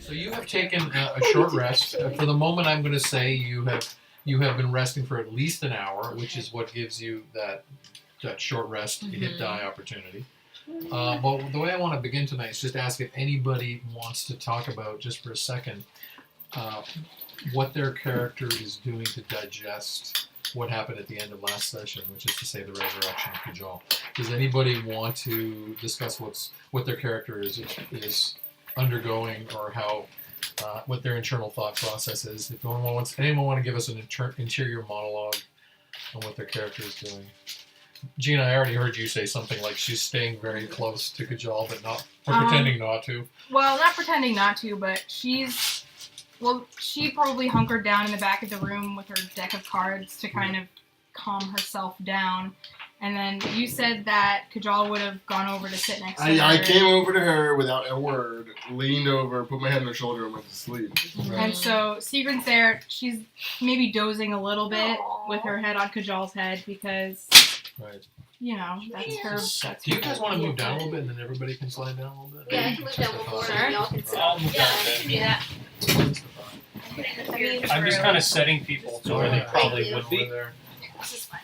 So you have taken a short rest. For the moment, I'm going to say you have been resting for at least an hour, which is what gives you that short rest hit die opportunity. But the way I want to begin tonight is just ask if anybody wants to talk about, just for a second, what their character is doing to digest what happened at the end of last session, which is to say the resurrection of Kajal. Does anybody want to discuss what their character is undergoing, or how what their internal thought process is? If anyone want to give us an interior monologue on what their character is doing. Gina, I already heard you say something like she's staying very close to Kajal, but pretending not to. Well, not pretending not to, but she probably hunkered down in the back of the room with her deck of cards to kind of calm herself down. And then you said that Kajal would have gone over to sit next to her. I came over to her without a word, leaned over, put my head on her shoulder, and went to sleep. Right. And so Sigrun's there. She's maybe dozing a little bit with her head on Kajal's head because, that's her. Do you guys want to move down a little bit and then everybody can slide down a little bit? Yeah, I can move down before and y'all can sit. I'll move down a bit. Do that. I'm just kind of setting people to where they probably would be. This is fine.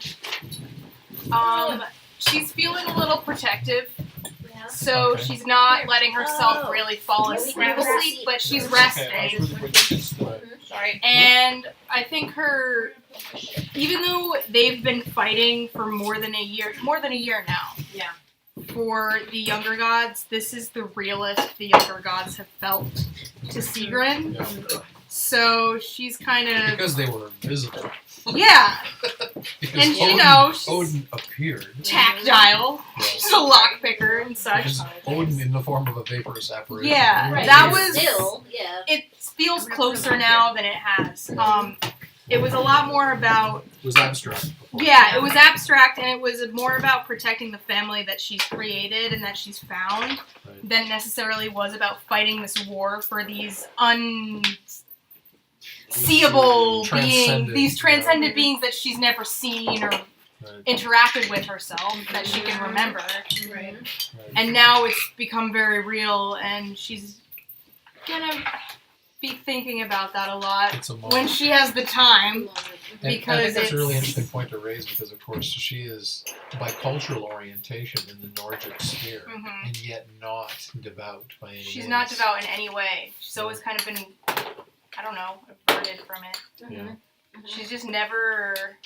She's feeling a little protective, so she's not letting herself really fall asleep, but she's resting. Sorry. And I think even though they've been fighting for more than a year now. Yeah. For the younger gods, this is the realest the younger gods have felt to Sigrun. Yeah. So she's kind of... Because they were invisible. Yeah. Because And she's Odin appeared. tactile. She's a lockpicker and such. Because Odin in the form of a vaporous apparition. Yeah, Right. that but was... Still, yeah. It feels closer now than it has. It was a lot more about... It was abstract before. Yeah, it was abstract, and it was more about protecting the family that she's created and that she's found than necessarily was about fighting this war for these unseeable beings, these transcendent beings that she's never seen or interacted with herself, that she can remember. Right. And now it's become very real, and she's gonna be thinking about that a lot It's a moment. when she has the time. And Because I think that's a really it's- interesting point to raise, because of course she is by cultural orientation in the Nordic sphere, Mhm. and yet not devout by any means. She's not devout in any way. She's always kind of been, averted from it. Yeah. She's just never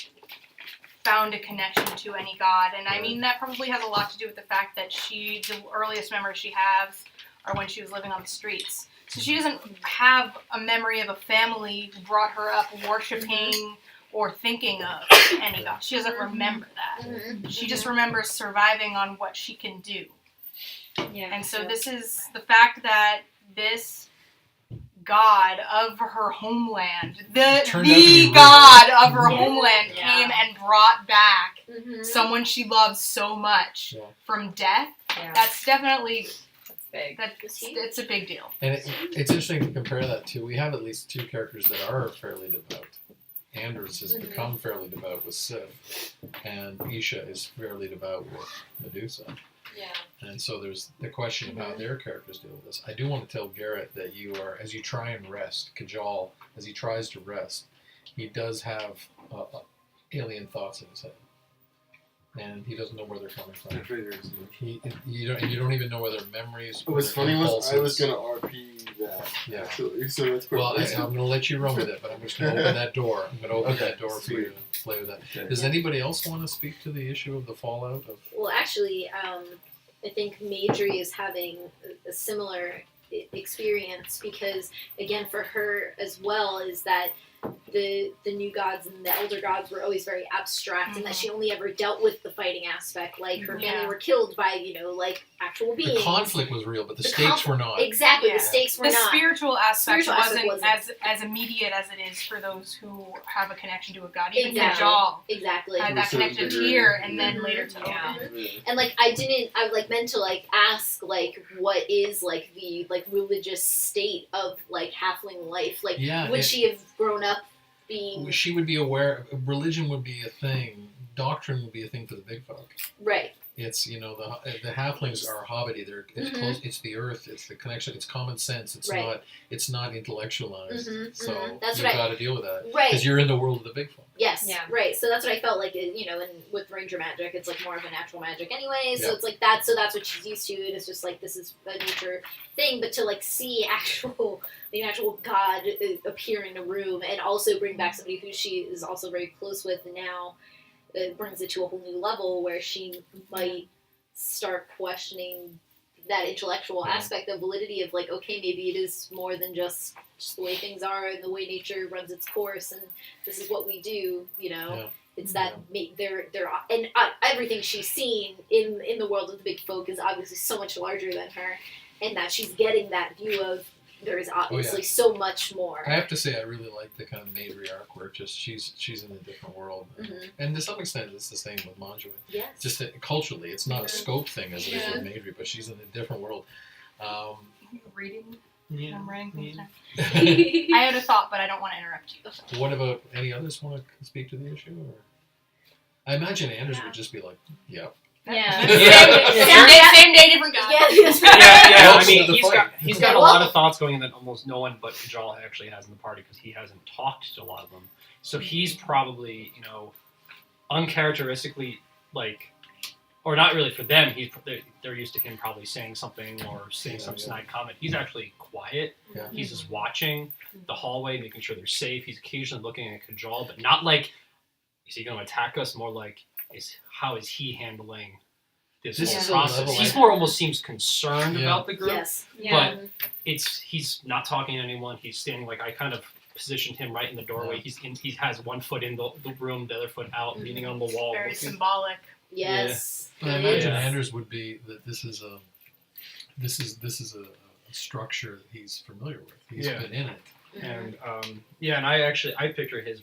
found a connection to any god. And I mean, that probably has a lot to do with the fact that the earliest memories she has are when she was living on the streets. So she doesn't have a memory of a family who brought her up worshipping or thinking of any god. She doesn't remember that. She just remembers surviving on what she can do. Yeah. And so this is the fact that this god of her homeland, the god of her homeland came and brought back someone she loves so much from death. Yeah. That's definitely... Big. It's a big deal. And it's interesting to compare that to, we have at least two characters that are fairly devout. Anders has become fairly devout with Sif, and Isha is fairly devout with Medusa. Yeah. And so there's the question of how their characters deal with this. I do want to tell Garrett that you are, as you try and rest, Kajal, as he tries to rest, he does have alien thoughts in his head. And he doesn't know where they're coming from. You don't even know whether memories. What was funny was I was gonna RP that actually, so it's well, I'm gonna let you run with it, but I'm just gonna open that door. I'm gonna open that door for you to play with that. Okay. Does anybody else want to speak to the issue of the fallout of? Well, actually, I think Madry is having a similar experience because, again, for her as well, is that the new gods and the elder gods were always very abstract, and that she only ever dealt with the fighting aspect. Like, her family were killed by, actual beings. The conflict was real, but the stakes were not. Exactly, the stakes were not. The spiritual aspect wasn't wasn't as immediate as it is for those who have a connection to a god. Even Exactly. Kajal Exactly. had that connection here, and then later to Odin. And I meant to ask what is the religious state of halfling life? Would she have grown up being? She would be aware. Religion would be a thing. Doctrine would be a thing for the big folk. Right. It's the halflings are hobbity. It's Mhm. close. It's the earth. It's the connection. It's common sense. It's Right. not intellectualized. Mhm, So mhm. That's you've what I- got to deal with that Right. because you're in the world of the big folk. Yes. Yeah. Right. So that's what I felt like. And with ranger magic, it's like more of a natural magic anyway. So Yeah. it's like that. So that's what she's used to. And it's just like this is a nature thing. But to like see the actual god appear in a room and also bring back somebody who she is also very close with now, it brings it to a whole new level where she might start questioning that intellectual Yeah. aspect of validity of like, okay, maybe it is more than just the way things are and the way nature runs its course and this is what we do, Yeah. It's that they're and everything she's seen in the world of the big folk is obviously so much larger than her, and that she's getting that view of there is obviously so much more. I have to say, I really like the kind of matriarch where just she's in a different world, Mhm. and to some extent, it's the same with Manjue. Yes. Just that culturally, it's not a Mhm. scope thing as it is Yeah. with Madri, but she's in a different world. Reading. Yeah. I'm writing things down. I I had a thought, but I don't want to interrupt you. What about any others want to speak to the issue? Or? I imagine Anders would just be like, "Yep." Yeah. Same day, different guy. Yes. Yeah, I Welcome mean, to the he's fight. got a lot of thoughts going in that almost no one but Kajal actually has in the party because he hasn't talked to a lot of them. So he's probably, uncharacteristically or not really for them. They're used to him probably saying something or saying some snide comment. He's actually quiet. Yeah. He's just watching the hallway, making sure they're safe. He's occasionally looking at Kajal, but not like, is he going to attack us? More like, how is he handling this This whole is a process? level He's I- more almost seems concerned Yeah. about the group. Yes. Yeah. But he's not talking to anyone. He's standing I kind of positioned him right in the doorway. Yeah. He has one foot in the room, the other foot out, leaning on the wall. Very looking- symbolic. Yes. But I imagine Yeah. Anders would be that this is a structure that he's familiar with. He's Yeah. been in it. And and I picture his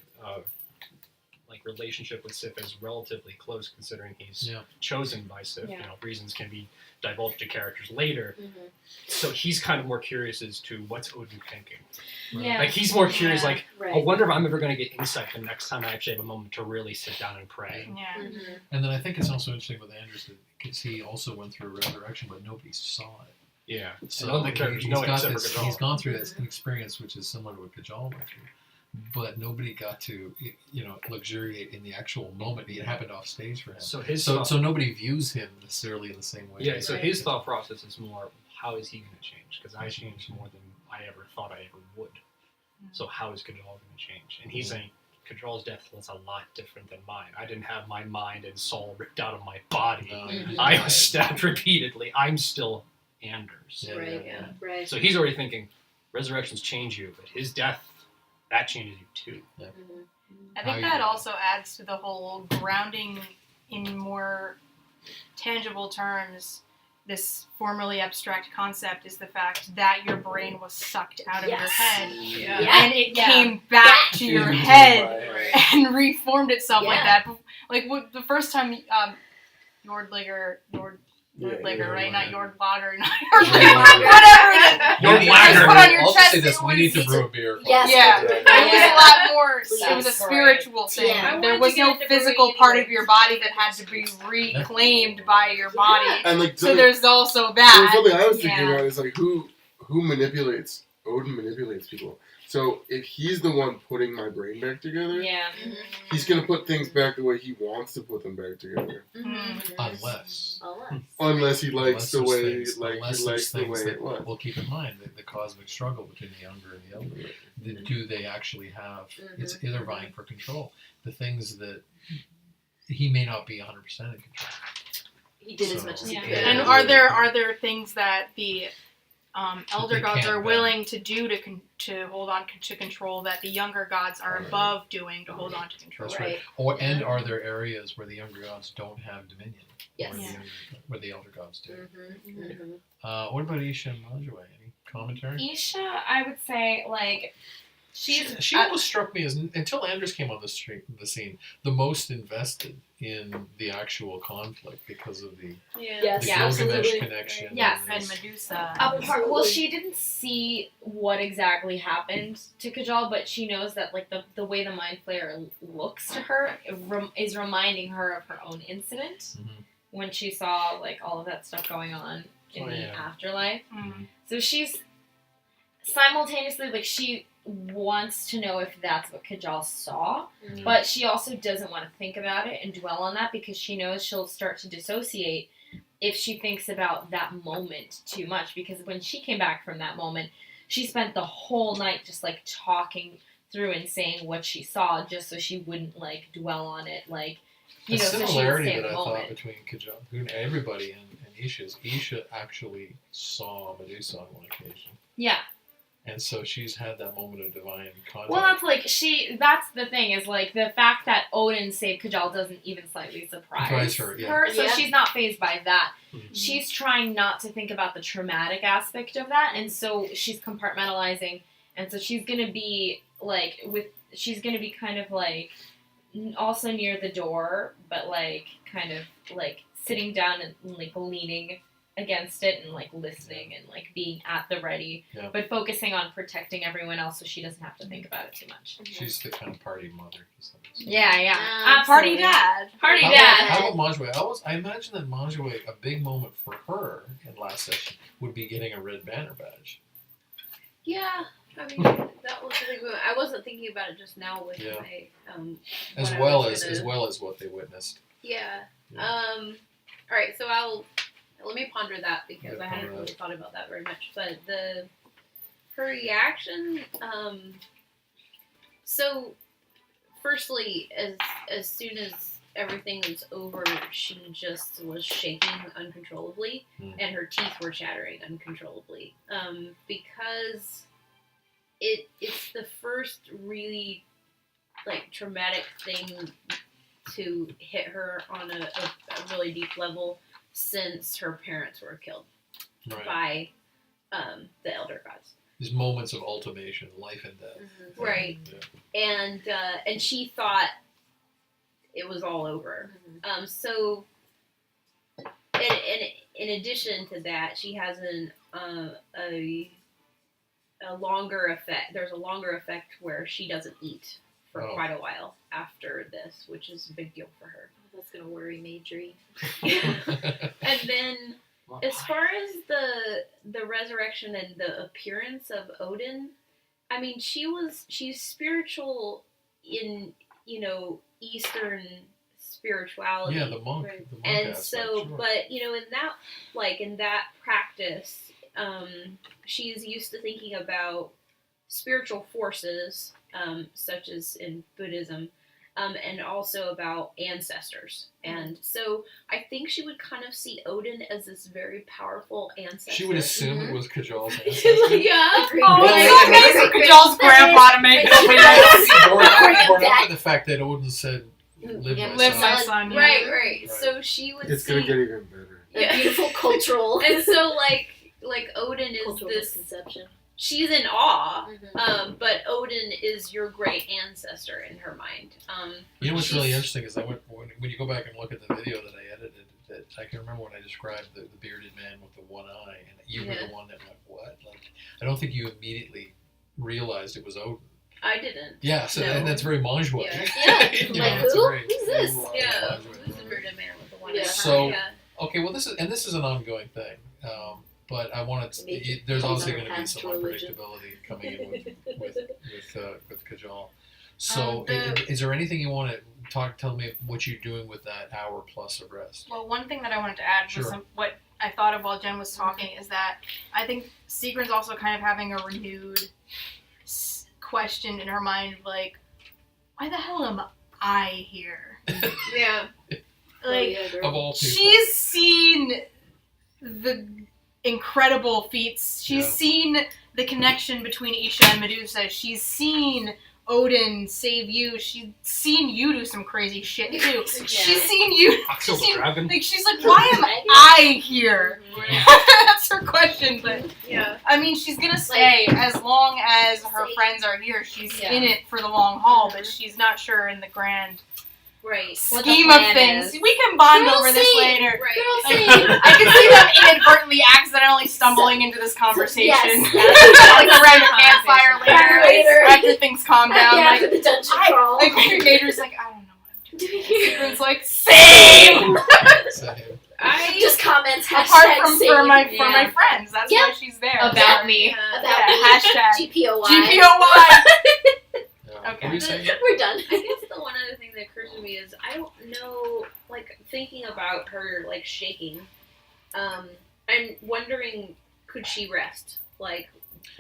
relationship with Sif as relatively close, considering he's Yeah. chosen by Sif. Yeah. Reasons can be divulged to characters later. Mhm. So he's kind of more curious as to what's Odin thinking. Yeah. Like he's more curious. Yeah. Like, Right. I wonder if I'm ever going to get insight the next time I actually have a moment to really sit down and pray. Yeah. Mhm. And then I think it's also interesting with Anders because he also went through a resurrection, but nobody saw it. Yeah. So None of the characters he's know it got except this, for Kajal. he's gone through this experience, which is similar to what Kajal went through. But nobody got to, luxuriate in the actual moment. It happened off stage for him. So his So, thought, so nobody views him necessarily in the same way. yeah. So his thought process is more, how is he going to change? Because I changed more than I ever thought I ever would. So how is Kajal going to change? And he's saying Kajal's death was a lot different than mine. I didn't have my mind and soul ripped out of my body. Mhm. I was stabbed repeatedly. I'm still Anders. Yeah, Right. yeah. Right. So he's already thinking, resurrections change you, but his death, that changes you too. Mhm. I How think you that do also adds to the whole grounding in more tangible terms. This formerly abstract concept is the fact that your brain was sucked out of your Yes. head Yeah. Yeah. and it Yeah. came back to your head Right. and reformed itself like Yeah. that. Like the first time Nordliger, right? Not Jordlager, not Jordlager, whatever it is. Your You blacker. just put on your I'll just chest, say this: it we need to was- brew a beer. Yes. Yeah, Yeah. it was a lot more. It was a Yes. spiritual thing. Yeah. I There wanted was to get no into physical brewing part of anyways. your body that had to be reclaimed by your body. And like So there's also that. something I was thinking Yeah. about is like who manipulates Odin manipulates people. So if he's the one putting my brain back together, Yeah. he's gonna put things back the way he wants to put them back together. Mhm. Unless Unless he likes the there's way things- like unless he there's likes the things way that- it was. Well, keep in mind the cosmic struggle between the younger and the elder. Do they actually have? It's they're vying for control. The things that he may not be 100% in control. He did as So- much as he Yeah. could. And Yeah. are there things that the elder they gods can't are bend. willing to do to hold on to control that the younger gods are Right. above doing to hold on to control? That's Right. right. And are there areas where the younger gods don't have dominion? Yes. Where the, Yeah. where the elder gods do. Mhm. Mhm. What about Isha and Manjue? Any commentary? Isha, I would say, She almost struck me as, until Anders came on the scene, the most invested in the actual conflict because of the Yes. Yeah, Gilgamesh absolutely. connection. Yes. and And this- Medusa. Well, she didn't see what exactly happened to Kajal, but she knows that the way the Mind Flayer looks to her is reminding her of her own incident Mhm. when she saw like all of that stuff going on in the afterlife. Mm. So she's simultaneously like she wants to know if that's what Kajal saw, but she also doesn't want to think about it and dwell on that because she knows she'll start to dissociate if she thinks about that moment too much. Because when she came back from that moment, she spent the whole night just like talking through and saying what she saw just so she wouldn't like dwell on it, like, you The know, so she would similarity stay in that the I thought moment. between Kajal, everybody and Isha actually saw Medusa on one occasion. Yeah. And so she's had that moment of divine contact. Well, that's the thing, is like the fact that Odin saved Kajal doesn't even slightly surprise her, yeah. so Yeah. she's not fazed by that. Mhm. She's trying not to think about the traumatic aspect of that, and so she's compartmentalizing, and so she's gonna be like she's gonna be kind of like also near the door, but like kind of like sitting down and like leaning against it and like listening and like being at the ready, Yeah. but focusing on protecting everyone else so she doesn't have to think about it too much. She's the kind of party mother. Yeah, yeah. Party Absolutely. dad. Party How dad. about Manjway? I imagine that Manjway, a big moment for her in last session would be getting a red banner badge. Yeah, I mean that was the thing. I wasn't thinking about it just now with Yeah. my As what I well was as gonna- what they witnessed. Yeah. Yeah. All right. So let me ponder that because Yeah, I hadn't ponder really that. thought about that very much. But her reaction. So, firstly, as soon as everything was over, she just was shaking uncontrollably, and her teeth were chattering uncontrollably. Because it's the first really like traumatic thing to hit her on a really deep level since her parents were killed Right. by the elder gods. These moments of ultimation, life and death. Right. Yeah. And she thought it was all over. So in addition to that, she has a longer effect. There's a longer effect where she doesn't eat for Oh. quite a while after this, which is a big deal for her. That's gonna worry Majorie. And then, as far as the resurrection and the appearance of Odin, I mean, she's spiritual in Eastern spirituality. Yeah, the monk. Right. The monk And aspect, so, sure. but in that practice, she's used to thinking about spiritual forces, such as in Buddhism, and also about ancestors. And so I think she would kind of see Odin as this very powerful ancestor. She would assume it was Kajal's ancestor. Yeah. Agreed. Oh, Right. it's so nice of Kajal's grandpa to make this video. Born up with the fact that Odin said, "Live Yeah, my Live son." my son. yeah. Right. Right. So she would It's see. gonna get even better. A Yeah. beautiful cultural And so, like Odin is cultural this. misconception. She's in awe, Mhm. but Odin is your great ancestor in her mind. You know what's really She's- interesting is that when you go back and look at the video that I edited, that I can remember when I described the bearded man with the one eye, and you were Yeah. the one that went, "What?" Like, I don't think you immediately realized it was Odin. I didn't. Yeah, so No. and that's very Manjwai. Yeah. Yeah. You know, Like, it's who? very- Who's this? Yeah, Manjwai. who's the bearded man with the one Yeah. eye? So- Yeah. Okay, well, this is an ongoing thing, but I wanted to, Maybe there's he's obviously on a going to be path some to religion. unpredictability coming in with Kajal. So, The- is there anything you want to tell me what you're doing with that hour plus of rest? Well, one thing that I wanted to add was Sure. what I thought of while Jen was talking is that I think Sigrun's also kind of having a renewed question in her mind, like, why the hell am I here? Yeah. Like, yeah, girl. Of all people, she's seen the incredible feats. She's Yeah. seen the connection between Isha and Medusa. She's seen Odin save you. She's seen you do some crazy shit too. Yeah. She's seen you. I killed She's the seen, dragon. like, she's like, why am I here? That's her question. But Yeah. I mean, she's gonna stay as long as her Say- friends are here. She's Yeah. in it for the long haul, but she's not sure in the grand Right. What the scheme of plan things. is. We can bond Girl over this scene. later. Right. Girl Like, scene. I can see them inadvertently, accidentally stumbling into this conversation. Yes. Like around a campfire later, Later. after things calm down. Yeah, Like, for the dungeon crawl. like Major's like, I don't know what I'm doing. Yeah. It's like, same! Same. comments. Apart Hashtag from save. for my Yeah. friends, that's Yeah. why she's there. About me. Yeah. About Yeah, me. hashtag GPOY. GPOY. Yeah. Okay. What are you saying? We're done. I guess the one other thing that occurs to me is I don't know, like thinking about her like shaking. I'm wondering, could she rest? Like,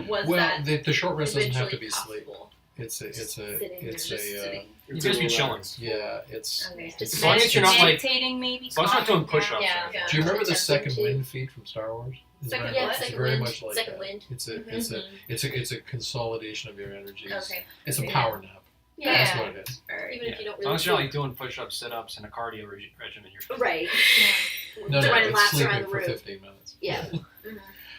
was Well, that the short rest doesn't have to eventually be sleep. possible? It's a Sitting it's Just a sitting. You It's just a be chilling. relaxed yeah it's. Okay. Just As long as you're not like, meditating, maybe. as long as you're not doing calming push-ups. down. or anything. Do you remember the Attempting second to. wind feat from Star Wars? It's Second very, what? it's Second very wind. much like Second that. wind. It's a consolidation of your energies. Okay. It's a Yeah. power nap. Yeah. That's what it is. Alright. Even if you don't As long really as you're not sleep. like doing push-ups, sit-ups, and a cardio regimen, you're fine. Right. No, Running it's laps sleeping around the for room. 15 minutes. Yeah.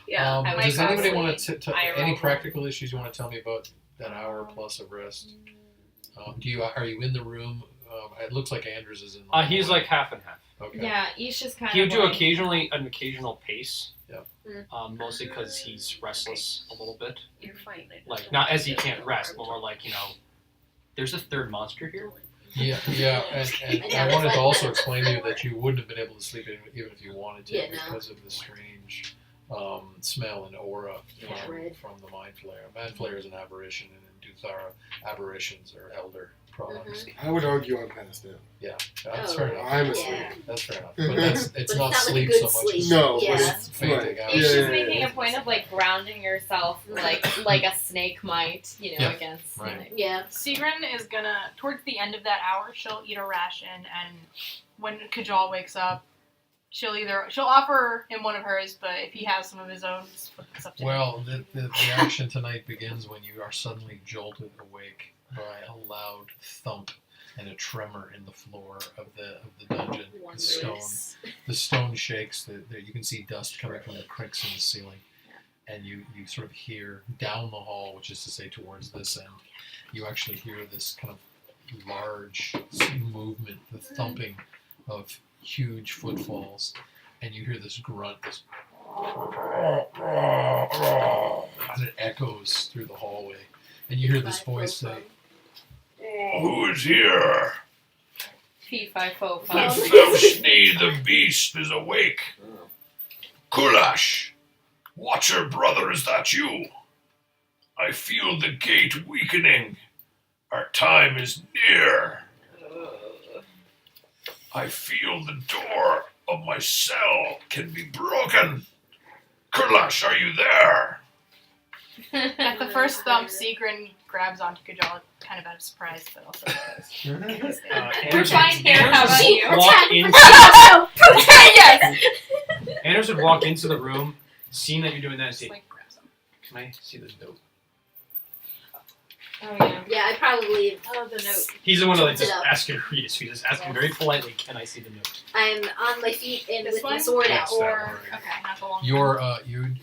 Yeah. I Does was anybody honestly want to IRL. any practical issues you want to tell me about that hour plus of rest? Are you in the room? It looks like Andrews is in the room. He's like half and half. Okay. Yeah, he's just kind He would of do like, an occasional pace. Yeah. Mostly because he's restless a little bit. You're fine. Like not as he can't rest, but more like there's a third monster here. Yeah, and Yeah, I that's wanted to like- also explain to you that you wouldn't have been able to sleep even if you wanted to Yeah, no. because of the strange smell and aura Yeah, from, right. from the Mind Flayer. Mind Flayer is an aberration, and in Düthara, aberrations are elder products. I would argue I'm passed out. That's Oh, fair enough. I'm Yeah. asleep. That's fair enough. But it's But it's not not like a sleep good so much sleep. as No, Yeah. but it's it's fainting right. out. He's Yeah, just yeah, making yeah. a point of like grounding yourself, like a snake might, Yeah, against. right. like- Yeah. Sigrun is gonna, towards the end of that hour, she'll eat a ration, and when Kajal wakes up, she'll offer him one of hers, but if he has some of his own, it's up to him. Well, the action tonight begins when you are suddenly jolted awake by a loud thump and a tremor in the floor of the dungeon. Wondrous. The stone shakes. You can see dust coming from the cracks in the ceiling, and you sort of hear down the hall, which is to say towards this end. You actually hear this kind of large movement, the thumping of huge footfalls, and you hear this grunt, this as it echoes through the hallway, and you hear this voice say, Who is here? Fee, fi, fo, The fum. Felshni, the beast, is awake. Kulash, Watcher brother, is that you? I feel the gate weakening. Our time is near. I feel the door of my cell can be broken. Kulash, are you there? At the first thump, Sigrun grabs onto Kajal, kind of out of surprise, but also because We're Anders fine would- here. How Anders about would you? walk in- yes. Anders would walk into the room, seeing that you're doing that, and Just say, like grabs him. "Can I see this note?" Oh yeah. Yeah, I probably. Oh, the note. He's the one that Tilts just it up. ask you to read it. So he just asking very politely, "Can I see the note?" I'm on my feet and This with my one? sword Yes, out. that Or one. okay, not the long one.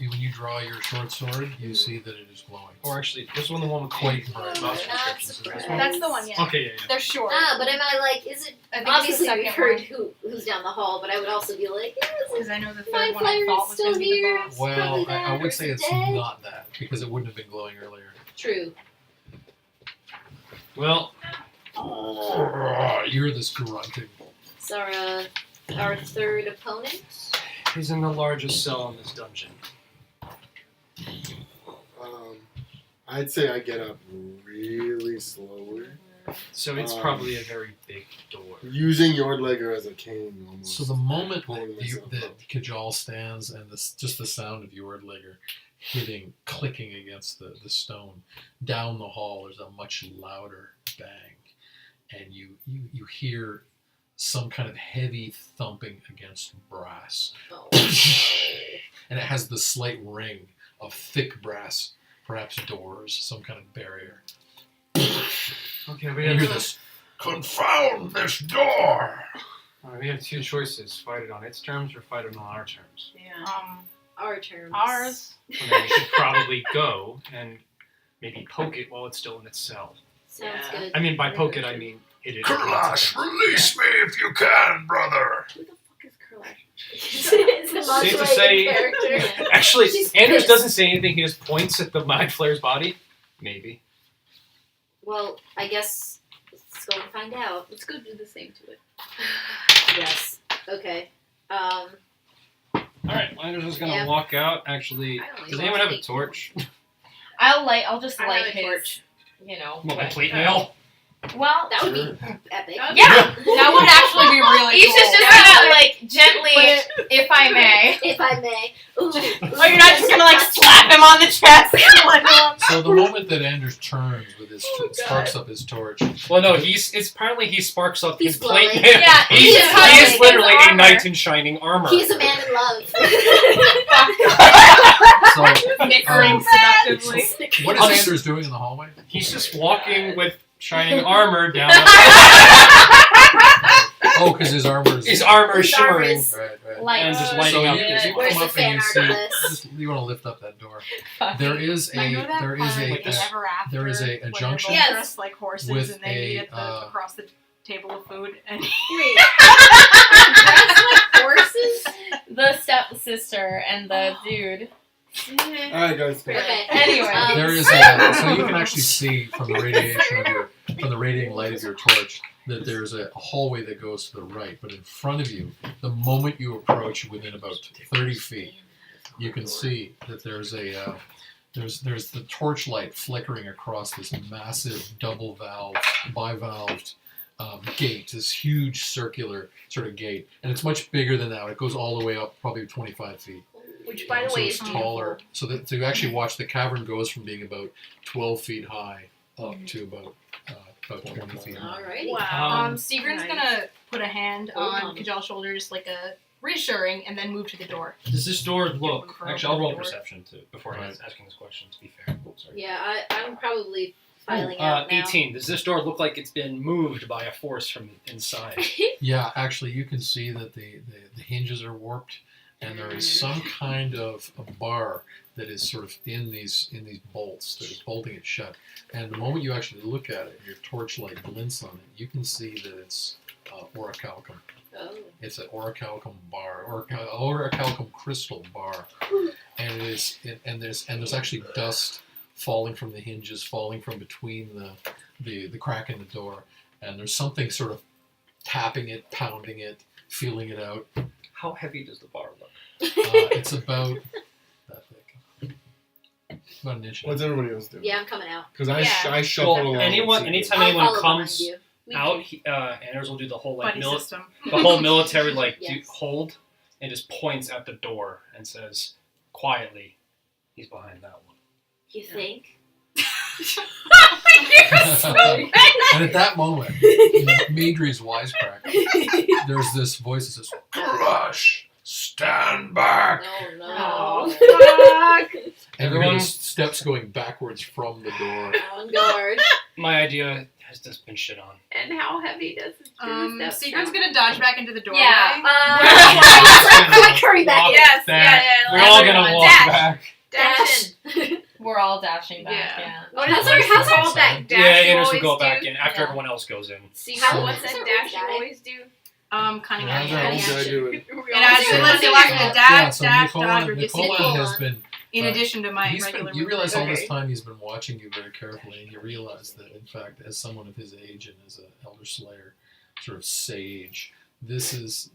when you draw your short sword, you see that it is glowing. Or actually, this one, the one with Quite the bright. mouse Not descriptions. Is this surprised. one? That's the one. Yeah. Okay, yeah. They're short. But am I like? Is it? I think Obviously, it's the we've second heard one. who's down the hall, but I would also be like, yeah, is Because I know the third Mind one I Flayer thought is was still going to be the here. boss. Well, Probably I that, would or say is it's it dead? not that because it wouldn't have been glowing earlier. True. Well, You hear this grunting. So our third opponent. he's in the largest cell in this dungeon. I'd say I get up really slowly, So it's probably a very big door. using Yordlegger as a cane almost. So the moment Pulling that myself up. Kajal stands and just the sound of Yordlegger clicking against the stone, down the hall there's a much louder bang. And you hear some kind of heavy thumping against brass. Oh. And it has the slight ring of thick brass, perhaps doors, some kind of barrier. Okay, we And you hear have this. Confound this door! we have two choices: fight it on its terms or fight it on our terms. Yeah. Our terms. Ours. And then we should probably go and maybe poke it while it's still in its cell. Sounds Yeah. good. I mean, by poke it, I mean it is. Kulash, release me if you can, brother! Who the fuck is Kurlash? It's a Safe to modulated say- character. Actually, She's Anders pissed. doesn't say anything. He just points at the Mind Flayer's body. Maybe. Well, I guess let's go and find out. Let's go do the same to it. Yes. Okay. Alright, Anders is gonna Yeah. walk out. Actually, I only does lost anyone have a 8 torch? I'll just I light have a his, torch. What, my but- plate mail? Well, That would be Sure. epic. yeah. That would actually be really Isha's cool. just gonna like gently, if I may. If I may. Ooh, Oh, you're not just gonna like slap him on the chest. So the moment that Anders turns with his sparks up his torch, Well, no, apparently he sparks up He's his plate glowing. mail. Yeah, He he's is hugging literally his a knight armor. in shining armor. He's a man in love. so Snickering Um, seductively. what is Anders doing in the hallway? He's just walking with shining armor down. Oh, because his armor is His armor is His armor shimmering. is- right. Like, And just So lighting up you, his you Where's come the up and you fan art see. of this? You want to lift up that door. fuck. There is I know that there part, is like, a ever after there is a when they're junction both Yes. dressed like horses with and they meet a, at the, across the table of food and Wait. That's like horses? The stepsister and the dude. Alright, guys. Okay. Anyway. there is a so you can actually see from the radiation of from the radiating light of your torch that there's a hallway that goes to the right, but in front of you, the moment you approach within about 30 feet, you can see that there's a there's the torchlight flickering across this massive double valve, bivalved gate, this huge circular sort of gate, and it's much bigger than that. It goes all the way up, probably 25 feet. Which, by the So way, it's is taller. So that to actually watch the cavern goes from being about 12 feet high up to about 20 feet high. Alrighty. Wow. Seagrin's Nice. gonna put a hand Hold on on. Kajal's shoulders, like a reassuring, and then move to the door. Does this door look? Confirm Actually, I'll roll the door. perception too before Right. asking this question. To be fair. Oh, sorry. Yeah, I'm probably filing out now. 18. Does this door look like it's been moved by a force from inside? Yeah, actually, you can see that the hinges are warped, and there is some kind of a bar that is sort of in these bolts that is bolting it shut. And the moment you actually look at it, your torchlight glints on it. You can see that it's orichalcum. Oh. It's an orichalcum bar, or orichalcum crystal bar, and there's actually dust falling from the hinges, falling from between the crack in the door, and there's something sort of tapping it, pounding it, feeling it out. How heavy does the bar look? It's about that thick, about an inch. What's everybody else doing? Yeah, I'm coming out. Because Yeah. I shuffle Well, along. anyone, with anytime I'll anyone follow behind comes you. out, Anders will do the whole like Buddy system. the whole military like Yes. hold and just points at the door and says quietly, "He's behind that one." You think? And at that moment, in Madry's wisecrack, there's this voice that says, Crush! Stand back! No. and Everyone- everyone steps going backwards from the door. On guard. My idea has just been shit on. And how heavy does it Seagrin's gonna dodge back into the doorway. Yeah. Quick, hurry back. in. Yes, Back. yeah. We're all gonna everyone, walk dash. back. Dash. We're all dashing back, Yeah. yeah. What How's is our- how's how's all all that dash Yeah, you Anders will always go do? back in after Yeah. everyone else goes in. See, So- what's that dash you always do? Cunning Yeah, How's action. our old action. guy doing? And actually, let's see, last minute Yeah, dash, so dash, dodge, Nicola or just Nicola has been. in addition to my He's regular. been, you realize all this Okay. time he's been watching you very carefully, and you realize that, in fact, as someone of his age and as an elder slayer, sort of sage, this is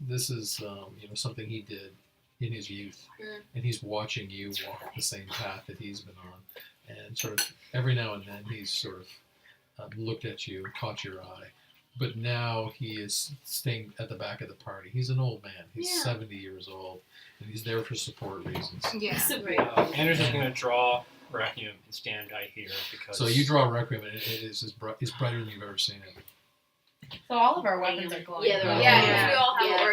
something he did in his youth, Mm. and he's watching you walk the same path that he's been on, and sort of every now and then he's sort of looked at you, caught your eye. But now he is staying at the back of the party. He's an old man. He's Yeah. 70 years old, and he's there for support reasons. Yeah. Right. Anders is gonna draw Requiem and stand right here because. So you draw a Requiem, and it is it's brighter than you've ever seen it. So all of our weapons are glowing. Yeah, they're all Yeah, glowing. yeah. We all have Yeah.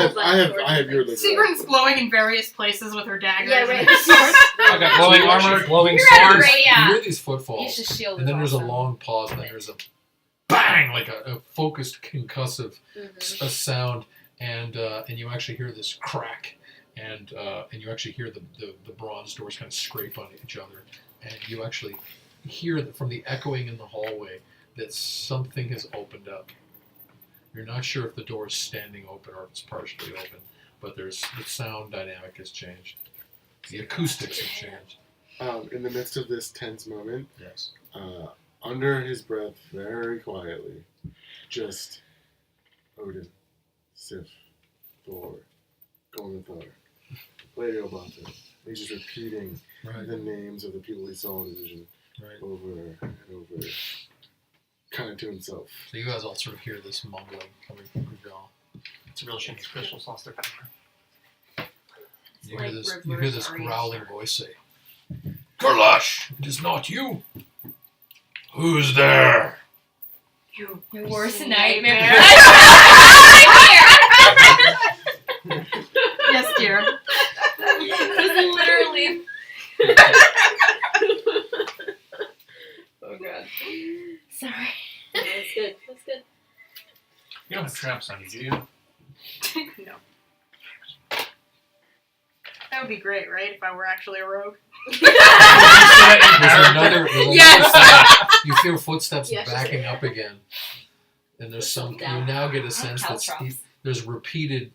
orcs. I have your list. Seagrin's glowing in various places with her dagger. Yeah, right. Okay, glowing armor, glowing You're at a swords. great- yeah. You hear these You footfalls, should shield and then there's awesome. a long pause, and then there's a bang, like a focused concussive Mhm. a sound, and you actually hear this crack, and you actually hear the bronze doors kind of scrape on each other, and you actually hear from the echoing in the hallway that something has opened up. You're not sure if the door is standing open or if it's partially open, but the sound dynamic has changed. The acoustics have changed. In the midst of this tense moment, Yes. under his breath, very quietly, just Odin, Sif, Thor, Golden Thor. later about it. He's just repeating Right. the names of the people he saw in his vision Right. over and over, kind of to himself. So you guys all sort of hear this mumbling coming from Kajal. It's a real shame these crystals lost their power. You like hear this. You reverse hear this Arya growling Stark. voice say, Kurlash, it is not you. Who's there? Your worst nightmare. Yes, dear. Literally. Oh god. Sorry. That's good. That's good. You don't have traps on you, do you? No. That would be great, right? If I were actually a rogue. There's another. Yes. You feel footsteps Yeah, she's backing there. up again, and there's some. Down. You now get a I have sense that caltrops. there's repeated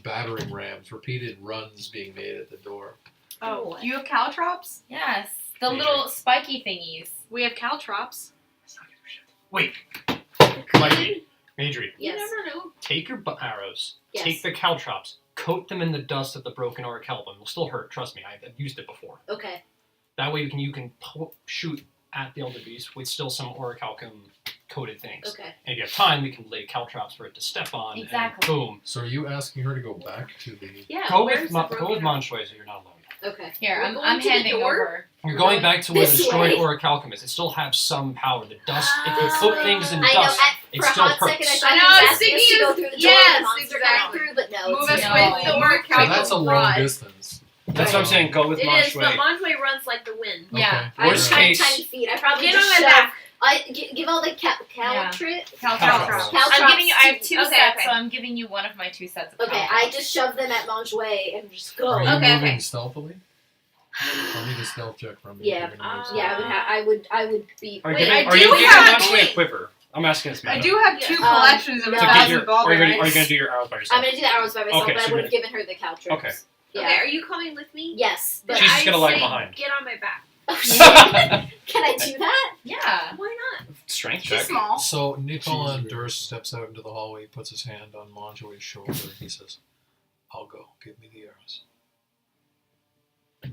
battering rams, repeated runs being made at the door. Oh, you have caltrops? Yes. The little spiky thingies. We have caltrops. Wait. Like, Adri, Yes. You never know. take your arrows, Yes. take the caltrops, coat them in the dust of the broken orichalcum. It'll still hurt, trust me. I've used it before. Okay. That way you can shoot at the elder beast with still some orichalcum coated things. Okay. And if you have time, we can lay caltrops for it to step on. Exactly. And boom. So are you asking her to go back to the? Yeah. Go where's with the go with broken- Monchoy so you're not alone. Okay. Here, We're I'm going to the handing door? over. You're going back to where the This destroyed way. orichalcum is. It still has some power. The dust, if you coat things in I know. dust, For it a still hot hurts. second, I I thought know, he I was was asking us to thinking go it through was- the door yes, the monster got exactly. through, but no. Move it's us no. with the So orc that's a long rod. distance. That's what I'm saying. Go with It is, but Monchoy. Monjoy runs like the wind. Yeah. Okay. I Worst have tiny, case- tiny feet. I probably Get on just my shove. back. Give all the Caltrops. Caltrops. I'm giving you. I have two Okay, sets, okay. so I'm giving you one of my two sets of Okay, caltrops. I just shove them at Monjouet and just go. Are you Okay, moving okay. stealthily? I'll need a stealth check from you. Yeah. if you're gonna use Yeah, I would be. Are you Wait, giving, I are you do giving have- Monchoy a quiver? I'm asking this. I Madam. do have two Yeah. collections of no. To get 1,000 your, ball are you bearings. going to do your arrows by I'm yourself? gonna do the arrows by myself, Okay, but so I you're would have given her the caltrops. Okay. Yeah. Okay, are you coming with me? Yes, but She's just I gonna lag say behind. Get on my back. can I do that? Yeah. Why not? Strength She's check. small. So Nicola Jesus. Durst steps out into the hallway, puts his hand on Monjoy's shoulder, and he says, "I'll go. Give me the arrows." He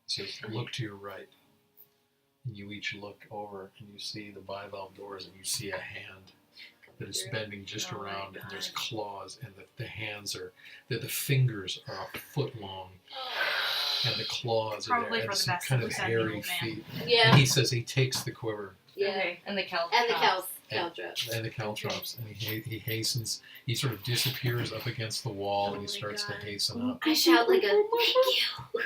says, "Look to your right." And you each look over, and you see the bivalve doors, and you see a hand that is bending just Oh my around, and there's God. claws, and the hands are, the fingers are a foot long, and the claws are Probably there, for and the some best kind that of we send the hairy old man. feet. Yeah. And he says he takes the quiver Yeah. Okay. And the caltrops. And the caltrops. and the caltrops, and he hastens. He sort of disappears up against the wall, Oh and he my starts God. to hasten up. I shout like a thank you.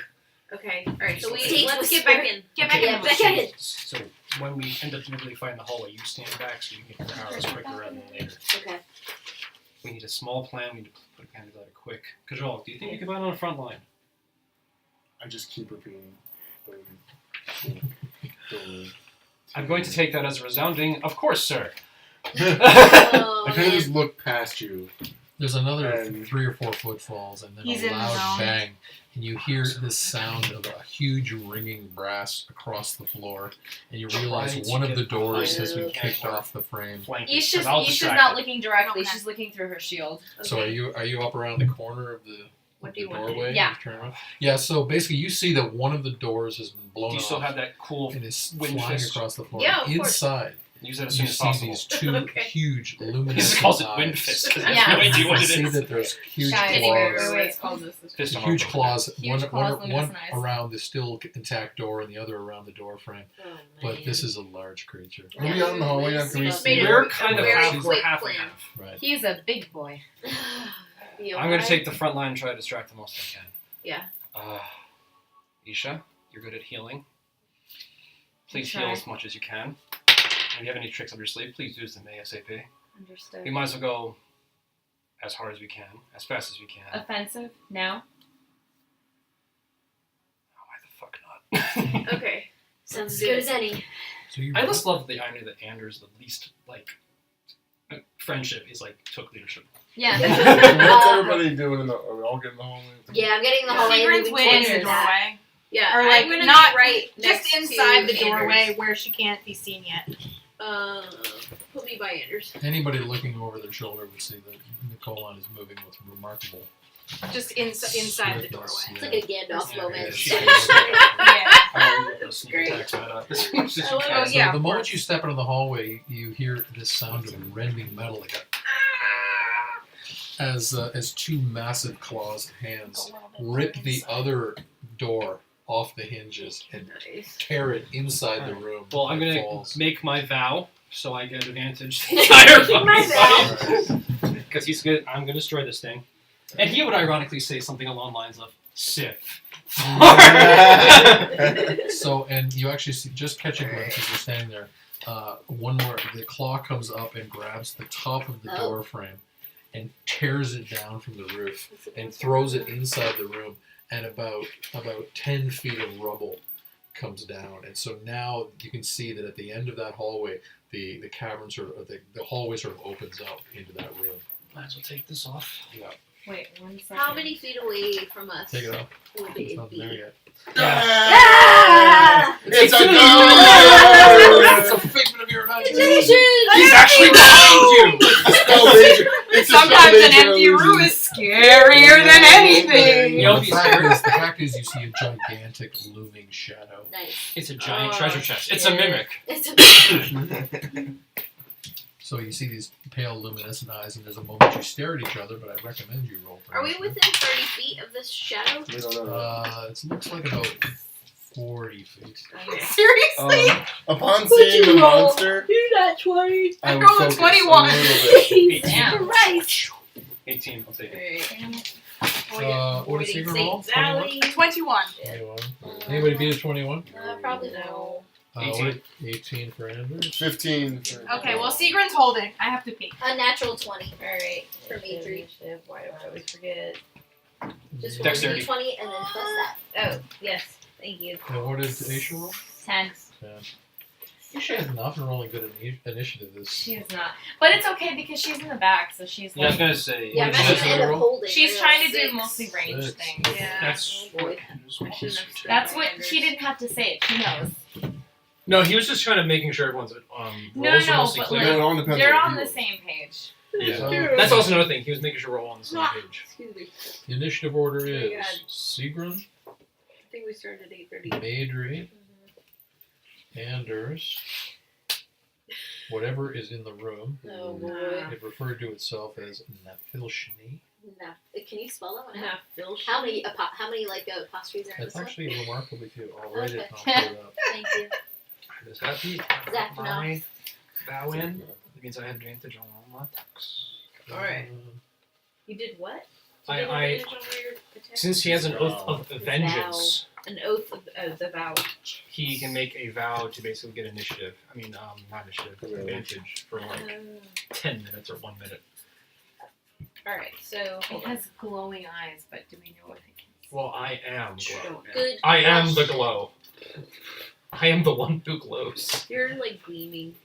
Okay. Alright, so Stage let's get back in. Get back Yeah, in. back in. So when we end up literally fighting the hallway, you stand back so you can get your arrows quicker rather than later. Okay. We need a small plan. We need to put a plan together quick. Kajal, do you think you can find on the front line? I just keep repeating. I'm going to take that as a resounding, of course, sir. Oh, I kind of man. just look past you. There's another And- 3 or 4 footfalls, and then He's a in the loud zone. bang, and you hear the sound of a huge ringing brass across the floor, and you realize Trying to one of get the doors has been behind kicked it. off the frame. Flank it, Isha's 'cause I'll distract not it. looking directly. Okay. She's looking through her shield. So are you up around the corner of the What do you the want? doorway? Yeah. You turn around? Yeah. So basically, you see that one of the doors has been blown Do you off still have that cool? and is wind flying fist? across the floor. Yeah, of course. Inside, Use it as you soon as see possible. these 2 Okay. huge He luminescent calls it eyes. wind fist because I Yeah. have no idea what You it see is. that there's huge Shiny claws. mirror. It's called this. Fist on Huge my claws, Huge claws, one luminescent eyes. around the still intact door and the other around the door frame. Oh, But man. this is a large creature. Are we out in the hallway now? Can we just see? made it We're a kind of very half, we're quick half and plan. half. Right. He's a big boy. Be I'm going to alright. take the front line and try to distract the most I can. Yeah. Isha, you're good at healing. Please Try. heal as much as you can. If you have any tricks up your sleeve, please use them ASAP. Understood. We might as well go as hard as we can, as fast as we can. Offensive now. Why the fuck not? Okay. Sounds as do good it. as any. So you I just love the irony that Anders, the least, friendship is, took leadership. Yeah. What's everybody doing in the? Are we all getting in the hallway? Yeah, I'm getting in the hallway. and Secret's moving waiting in towards the that. doorway. Yeah. Or I'm like gonna not be right just next inside to the doorway Anders. where she can't be seen yet. Put me by Anders. Anybody looking over their shoulder would see that colon is moving with remarkable. Just inside the doorway. swiftness, It's like a Gandalf moment. She- Yeah. Sneak Great. attack that up. Oh, So yeah, the of moment course. you step into the hallway, you hear this sound of rending metal, like as two massive claws and hands rip the other door off the hinges and Nice. tear it inside the room. Well, I'm It gonna falls. make my vow, so I get advantage the entire My fucking fight. Because I'm gonna destroy this thing. And he would ironically say something along the lines of Sith. So, and you actually see, just catch a glimpse as you're standing there. One more, the claw comes up and grabs the top of the Oh. door frame and tears it down from the roof and throws it inside the room. And about 10 feet of rubble comes down. And so now you can see that at the end of that hallway, the cavern sort of, the hallway sort of opens up into that room. Might as well take this off. Yeah, Wait, 1 second. How many feet away from us take it off. would It's it not there be? yet. Ah! It's a It's a ghost! figment of your imagination. He's actually behind you! It's a Sometimes an spell empty illusion. room is scarier than anything. You'll The be fact scared. is, the fact is, you see a gigantic looming shadow. Nice. It's a giant Oh, treasure chest. It's a shit. mimic. It's a So you see these pale, luminescent eyes, and there's a moment you stare at each other. But I recommend you roll. for Are we initiative. within 30 feet of this shadow? We don't know. It looks like about 40 feet. Seriously? Upon Would seeing you the roll? monster, You're not 20. I I would rolled a focus 21. a little bit. Damn. Christ. 18, I'll take it. Alright. What did Secret roll? Satan's Alley. 21. 21. Anybody beat a 21? Probably No. no. 18. 18 for Anders. 15. Okay, well, Seagrin's holding. I have to pee. A natural 20 Alright. for me, three. Initiative. Why do I always forget? Just roll Dexterity. d20 and then plus that. Oh, yes. Thank you. And what did Aisha roll? 10. 10. Aisha has not been rolling good initiative this. She is not. But it's okay because she's in the back, so she's Yeah, I was like. gonna say. Yeah, I'm What did actually you gonna end roll? up holding. She's I trying to realized. do mostly ranged Six. things. Yeah. That's Oh, boy. what Anders I shouldn't wants. have tried That's my what Anders. she didn't have to say it. She knows. No, he was just trying to making sure everyone's No, rolls are no, mostly but clear. No, it all depends They're on on you the roll. same page. Yeah. That's also another thing. He was making sure we're all on the same page. Excuse me. The initiative order Oh my is God. Sigrid, I think we started at 8:30. Maidry, Anders, whatever is in the room. Oh boy. It referred to itself as Nafilshni. No. Can you spell that one out? Nah, Phil. How many apostrophes are in That's this one? actually remarkably few. I'll write it and I'll Okay. put it up. Thank you. Does that be Zach, no. my bow in? That means I have advantage on all my attacks. Alright. You did what? I- You did I- advantage on all your attacks? Since he has an oath of vengeance, An oath of the vow. he can make a vow to basically get initiative. I mean, not initiative, Okay. advantage for like 10 minutes or 1 minute. Alright, so It hold on. has glowing eyes, but do we know what it is? Well, I am glow. Don't know. Good. I am the question. glow. I am the one who glows. You're like gleaming.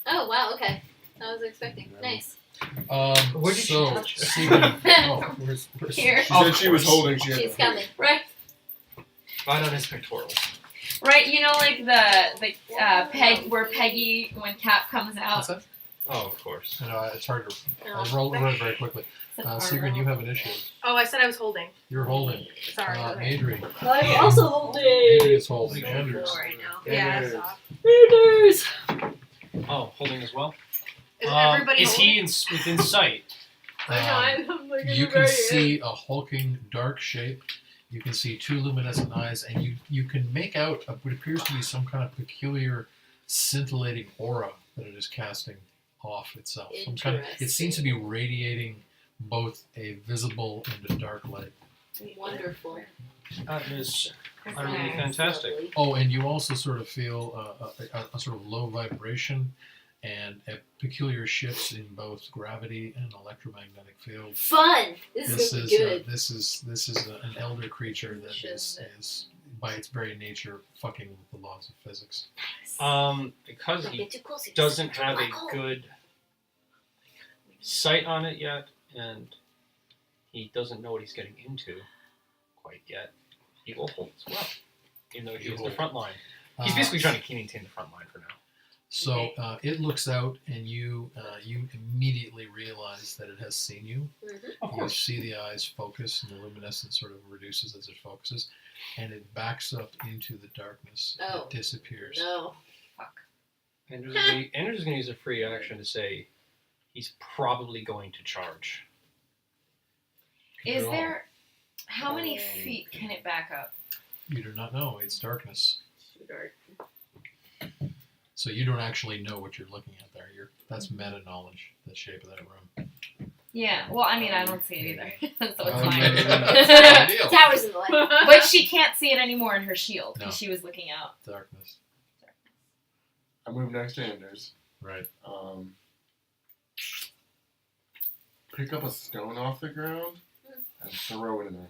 Oh wow. Okay. I was expecting. Nice. Where did so, you touch it? Sigrid, where's Here. She Of said she was course. holding. She had She's to coming. Right. Right on his pectorals. Right, you know, like the where Peggy, when Cap comes out. What's that? Oh, of course. It's hard to. No. I'll roll it very quickly. Sigrid, you have initiative. Oh, I said I was holding. You're holding. Sorry. Maidry. I'm also holding. Maidry is holding. Anders. Right now. Yeah, I Anders. saw. Anders. Oh, holding as well. Is everybody Is holding? he within sight? I'm like, You can see a hulking dark shape. You can see two luminescent eyes, and you can make out what appears to be some kind of peculiar scintillating aura that it is casting off itself. Some kind of, it seems to be radiating both a visible and a dark light. Wonderful. That is utterly fantastic. Oh, and you also sort of feel a sort of low vibration and peculiar shifts in both gravity and electromagnetic field. Fun. This is gonna be good. This is an elder creature that is by its very nature fucking with the laws of physics. Because Don't he get too close. He doesn't turn have black a hole. good sight on it yet, and he doesn't know what he's getting into quite yet, he will hold as well. Even though he's the front line. He's basically trying to maintain the front line for now. So it looks out, and you immediately realize that it has seen you. Of You course. see the eyes focus, and the luminescence sort of reduces as it focuses, and it backs up into the darkness. And Oh. it disappears. No. Andrew's gonna use a free action to say he's probably going to charge. Is there? How many feet can it back up? You do not know. It's darkness. Too dark. So you don't actually know what you're looking at there. That's meta knowledge, the shape of that room. Yeah. Well, I mean, I don't see it either, so it's fine. Ideal. Towers in the light. But she can't see it anymore in her shield because No. she was looking out. Darkness. I move next to Anders. Right. Pick up a stone off the ground and throw it in there.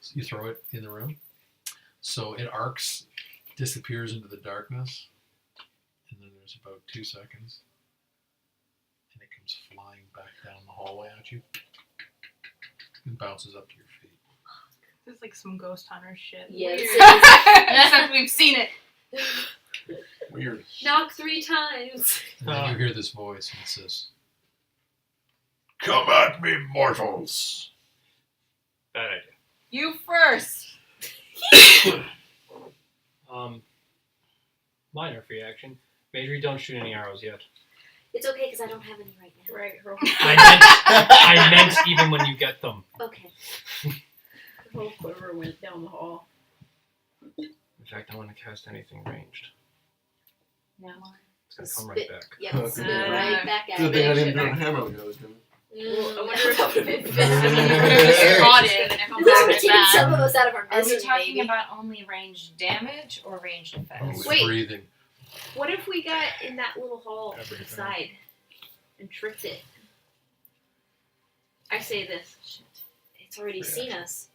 So you throw it in the room. So it arcs, disappears into the darkness, and then there's about 2 seconds, and it comes flying back down the hallway at you and bounces up to your feet. This is like some ghost hunter shit. Yes. Except we've seen it. Weird. Knock 3 times. And then you hear this voice, and it says, Come at me, mortals. Bad idea. You first. Minor free action. Major, don't shoot any arrows yet. It's okay because I don't have any right now. Right, her I meant even when you get them. Okay. whole quiver went down the hall. In fact, I want to cast anything ranged. No. It's gonna come right back. Yep, spit right back at Good me. thing I didn't do a hammer like I was doing. Well, I wonder if that would have been I mean, you could have just brought it and it comes This out would as have taken some bad. of us out of our Are we misery, talking maybe. about only ranged damage or ranged effects? "Oh, Wait. breathing." What if we got in that little hall to the Everything. side and tricked it? I say this. Shit. It's already seen us.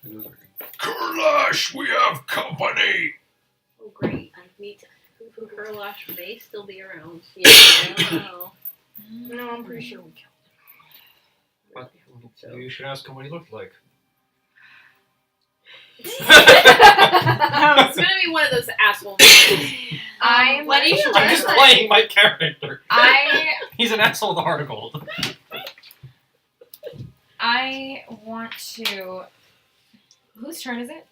It is working. Kurlash, we have company. Oh, great. I need to. Kurlash may still be around. Yeah, I don't know. No, I'm pretty sure we killed What? So. You should ask him what he looked like. It's gonna be one of those asshole moments. I'm What do you I'm just playing my character. He's an asshole with a heart of gold. I want to. Whose turn is it?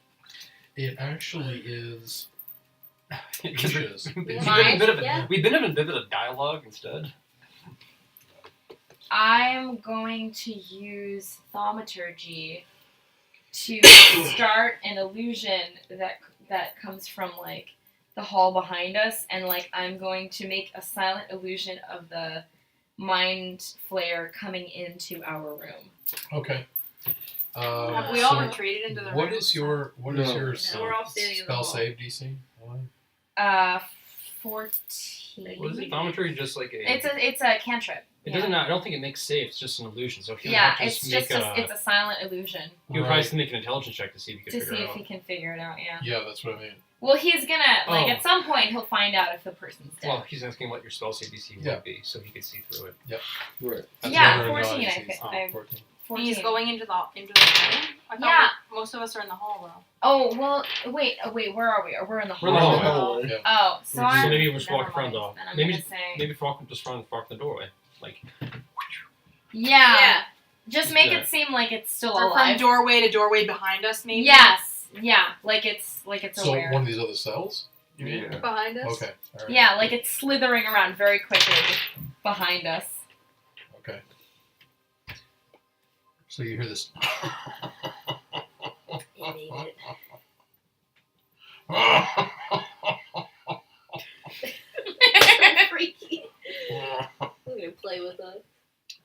It actually is. Because Lucia's. we've been Mine? Yeah. in a bit of dialogue instead. I'm going to use thaumaturgy to start an illusion that comes from like the hall behind us, and like I'm going to make a silent illusion of the mind flare coming into our room. Okay. Have we all so retreated into the room? what is your No. We're all standing in the spell hall. save DC? 14. What is it? Thaumaturgy just like a. It's a cantrip. It Yeah. doesn't. I don't think it makes safe. It's just an illusion. So if you Yeah, have to it's make just it's a silent illusion you would probably have to make an intelligence check to see if you to can see figure if it he out. can figure it out. Yeah. Yeah, that's what I mean. Well, he's gonna like Oh. at some point he'll find out if the person's dead. Well, he's asking what your spell save DC Yeah. would be, so he could see through it. Right. That's Yeah, what I 14, realized. I think. Oh, I- 14. 14. He's going into the room? I thought Yeah. most of us are in the hall though. Oh well, wait. Where are we? We're in the We're in the hall. hallway. Yeah. Oh, so So I'm. maybe we'll just walk in never front of the. mind, then I'm Maybe gonna say. maybe just run the doorway. Like Yeah. Just make Yeah. it seem like it's still Or from alive. doorway to doorway behind us, maybe. Yes. Yeah. Like it's So aware. one of these other cells? You mean? Yeah. Behind us. Okay. All right. Yeah, like it's slithering around very quickly behind us. Okay. So you hear this. He made it. Freaky. I'm gonna play with us.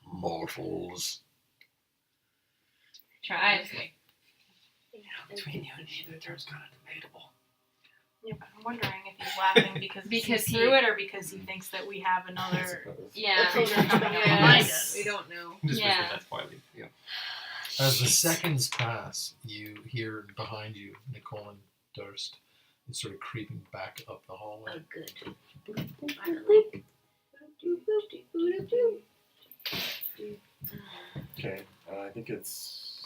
Mortals. Try. between you and me, the term's kind of debatable. Yeah, but I'm wondering if he's laughing because Because he he- threw it or because he thinks that we have I another. suppose. Yeah. creature coming up Yeah, behind us. we don't know. Just Yeah. whisper that quietly. Yeah. As the seconds pass, you hear behind you Nicole and Durst. It's sort of creeping back up the hallway. Oh, good. Finally. Okay, I think it's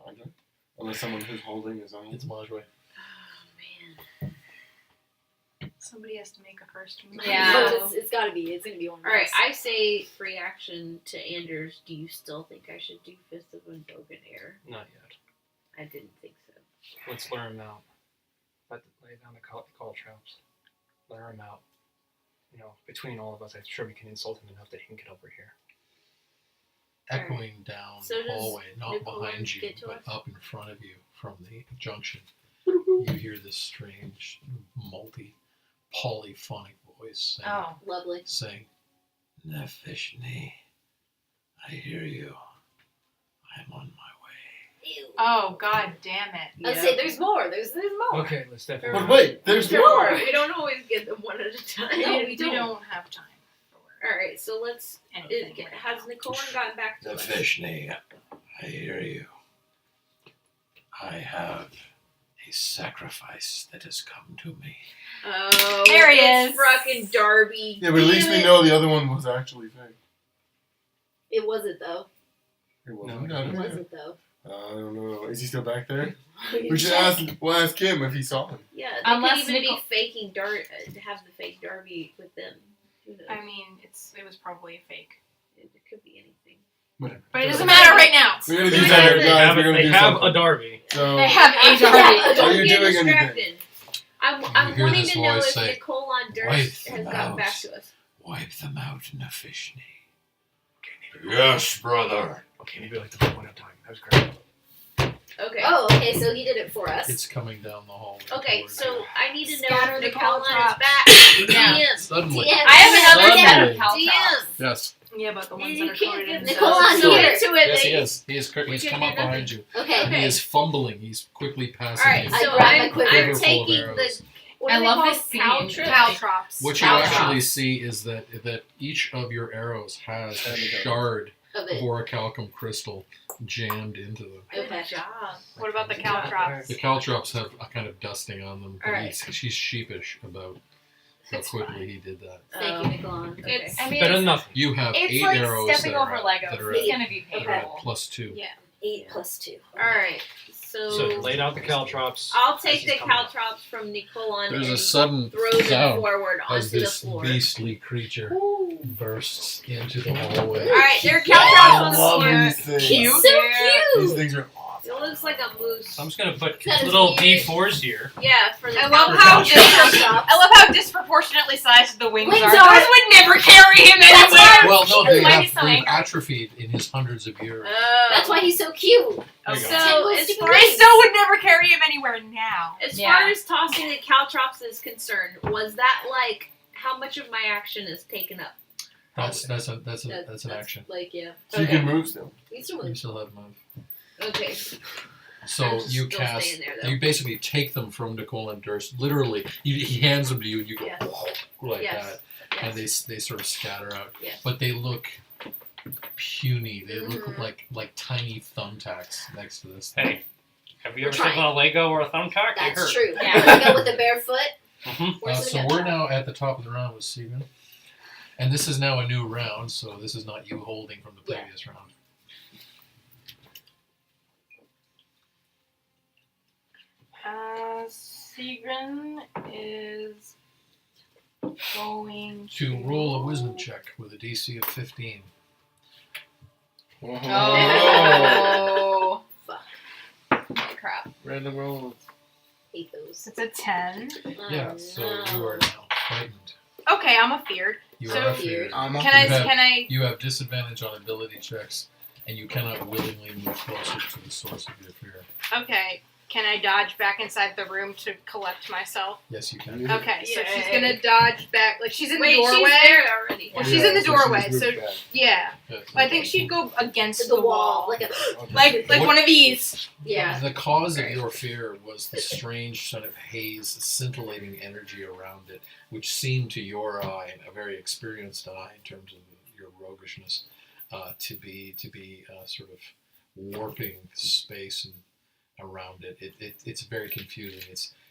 Andre? Unless someone who's holding is on. It's Majway. Oh, man. Somebody has to make a first move. Yeah. No, it's gotta be. It's gonna be one of All right, us. I say free action to Anders. Do you still think I should do Fist of Unbroken Air? Not yet. I didn't think so. Let's lure him out. Lay down the call traps. Lure him out. You know, between all of us, I'm sure we can insult him enough that he can get over here. Echoing down So the does hallway, not Nicole behind you, get to but us? up in front of you from the junction. You hear this strange, polyphonic voice saying, Oh. Lovely. saying, Nefishni, I hear you. I'm on my way. Ew. Oh, god damn it. I'd say there's more. There's more. Okay, let's definitely. But wait, there's Sure, more. we don't always get them one at a time. No, we don't have time for All right, so let's. anything. Has Nicole gotten back to us? Nefishni, I hear you. I have a sacrifice that has come to me. Oh, There he it's is. Fucking Darby. Yeah, but at least Damn we it. know the other one was actually fake. It wasn't though. It wasn't. No, No, It no, wasn't though. I don't know. Is he still back there? You We should check. ask. We'll ask him if he saw him. Yeah, they Unless could even Nicole- be faking have the fake Darby with them. Who knows? I mean, it was probably a fake. It could be anything. Whatever. But it doesn't matter right now. We're gonna They do have something, it. guys. We're gonna they do have something. a Darby. So They have a Darby. Are Don't you get doing anything? distracted. I'm hear wanting this to know voice if say, Nicole on "Wipe Durst them has gotten out." back to us. Wipe them out, Nefishni. Yes, brother. Okay, maybe like the first one at a time. That was great. Okay. Oh, okay. So he did it for us. It's coming down the hallway. Okay, towards so you. I need to know Scatter if the Nicole on is caltrops. back. Yeah. DM. Suddenly. DM. I have another set Suddenly. of caltrops. Yes. Yeah, but the ones You that are can't coated get in Nicole soap. on so here. into it. Yes, he they- is. He's can come do up behind nothing. you. Okay. And he is fumbling. He's quickly passing Alright, you. I so grab my I'm quiver full of taking the. arrows. What I are they love called? this scene. Caltrops? Caltrops. What you Caltrops. actually see is that each of your arrows has a shard Of of it. orichalcum crystal jammed into them. Good Okay. job. What about the Good job. caltrops? The caltrops have a kind of dusting on them. But Alright. she's sheepish about how It's quickly fine. he did that. Thank you, Nicolon. Okay. It's, I mean, Better than it's, nothing. You have it's 8 like arrows stepping that are over at, Legos. that are It's at, gonna be that are at painful. +2. Yeah. 8 plus 2. Alright, So so laid out the caltrops. I'll as take he's the coming up. caltrops from Nicolon There's a and sudden throw them sound forward as onto the this floor. beastly creature bursts into the hallway. Alright, there are I caltrops on the love floor. these things. Cute. So These cute. things are It awesome. looks like a moose. So I'm just gonna put That is little weird. D4s here. Yeah, for the I love caltrops. how I love how disproportionately sized the wings Wings are. are. Those would never carry him That's anywhere. why- Well, no, Mine is so they've angry. atrophied in his hundreds of years. That's why he's so cute. There you go. So Ten as goes far to They as, still would never carry him anywhere now. as Yeah. far as tossing the caltrops is concerned, was that like how much of my action is taken up? That's an action. Like, yeah. So you can move still. He's still You moving. still have move. Okay. So I'm you still cast. staying there, though. You basically take them from Nicole and Durst. Literally, he hands them to you, and you go Yeah. like Yes. that, and Yes. they sort of scatter out. Yes. But they look puny. They look Mhm. like tiny thumbtacks next to this. Hey, have you We're ever stepped trying. on a Lego or a thumbtack? They That's hurt. true. Yeah. We go with the barefoot. Mhm. Where's the So gun? we're now at the top of the round with Steven. And this is now a new round, so this is not you holding from the Yeah. previous round. Sigrid is going To roll a wisdom check with a DC of 15. Oh. Fuck. Crap. Random rolls. Hate those. It's a 10. Yeah, so you are now frightened. Okay, I'm afeared. You So are feared. I'm up Can I? You have- Can I? You have disadvantage on ability checks, and you cannot willingly move closer to the source of your fear. Okay. Can I dodge back inside the room to collect myself? Yes, you can. Yeah. Okay, so she's Yay. gonna dodge back. Like she's in Wait, the doorway. she's there already. Well, she's in the so doorway, just so move back. yeah. Good. I think she'd go against To the wall. Like a. Okay. like What- one of these. Yeah. The cause of your fear was the strange sort of haze, scintillating energy around it, which seemed to your eye, and a very experienced eye in terms of your roguishness, to be sort of warping space and around it. It's very confusing.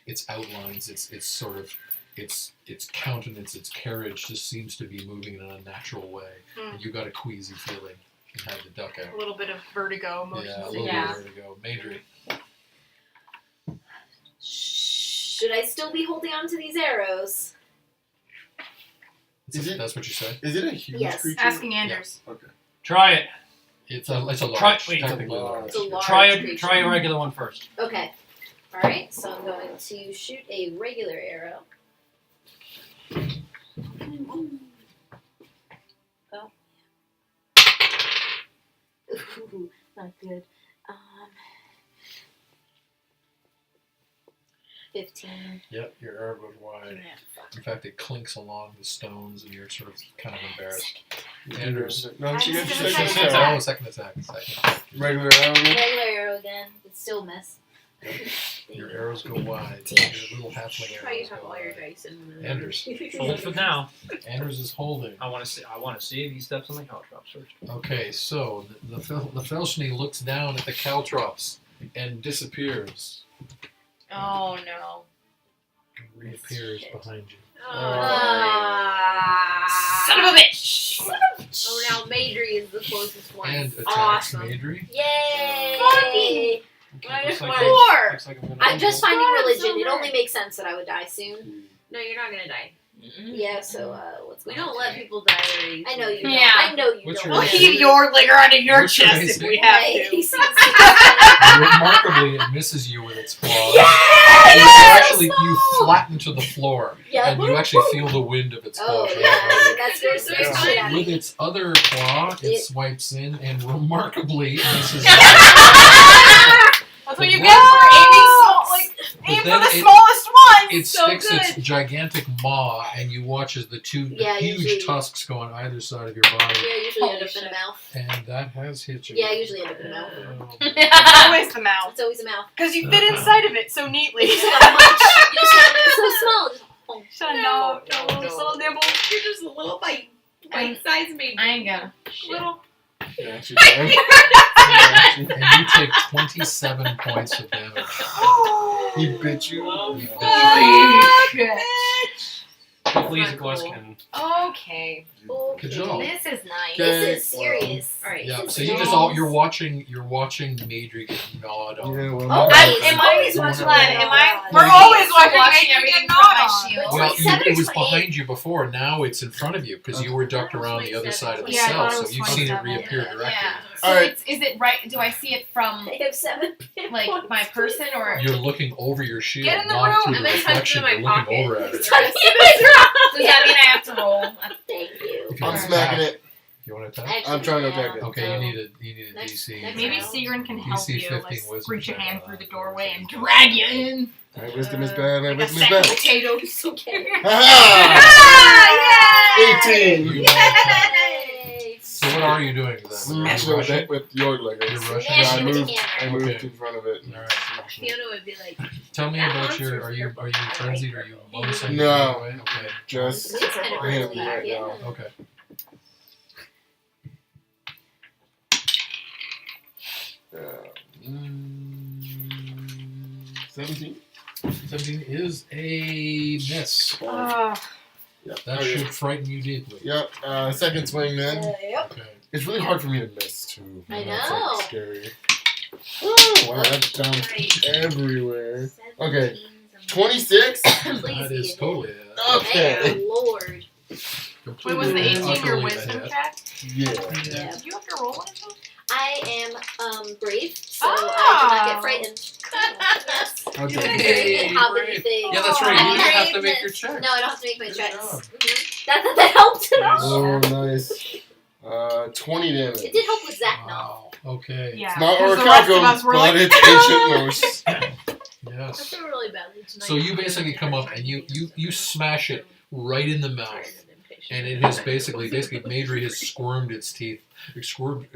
Its outlines, its sort of its countenance, its carriage just seems to be moving in an unnatural way. Mm. And you got a queasy feeling and had to duck out. A little bit of vertigo, motion Yeah, a sickness. little Yeah. bit vertigo. Madry. Should I still be holding on to these arrows? That's what you said. Is it a huge Yes. creature? Asking Anders. Okay. Try it. It's a large. Wait, it's a technically large. It's a large Try creature. a regular one first. Okay. Alright, so I'm going to shoot a regular arrow. Oh. Ooh, not good. 15. Yep, your arrow goes wide. Yeah, fuck. In fact, it clinks along the stones, and you're sort of kind of embarrassed. Second Anders. No, she gets Second second attack. attack. Oh, second attack. Second. Regular arrow again. Regular arrow again. It's still a miss. Your arrows go wide. Yeah. Your little halfling Try arrows to have go all your wide. dice in. Anders. Hold for now. Anders is holding. I want to see if he steps on the caltrops first. Okay, so the Felshni looks down at the caltrops and disappears. Oh no. And reappears behind you. Son of a bitch! Oh, now Madry is the closest one. And attacks Awesome. Madry. Yay! Looks like Four. looks like I'm gonna I'm just roll. finding Oh, religion. so It good. only makes sense that I would die soon. No, you're not gonna die. Yeah, so what's We going don't on? let people die very I know you don't. Yeah. I know you What's don't. your We'll AC? heave your liquor onto your What's your chest AC? if we have Right. to. Remarkably, it misses you with its claws. Yeah! You Yeah! actually, you flatten to the floor, Yeah. and you actually feel the wind of its Oh, claws. yeah. That's very So scary it's shit out of With me. its other claw, it swipes in and remarkably misses. That's what you get for aiming small. Like, aim for then the it- smallest one. It So sticks its good. gigantic maw, and you watch as the two Yeah, huge usually- tusks go on either side of your body, Yeah, usually end Holy up in a shit. mouth. and that has hit you. Yeah, I usually end up in a mouth. Oh, It's always the mouth. It's always a mouth. Because you fit inside of it so neatly. You just gotta munch. You just gotta so small. Just, oh. Shut No, up. no, Just no. little nibble. You're just a little bite-sized Madry. I ain't gonna. Little. Yeah, she can. and you take 27 points of damage. He bit you. Yeah. Hopefully, Not the boys cool. can. Okay. Okay. Good job. This is nice. Okay. This is serious. All right. Yeah, This so is you just nice. all you're watching Madry get gnawed on. Yeah, well, Oh, my- am I always watching that? Am I? We're always watching watching Madry everything get from my gnawed on. shield. Well, Like 7 it or was 28. behind you before. Now it's in front of you because you were ducked around the other side of the Yeah, I cell, thought it so was you've seen it 27. reappear directly. Yeah. So All right. is it right? Do I see it from They have 7 like points. my person or? You're looking over your shield, Get in the not room. through I'm the gonna tuck reflection. it in You're my looking over at pocket. it. Does that mean I have to roll? Thank you. If you I'm want to smacking attack, it. you want to attack? Actually, I'm trying to yeah. attack it. Okay, So, you need a next- DC. next Maybe round. Sigrun can help DC you. 15 Like, wisdom reach a check. hand through the doorway and drag you in. My wisdom is bad. My Like a wisdom is sack of bad. potatoes. Okay. Ha-ha! 18. You Yay! So what are you doing then? Smash You're it rushing? with your leggers. You're rushing? Smash Yeah, it I with your moved. hammer. I moved Okay. in front of it. And All right. smashed it. Fiona would be like, Tell me That about your. monster's Are you here. frenzied? Are you bonusing? No. Way? Okay. Just It's kind of him early, right yeah. now. Okay. Mm, 17? 17 is a miss. Oh, Yeah. That Okay. should frighten you deeply. Yep. Second swing then. Yep. Okay. It's really hard for me to miss too. I That's, know. like, scary. Oh, wow, that's bounced everywhere. Okay. 26? Please That be is a totally hit. a Okay. Thank Lord. wait, was the 18 your utterly a wisdom hit. check? Yeah. Yeah. Did you have to roll anything? I am brave, so Ah. I do not get frightened. Yes. Okay. Hey, How many brave. things? Yeah, that's right. I You mean, didn't I have to mean, make your check. No, I don't have to make my Good checks. job. Mhm. That helped at all. Oh, nice. 20 damage. It did help with Zach now. Wow. Okay. Yeah. It's not 'cause the rest of us Orichalcum, were but like, it's ancient Norse. I Yes. feel really badly tonight. So you basically come up and you smash it right in the mouth, and it has basically Madry has squirmed its teeth, squirmed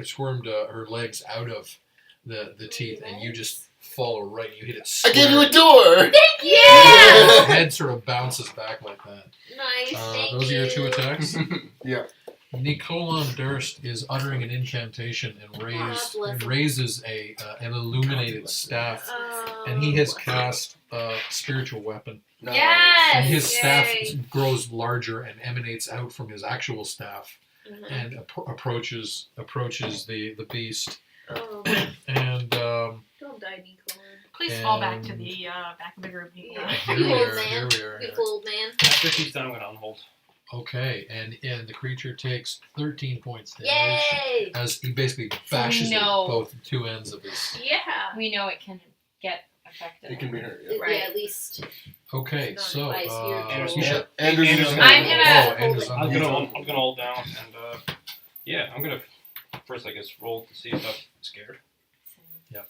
her legs out of the teeth, and you just follow right. You hit it. I gave you a square. door! Yeah. The head sort of bounces back like that. Nice. Thank Those are your 2 you. attacks. Yeah. Nicolon Durst is uttering an incantation and raises an illuminated staff, and he has cast a spiritual weapon. Yes. And his staff Yay. grows larger and emanates out from his actual staff Mhm. and approaches the beast. Oh, And don't die, Nicole. Please fall back to the back of the group. Yeah. here You we old are. man. Here we are. Beautiful old man. After she's done, I'm gonna unhold. Okay, and the creature takes 13 points damage Yay! as he basically bashes it know. both two ends of his. Yeah. We know it can get affected. It can be hurt. Yeah, Yeah. Right. at least. Okay, Not so by spirit Anders- you should- Anders is I'm gonna- Anders I'm on gonna hold down and yeah, I'm gonna first I guess roll to see if I'm scared. Yep.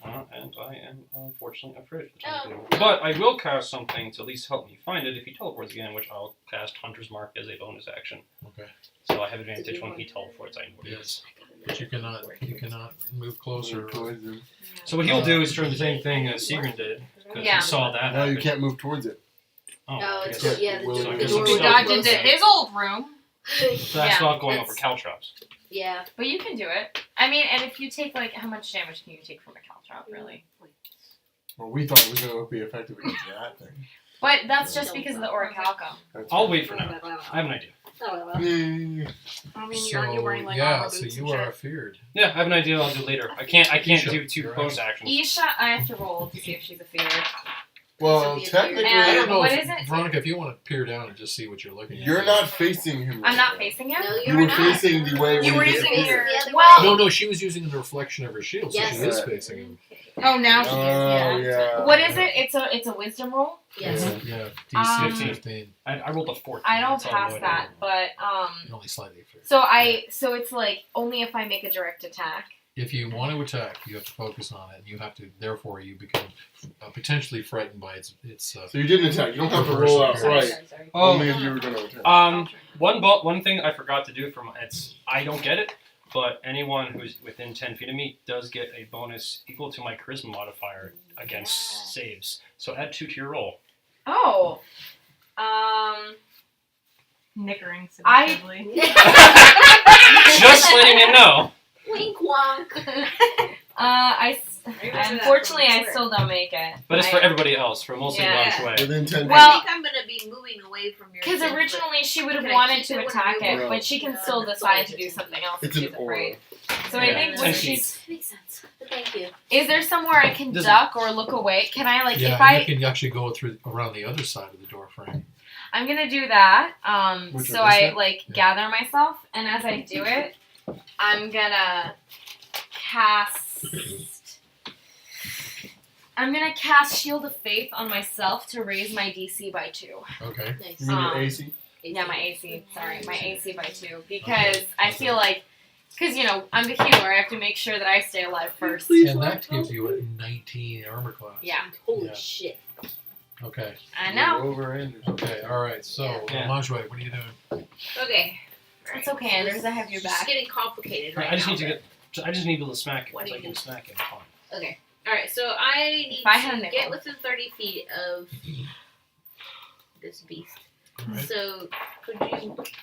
And I am unfortunately afraid. Oh. But I will cast something to at least help me find it if he teleports again, which I'll cast Hunter's Mark as a bonus action. Okay. So I have advantage when he teleports. I know what it is. Yes, but you cannot move closer. Poison. So what he'll do is try the same thing as Sigrun did, because Yeah. he saw that Now you happen. can't move towards it. Oh, Oh, I it's guess- good. Yeah, Will the it- door Will would it- Dodge close into it. his old room. So that's Yeah, not going over that's- caltrops. Yeah. But you can do it. I mean, and if you take like, how much damage can you take from a caltrop, really? Well, we thought it was going to be effective against that thing. But that's just because of the orichalcum. That's I'll right. wait for now. I have an idea. Yay. I mean, So you're wearing like yeah, armor so boots you and are shit. feared. Yeah, I have an idea. I'll do later. I can't Isha, do two you're bonus actions. Isha, I have to roll to see if she's a fear. Well, Sophia, technically, And I don't know, what if, is it? Veronica. If you want to peer down and just see what you're looking at. you're not facing him. Right I'm not now. facing him? No, You you're were not. facing the way You we were did using it. your- The other Well- No, she was using the reflection of her shield, so Yes. she is Yeah. facing him. Oh, now she is. Oh, Yeah. yeah. What is it? It's a wisdom roll? Yes. Yeah, DC 15. 15. I rolled a 14. I don't That's all pass I that, but You're only slightly feared. so it's like only if I make a direct attack. If you want to attack, you have to focus on it. You have to, therefore, you become potentially frightened by its. So you didn't attack. You don't have to roll out Sorry, right. Sorry. Only if you were going to attack. One thing I forgot to do from I don't get it, but anyone who's within 10 feet of me does get a bonus equal to my charisma modifier against saves. So add 2 to your roll. Oh. Nickering I- seductively. Just letting you know. Wink wonk. Unfortunately, I still don't make it. But it's for everybody else, for mostly Yeah. Blanche Way. Within 10 Well- I think I'm gonna be moving away from your. Because thing, but- originally she would have Can I wanted keep to it when attack I it, move? but she can No, still that's decide all to it do is. something else It's if she's an aura. afraid. So I Yeah. think 10 when feet. she's, Makes sense. But thank you. is there somewhere I can Doesn't- duck or look away? Can I like Yeah, if I? you can actually go through around the other side of the door frame. I'm gonna do that. Which So one is I that? like Yeah. gather myself, and as I do it, I'm gonna cast. I'm gonna cast Shield of Faith on myself to raise my DC by 2. Okay. Nice. You mean your Um, AC? Yeah, my AC. Sorry, my AC by 2 because I feel like, because I'm the healer. I have to make sure that I stay alive first. And that gives you a 19 armor class. Yeah, Holy Yeah. shit. Okay. I know. Over Anders. Okay. All right. So, Yeah. Manjway, what are you doing? Okay. It's okay, Anders. I have your It's just back. getting complicated right I just now. need to I just need to smack it. What do So I you can do? smack it. Fine. Okay. All right. So I need If I had a to nickel. get within 30 feet of this beast. All right. So could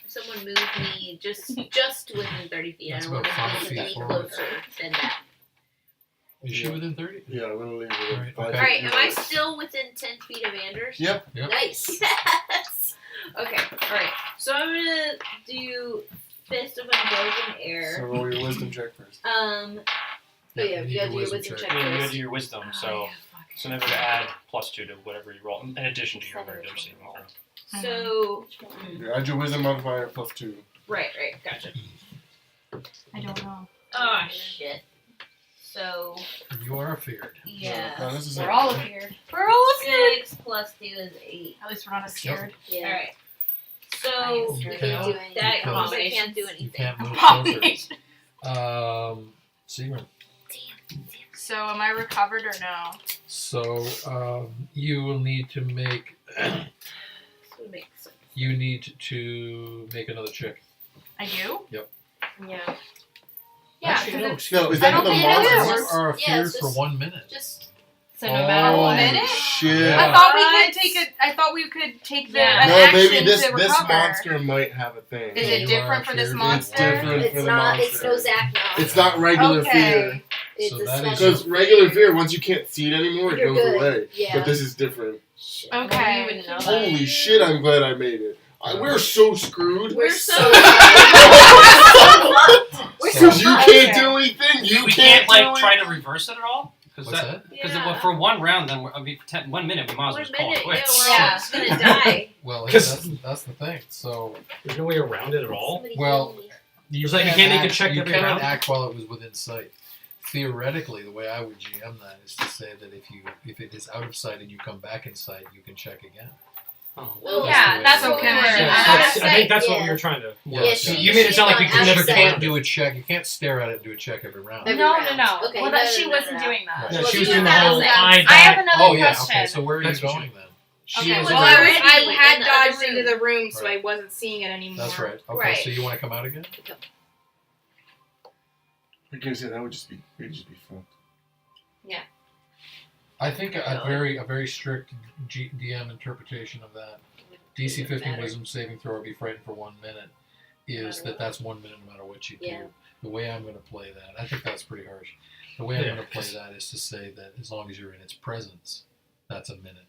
someone move me just within 30 feet? That's I don't want about 5 to feet any forward. closer than that. Is she within 30? Yeah, I'm going to leave it Alright, at 5 okay. All right. Am I feet. still within 10 feet of Anders? Yep. Yep. Nice. Yes. Okay. All right. So I'm gonna do Fist of Unbroken Air. So roll your wisdom check first. Oh yeah, you you need gotta a do your wisdom check Yeah, you gotta first. do your wisdom, Oh, so remember to add +2 to whatever you roll, in addition to your regular saving throw. So You add your wisdom modifier +2. right. Gotcha. I don't know. Oh shit. So You are feared. yeah. No, this is We're it. all feared. We're all scared. 6 plus 2 is 8. At least we're not as scared. Yeah. All right. So You You can't- can't do anything. that Because- I can't do You anything. can't move closer. Abomination. Seaman. So am I recovered or no? So you will need to make. So it makes sense. You need to make another check. I do? Yeah. Yeah, Actually, no. 'cause Excuse No, is me. that I what the don't think it monster is. You was? are Yeah, feared it's for just- 1 minute. Just so no matter Oh, what. minute? shit. Yeah. I thought we What? could take it. I thought we could take the Yeah. an No, action maybe this to recover. monster might have a thing. Is You it are different for this feared. monster? It's different it's for the not. monster. It's no Zach now. It's not regular Okay. fear. It's So a that is- special Because regular fear, once you can't see it anymore, it You're goes good. away. Yeah. But this is different. Shit. Okay. You wouldn't know that. Holy shit, I'm glad I made it. We're so screwed. We're so- so. We're so Because you fucked. can't do anything. You We can't can't do try to anything. reverse it at all. Because What's that? Yeah. for one round, then 1 minute, we might as well 1 just call minute, it quits. we're all Yeah. just gonna die. Well, 'Cause- that's the thing. So There's no way around it at all. Somebody Well, heal me. you It's like you can't make a act, check you every cannot round? act while it was within sight. Theoretically, the way I would GM that is to say that if it is out of sight and you come back in sight, you can check again. Oh. Well, Yeah, that's what we Okay. were. Yeah, I so was I saying. think that's what Yeah. we were trying to. Yeah, Yeah, so You made it sound like we she's could not never out of you count can't it. do a check. You can't stare at it and do a check every round. Every No. round. Okay, Well, no, she no, wasn't no. doing that. Right. Yeah, Well, she was she doing the was whole outside. eye I have back. another Oh yeah. question. Okay. So where are you That's what going then? She Okay, was well, I already had in the other dodged into room. the room, so Right. I wasn't seeing it anymore. That's right. Okay. Right. So you want to come out again? I can say that would just be fun. I think a very strict DM interpretation of that DC 15 Matter. Wisdom saving throw or be frightened for 1 minute is Matter that what. that's 1 minute no matter what you do. Yeah. The way I'm going to play that, I think that's pretty harsh. The way I'm Yeah, going to play 'cause- that is to say that as long as you're in its presence, that's a minute.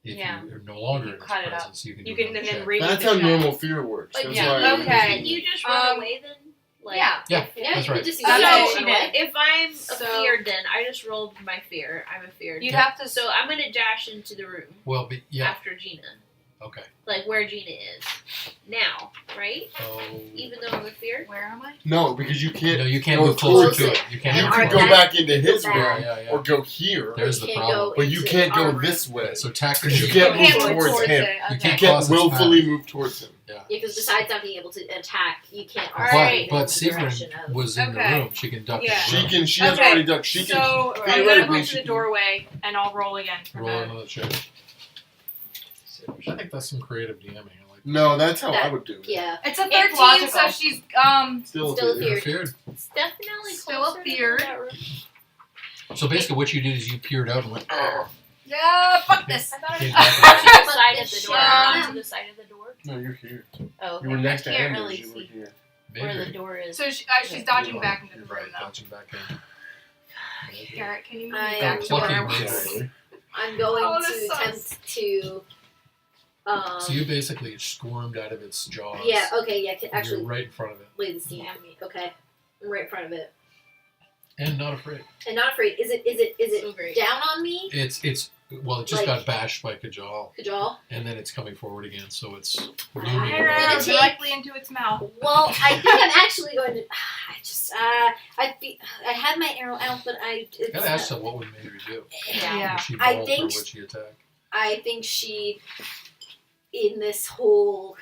If Yeah. you're no longer You in its cut it up. presence, you can You do can another then check. read That's the how chat. normal fear works. Like, That's yeah, why. okay. Can you just run away then? Like, Yeah, Yeah, that's you right. could just That's Okay. what she did. if I'm So- afeared, then I just rolled my fear. I'm afeared. You'd have to. So I'm gonna dash into the room Well, yeah. after Gina, Okay. like where Gina is now, right? So Even though I'm afeared. Where am I? No, because you can't. no, you can't go move closer closer. to it. You can't You move could closer. go back into his Go room back. Yeah. or go here, There's the can't problem. go but you into can't our go room. this way. So tactically, You can't You move can't towards him. it. You Okay. You Cross can't its willfully move towards him. Yeah. Because besides not being able to attack, you can't All also right. But move in the Severin direction of. was in the Okay. room. She can duck Yeah. in the room. She has Okay, already done. She can. So I'm gonna theoretically, go to she the can- doorway and I'll roll again for Roll the. another check. I think that's some creative DMing. I like No, that's how I That- would do it. Yeah. It's a It's 13, so logical. she's Still, Still a that. You're feared. feared. It's definitely Still closer to afeared. that room. So basically, what you did is you peered out and went. "Argh." yeah, fuck this. I thought Came it back was in. to the side of the door. Um, To the side of the door. No, you're here. Oh, okay. You were next to I can't Anders. really You were see here. where the Maybe. door is. So she's dodging back into the Right, room though. dodging back in. Garrett, can you move I me am back to where I plucking was? this. I'm going Oh, to this sucks. attempt to. So you basically squirmed out of its jaws. Yeah. Okay. Yeah. You're Actually, right in front of it, lay the scene for me. Okay. I'm right in front of it, and not afraid. and not afraid. Is it So great. down on me, It's well, it just Like- got bashed by Kajal, Kajal? and then it's coming forward again. So it's I looming. ran over gonna you. take- directly into its mouth. Well, I think I'm actually going to. I had my arrow out, but I gotta ask her what would Mayri do. Yeah. Would she I bolt think- or would she attack? I think she, in this whole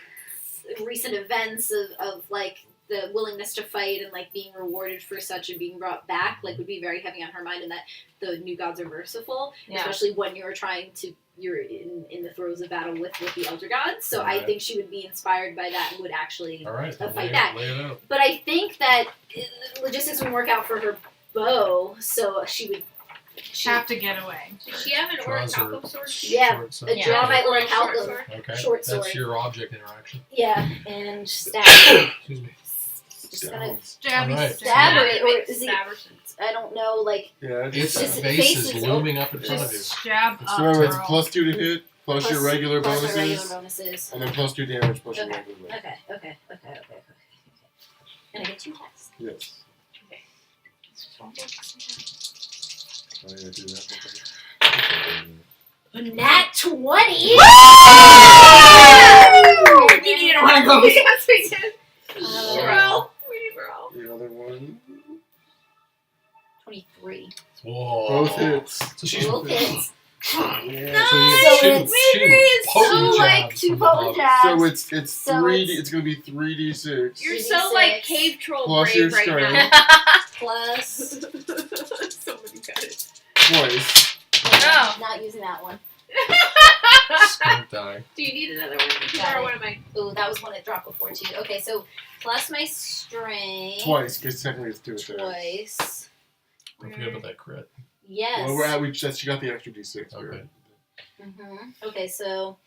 recent events of like the willingness to fight and like being rewarded for such and being brought back, like would be very heavy on her mind, and that the new gods are merciful, Yeah. especially when you're in the throes of battle with the elder gods. So I Alright. think she would be inspired by that and would actually. All right, A lay fight it, back. lay it out. But I think that logistics would work out for her bow, so she would. Have to get away. Does she have an Draws her orichalcum sword? Yeah, short sword. a draw by Or a or short halcum. sword? Okay, short that's sword. your object interaction. Yeah, and stab. Excuse me. Just kind of Stabby Alright. stab Yeah, her, it or makes is it? stabber sense. I don't know, like Yeah, Its His face face is is looming up in front of you. Just jab It's up. So remember, it's girl. +2 to hit, plus your regular plus my bonuses, regular bonuses. and then +2 damage plus your Okay. regular bonus. Okay. And I get 2 attacks. Yes. I gotta do that one thing. Nat 20! We needed one of those. Yes, we did. Uh, We need roll. The other one. 23. Whoa. Both hits. So she's Both hits. Yeah. So you So shoot, it's shoot so potent like jabs 2 from potent above. jabs. So it's So 3D. it's- It's gonna be 3d6 You're 3d6 so like cave troll plus brave your right strength now. plus. Somebody got it. twice. No. Not using that one. Skunk die. Do you need another one? You Got borrow it. one of mine. Ooh, that was one that dropped before too. Okay, so plus my strength. Twice, because technically it's 2 attacks. Twice. Don't forget about that crit. Yes. Well, we're at, she got the extra d6. Okay. Okay, so.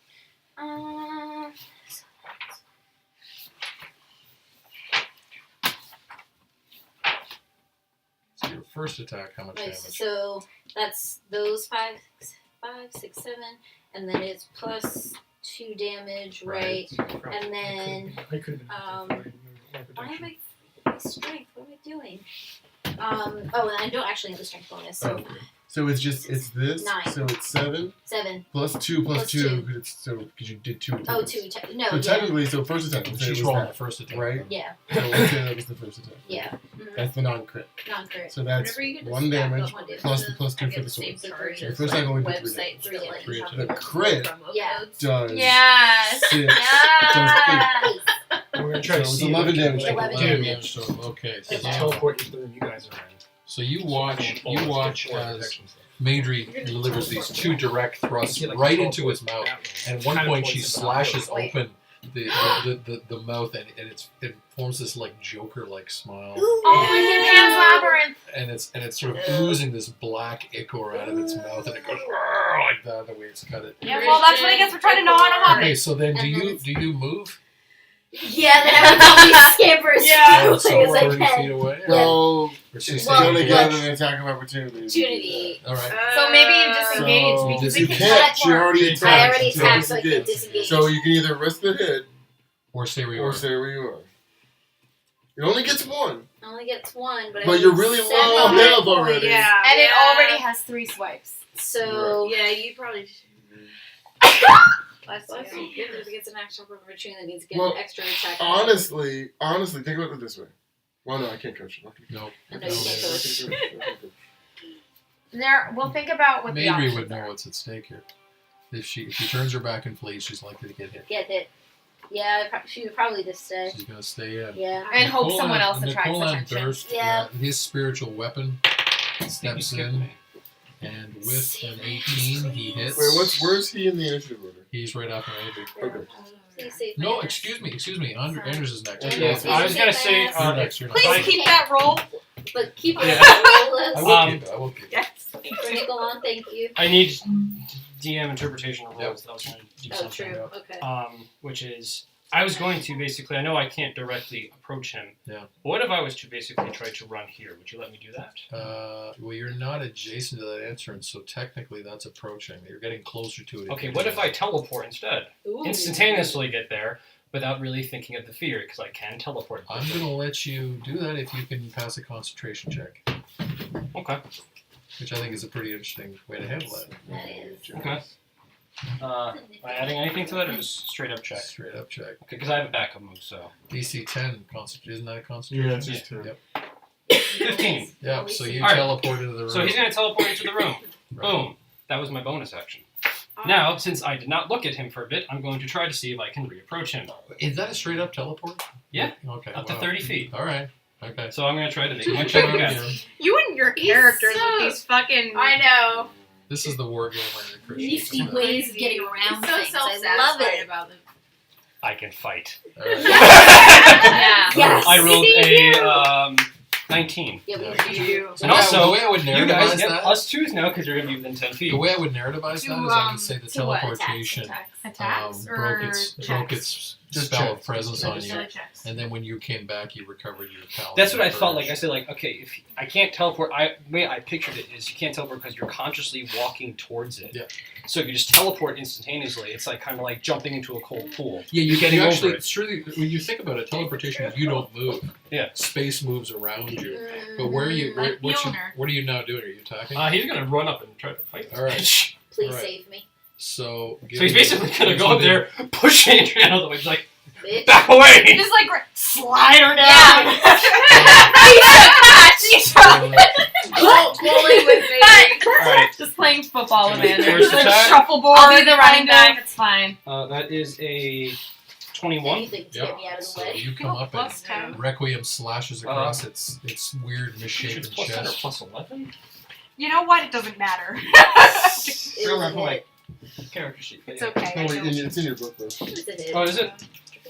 So your first attack, how much Right, damage? so that's those 5, 6, 7, and then it's plus 2 damage, right? And then, I could've been why am I strength? What am I doing? Oh, and I don't actually have the strength bonus, so So it's this. 9. So it's 7 7. plus 2 plus Plus 2. 2. Because you did 2 Oh, attempts. 2. No, So yeah. technically, first attempt. Let's say She's it was rolling that, the first attempt. right? Yeah. So let's say that was the first attempt. Yeah. That's the non-crit. Non-crit. So that's Whenever you get 1 stack damage up on it, plus the plus I 2 get for the the same sword. charge The as first like, I only did 3 websites damage. that let Three you have attempts. The crit promo Yeah. codes. does Yes. 6. Yes. We're gonna try to So it's see 11 what damage. I can 11 do. damage. So okay. So Is now, teleport into the room you guys are in. so you So watch everyone follows as the protection stuff. Madri delivers these 2 direct thrusts See, like, right the into his teleport mouth. that way. And at one Kind of point, towards she the slashes bottom. open the mouth, and it forms this like Joker-like smile, Oh, like in Pan's Labyrinth. and it's sort of oozing this black ichor out of its mouth, and it goes "Arr," like that the way it's cut it. Yeah, well, that's what I guess we're trying to know how to have Okay, it. so then And then it's- do you move? Yeah, then I would probably scamper as Oh, quickly so as I 30 feet can. away? Well, Or it's 60 Well, going to feet get away? an attack of opportunity. Opportunity. All right. So maybe you disengage So because you we can can't. She teleport. already I attacked. already so attacked, so I disengage. can disengage. So you can either risk the hit Or stay where you or are. stay where you are. It only gets 1. I only gets 1, but I But you're have really 7 low on hit health points. already. Yeah. And it yeah. already has 3 swipes. So Yeah, you probably should. Bless you. If it gets an extra opportunity, that means get Well, an extra attack. Honestly, think about it this way. Well, no, I can't coach you. No. I know you can't coach. We'll think about what the Madri options would know are. what's at stake here. If she turns her back and flees, she's likely to get hit. Get hit. Yeah, she would probably just stay. She's gonna stay in. Yeah. And hope Nicola- someone else attracts Nicola attention. Durst, Yeah. his spiritual weapon steps in, and with an 18, he hits. Wait, where's he in the initiative order? He's right after Madri. Okay. Please save my No, ass. excuse me. Andrews is next. Andrews, Yeah, please I was save gonna my say, ass. You're next. You're next. Please keep that roll. But keep it Yeah. on the roll I list. will keep it. I will keep it. Yes. Nicolon, thank you. I need DM interpretation of Yep. rules that I was going to do Oh, something. true. Okay. Which is, I was going to basically, I know I can't directly approach him. Yeah. But what if I was to basically try to run here? Would you let me do that? Well, you're not adjacent to that entrance, so technically that's approaching. You're getting closer to it. Okay, what if I teleport instead? Ooh. Instantaneously get there without really thinking of the fear, because I can teleport. I'm going to let you do that if you can pass a concentration check, Okay. which I think is a pretty interesting way to handle that. That is. Okay. Am I adding anything to that, or just straight up check? Straight up check. Okay, because I have a backup move, so. DC 10, isn't that a concentration? Yeah, it's just 2. Yep. 15. Yeah, so you Alright. teleport into the room. So he's going to teleport into the room. Right. Boom. That was my bonus action. Now, since I did not look at him for a bit, I'm going to try to see if I can reapproach him. Is that a straight up teleport? Yeah. Okay. Up to wow. 30 feet. All right. Okay. So I'm going to try to make my check again. You and your characters so- with these fucking. I know. This is the war gamer that Christian Nifty is. ways of getting around so things. I love it. about them. I can fight. All right. Yeah. Yes. I rolled a 19. Yeah, we Yeah. do. And also, the way I would you guys narrativize get that, +2s now because you're going to be within 10 feet. the way I would narrativize To, that is I would say the To what? teleportation attacks or broke its Just spell of checks. presence on you, checks. and then when you came back, you recovered your paladin. That's what I felt like. I courage. said, like, okay, if I can't teleport, the way I pictured it is you can't teleport because you're consciously walking towards it. Yeah. So if you just teleport instantaneously, it's like kind of like jumping into a cold pool. Yeah, You're getting over actually. it. It's truly when you think about it, teleportation is you don't move. Yeah. Space moves around you. Mm-hmm. But where are you? Like What Mjolnir. are you now doing? Are you attacking? He's going to run up and try to fight this All right. bitch. Please Alright. save me. So. So he's basically going to go up there, push Adrian out of the way. He's like, Bitch. back away! Just like slide her down. Bowling with me. Alright, Just playing football with Andrew. First Like attack. shuffleboard. I'll be the running kind of. back. It's fine. that is a 21. Anything to Yep. get me out of the So way. you come up Plus and 10. Requiem slashes across its weird Should misshapen it's plus 10 or chest. plus 11? You know what? It doesn't matter. It Go was around a for my hit. character sheet. It's okay. No, I wait, don't- it's in your book, though. It was a hit. Oh, is it?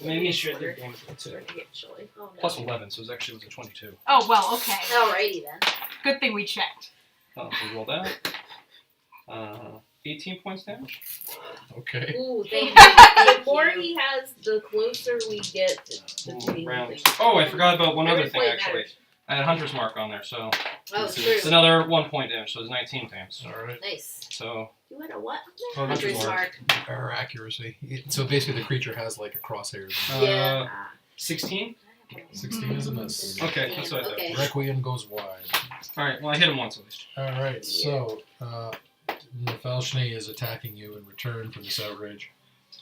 Maybe should do damage with it too. Starting to get chilly. Oh, no. Plus 11, so it actually was a 22. Oh well, okay. Alrighty then. Good thing we checked. Oh, we roll that. 18 points damage. Okay. Ooh, thank you. The Thank more you. he has, the closer we get to being Round. Oh, I forgot about one other thing actually. Matters. I had Hunter's Mark on there, so Oh, It's true. it's another 1 point damage, so it's 19 damage. Alright. Nice. So, You had a what? oh, Hunter's Hunter's Mark. mark. Or accuracy. So basically, the creature has like a crosshairs. Yeah. 16? 16 is a miss. Okay, that's what I thought. Okay. Requiem goes wide. Alright, well, I hit him once at least. All right, so Nefalshne is attacking you in return for this outrage.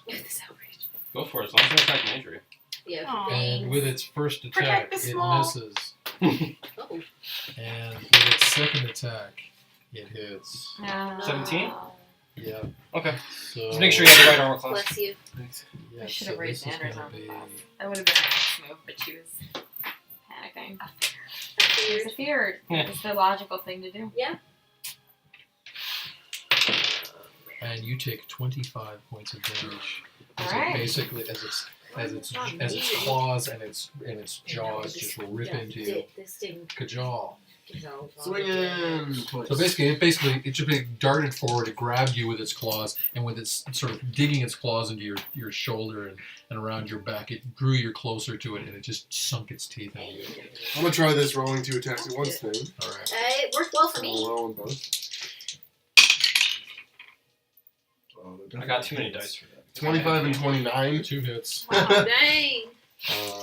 This outrage. Go for it, as long as you don't attack Major. Yeah. Aw. And with its first attack, Protect the it small. misses. Oh. And with its second attack, it hits. 17? Yeah. Okay. So Just make sure you have the right armor class. Bless you. Yeah, I should so have raised this is Anders gonna on be the class. That would have been a nice move, but she was panicking. It was a fear. Yeah. It's the logical thing to do. and you take 25 points of damage. As Alright. it basically as its claws and its jaws just rip into you. This didn't. Kajal. Swinging. So basically, it just darted forward. It grabbed you with its claws, and with its sort of digging its claws into your shoulder and around your back, it drew you closer to it, and it just sunk its teeth into you. I'm gonna try this rolling 2 attacks at once thing. All right. It worked well for I'll me. roll them both. I got too many dice for that. 25 and 29. 2 hits. Wow, dang.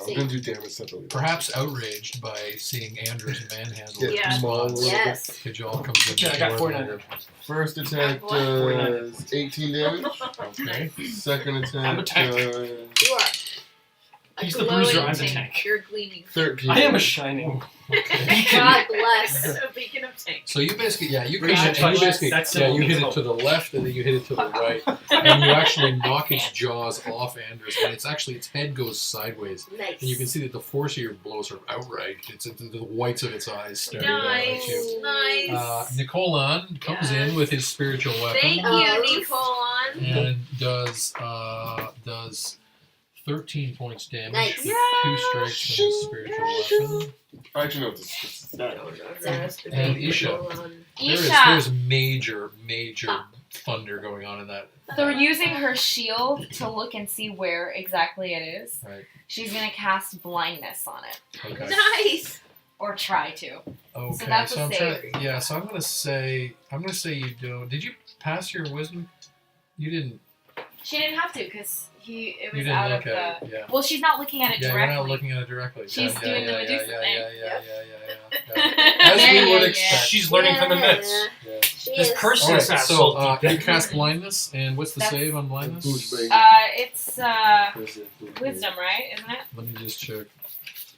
I'm gonna do damage separately. Perhaps outraged by seeing Anders manhandle Yeah. his Small. response, Yes. Kajal comes in. Okay, I with got more 49 than- damage. First attack 49 does 18 damage. Okay. Second I'm a attack tank. does You are. A He's the bruiser, glowing I'm the tank. You're gleaming. 13. I am a shining. God bless. A beacon of tank. So you basically, you Pretty kind much of, and you touch- basically, that's you it. hit it to the left, and then you hit it to the right, and you actually knock its jaws off Anders, and its head goes sideways, Nice. and you can see that the force of your blows are outright. It's the whites of its eyes staring down at you. Nice. Nicolan comes in with his spiritual weapon Thank Oh. you, Nicolon. and does 13 points damage. Nice. with 2 strikes from his spiritual weapon. Actually, no, it's that. And Isha. Isha, There's major thunder going on in that. so using her shield to look and see where exactly it is, Right. she's gonna cast blindness on it, Okay. Nice. or try to. Okay. So that's a I'm save. trying. So I'm gonna say you don't. Did you pass your wisdom? You didn't. She didn't have to because it You was didn't out look of the. at it. Yeah. Well, she's not looking at it Yeah, directly. you're not looking at it directly. She's doing the Medusa thing. Yeah. As Yeah, we would yeah, expect. She's learning from the myths. Yeah. She This is. person All right, is that so salty. you cast blindness, and what's the That's- save on blindness? It's wisdom, right? Isn't it? Let me just check.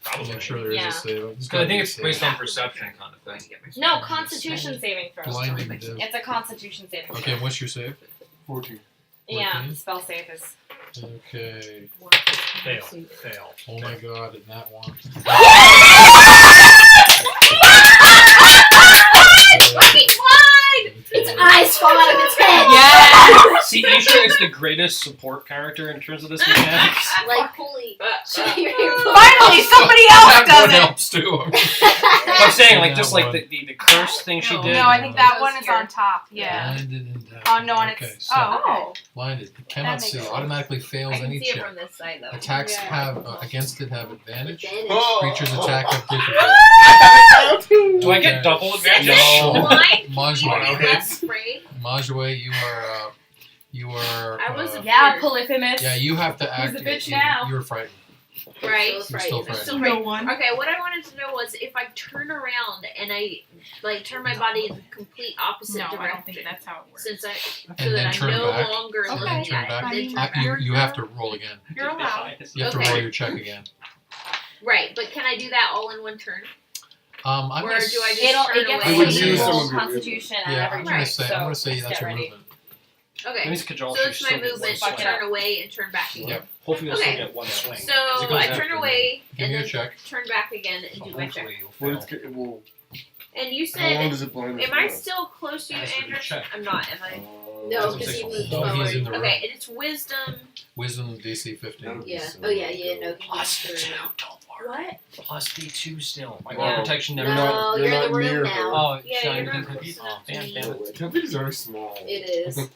Probably. Make sure there is Yeah. a save. There's Because I gotta think be it's a based save. on perception kind of thing. No, Constitution saving throw. Blinding div. It's a Constitution saving throw. Okay, and what's your save? 14. Yeah, 14? spell save is. Okay. Fail. Oh my god, in that one. Fucking blind! Its eyes fall out of its head. Yeah. See, Isha is the greatest support character in terms of this mechanics. Like, holy. Finally, somebody else That does one it. helps too. I'm saying, like, That just like one. the curse thing she did. No, I think that Goes one is here. on top. Yeah. Blinded and down. Oh no, and Okay, it's so oh. blinded. Cannot makes see. sense. Automatically fails I can any see it check. from this side though. Attacks Yeah. have against it have advantage. Oh. Creatures attack have different. Do I get double advantage? No. Blind? Majway, Less afraid? Majway, you are. I was Yeah, Polyphemus. Yeah, you have to Who's act. the bitch now? You're frightened. Right. You're still I'm frightened. still No right. one. Okay, what I wanted to know was if I turn around and I turn my body in the complete opposite No, I direction. don't think that's how it works. Since I And then I'm turn no back. longer And then looking turn at back. it. Then turn back. You have to roll again. You're allowed. You have to Okay. roll your check again. Right, but can I do that all in one turn? I'm Or gonna do I s- just It turn gets I away? would to use some roll of your Constitution at Yeah, every I'm turn. gonna so say just that's get your ready. movement. That Okay. means Kajal So should it's my still get one movement to Fuck it swing. up. turn away and turn back again. Yep. Hopefully you'll Okay. still get one swing. So 'Cause it goes I after turn me. away Give and me a then check. turn back again and So do my check. hopefully you'll Well, fail. it will. And you How long said, does it blind us am I for? still close to you, Has to be Andrew? checked. I'm not, am I? No, That's because you what moved No, he's forward. in the room. Okay, and it's wisdom. Wisdom DC 15. Yeah. Oh, yeah, no. Plus the two, don't worry. What? Plus the two still. My Yeah. armor protection never. No, You're you're in the not near room her. now. Oh, Yeah, shiny you're not pink close cookies. enough Oh, to damn, me. damn it. Temperatures are small. It is. You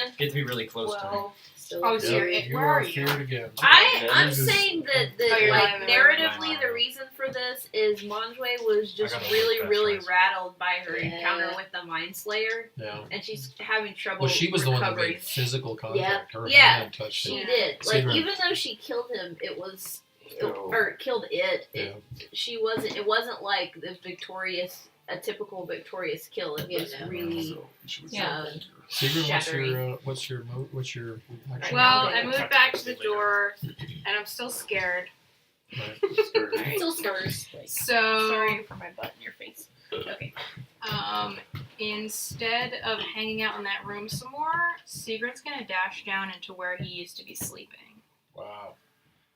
have to be really close to me. Well, Still Oh, up so there. you're- You where are are you? feared again. I'm This is- saying that Oh, you're like not in the room. narratively, the reason for this is Monjwe was just I gotta really, look really fast. rattled by her Yeah. encounter with the Mind Slayer, Yeah. and she's having trouble. Well, she was the one that recovering. made physical contact. Her Yeah. hand touched She it. did. See Like her- even though she killed him, it was or killed it. Yeah. She wasn't. It wasn't like this victorious, a typical victorious kill. It was really. So she was Yeah. Sigrid, Shattering. what's your action? Well, I moved back to the door, and I'm still scared. Right. Still scars. So Sorry for my butt in your face. Okay. Instead of hanging out in that room some more, Sigrid's gonna dash down into where he used to be sleeping. Wow.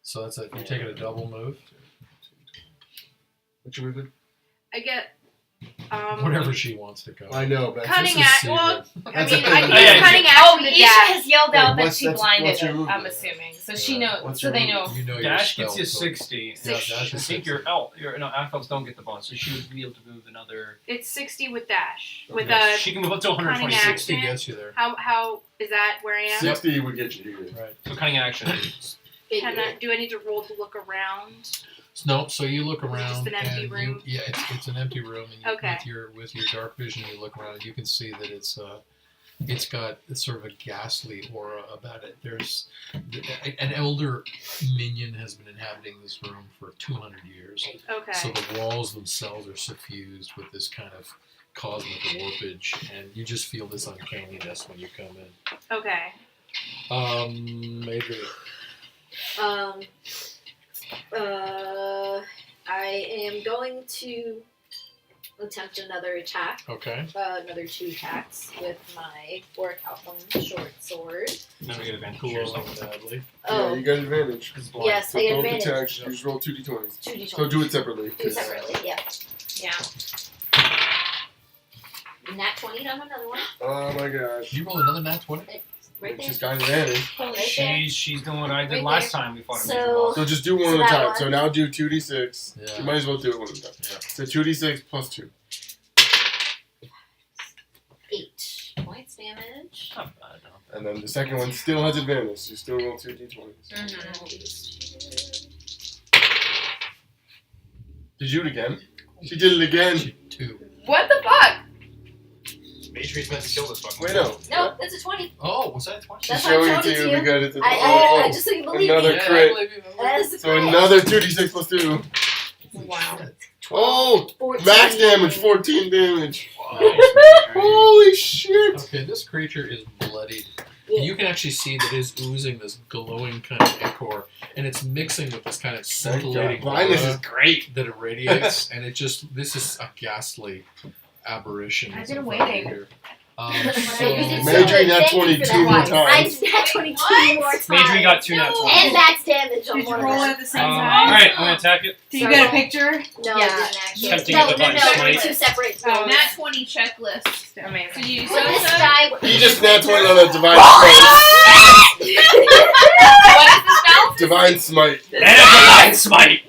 So that's you're taking a double move. What you moving? I get Whatever she wants to go. I know, but cutting This is act. Sigrid. Well, I That's mean, a- I can Yeah, use cutting Oh, action to Isha dash. has yelled out that what's- she that's- blinded what's your it, move? I'm assuming. So she Right. knows, What's so your they move? know. You know your Dash gets spell, you so- 60. Yeah, dash I is think 60. your elves don't get the bonus, so she would be able to move another. It's 60 with dash. With Yeah, a she can move up to cutting 126. action. 60 gets you there. How is that where I am? 60 would get you here. Right. So cutting action. Do I need to roll to look around? No, so you look Is it around. just an empty and room? it's an empty room, and you, Okay. with your dark vision, you look around. You can see that it's got sort of a ghastly aura about it. There's an elder minion has been inhabiting this room for 200 years. Okay. So the walls themselves are suffused with this kind of cosmic warpage, and you just feel this uncanniness when you come in. Okay. Adrian. I am going to attempt another attack. Okay. Another 2 attacks with my Orc Alchemy short sword. Never get advantage. Cool. Yours. Badly. Yeah, Oh, you got advantage. It's blind. yes, So I get both advantage. attacks, you just roll 2d20s. 2d20. So do it separately. Do separately, yeah. Yeah. Nat 20 on another one. Oh my gosh. You roll another nat 20? Right there. She's got advantage. Right there. She's doing what I did Right last there. time we fought a So- major boss. So just do one So at a that time. one. So now do 2d6. Yeah. You might as well do it one at a time. Yeah. So 2d6 plus 2. 8 points damage. Not bad, no. And then the second one still has advantage. You still roll 2d20s. Mm-hmm. Roll these 2. Did you do it again? She did it again. 2. What the fuck? Matri's meant to kill this fucking Wait, no. No, that's a 20. Oh, was that 20? She's That's why I'm showing it showing to it you to you. because it's I just so you believe another me. crit. That is a So crit. another 2d6 plus 2. Wow. Oh! 14. Max damage, 14 damage. Nice, Holy shit! Okay, this creature is bloodied. Yeah. You can actually see that it is oozing this glowing kind of ichor, and it's mixing with this kind of scintillating Blindness is aura great. that irradiates, and this is a ghastly aberration. I've that's been in front of you waiting. here. You did so Major good. nat Thank you 22 for that. more I times. did nat 22 more times. Matri got 2 nat 20s. And max damage on Did you one roll of it them. at the same Alright, time? I'm gonna attack it. Do you get a picture? No, Yeah. it didn't actually. Tempting No, to no, divine no, smite. 2 separate Oh, rolls. Nat 20 checklist. Amazing. So you With this so die. You just nat 20 on a divine smite. What is the spell? Divine smite. And a divine smite!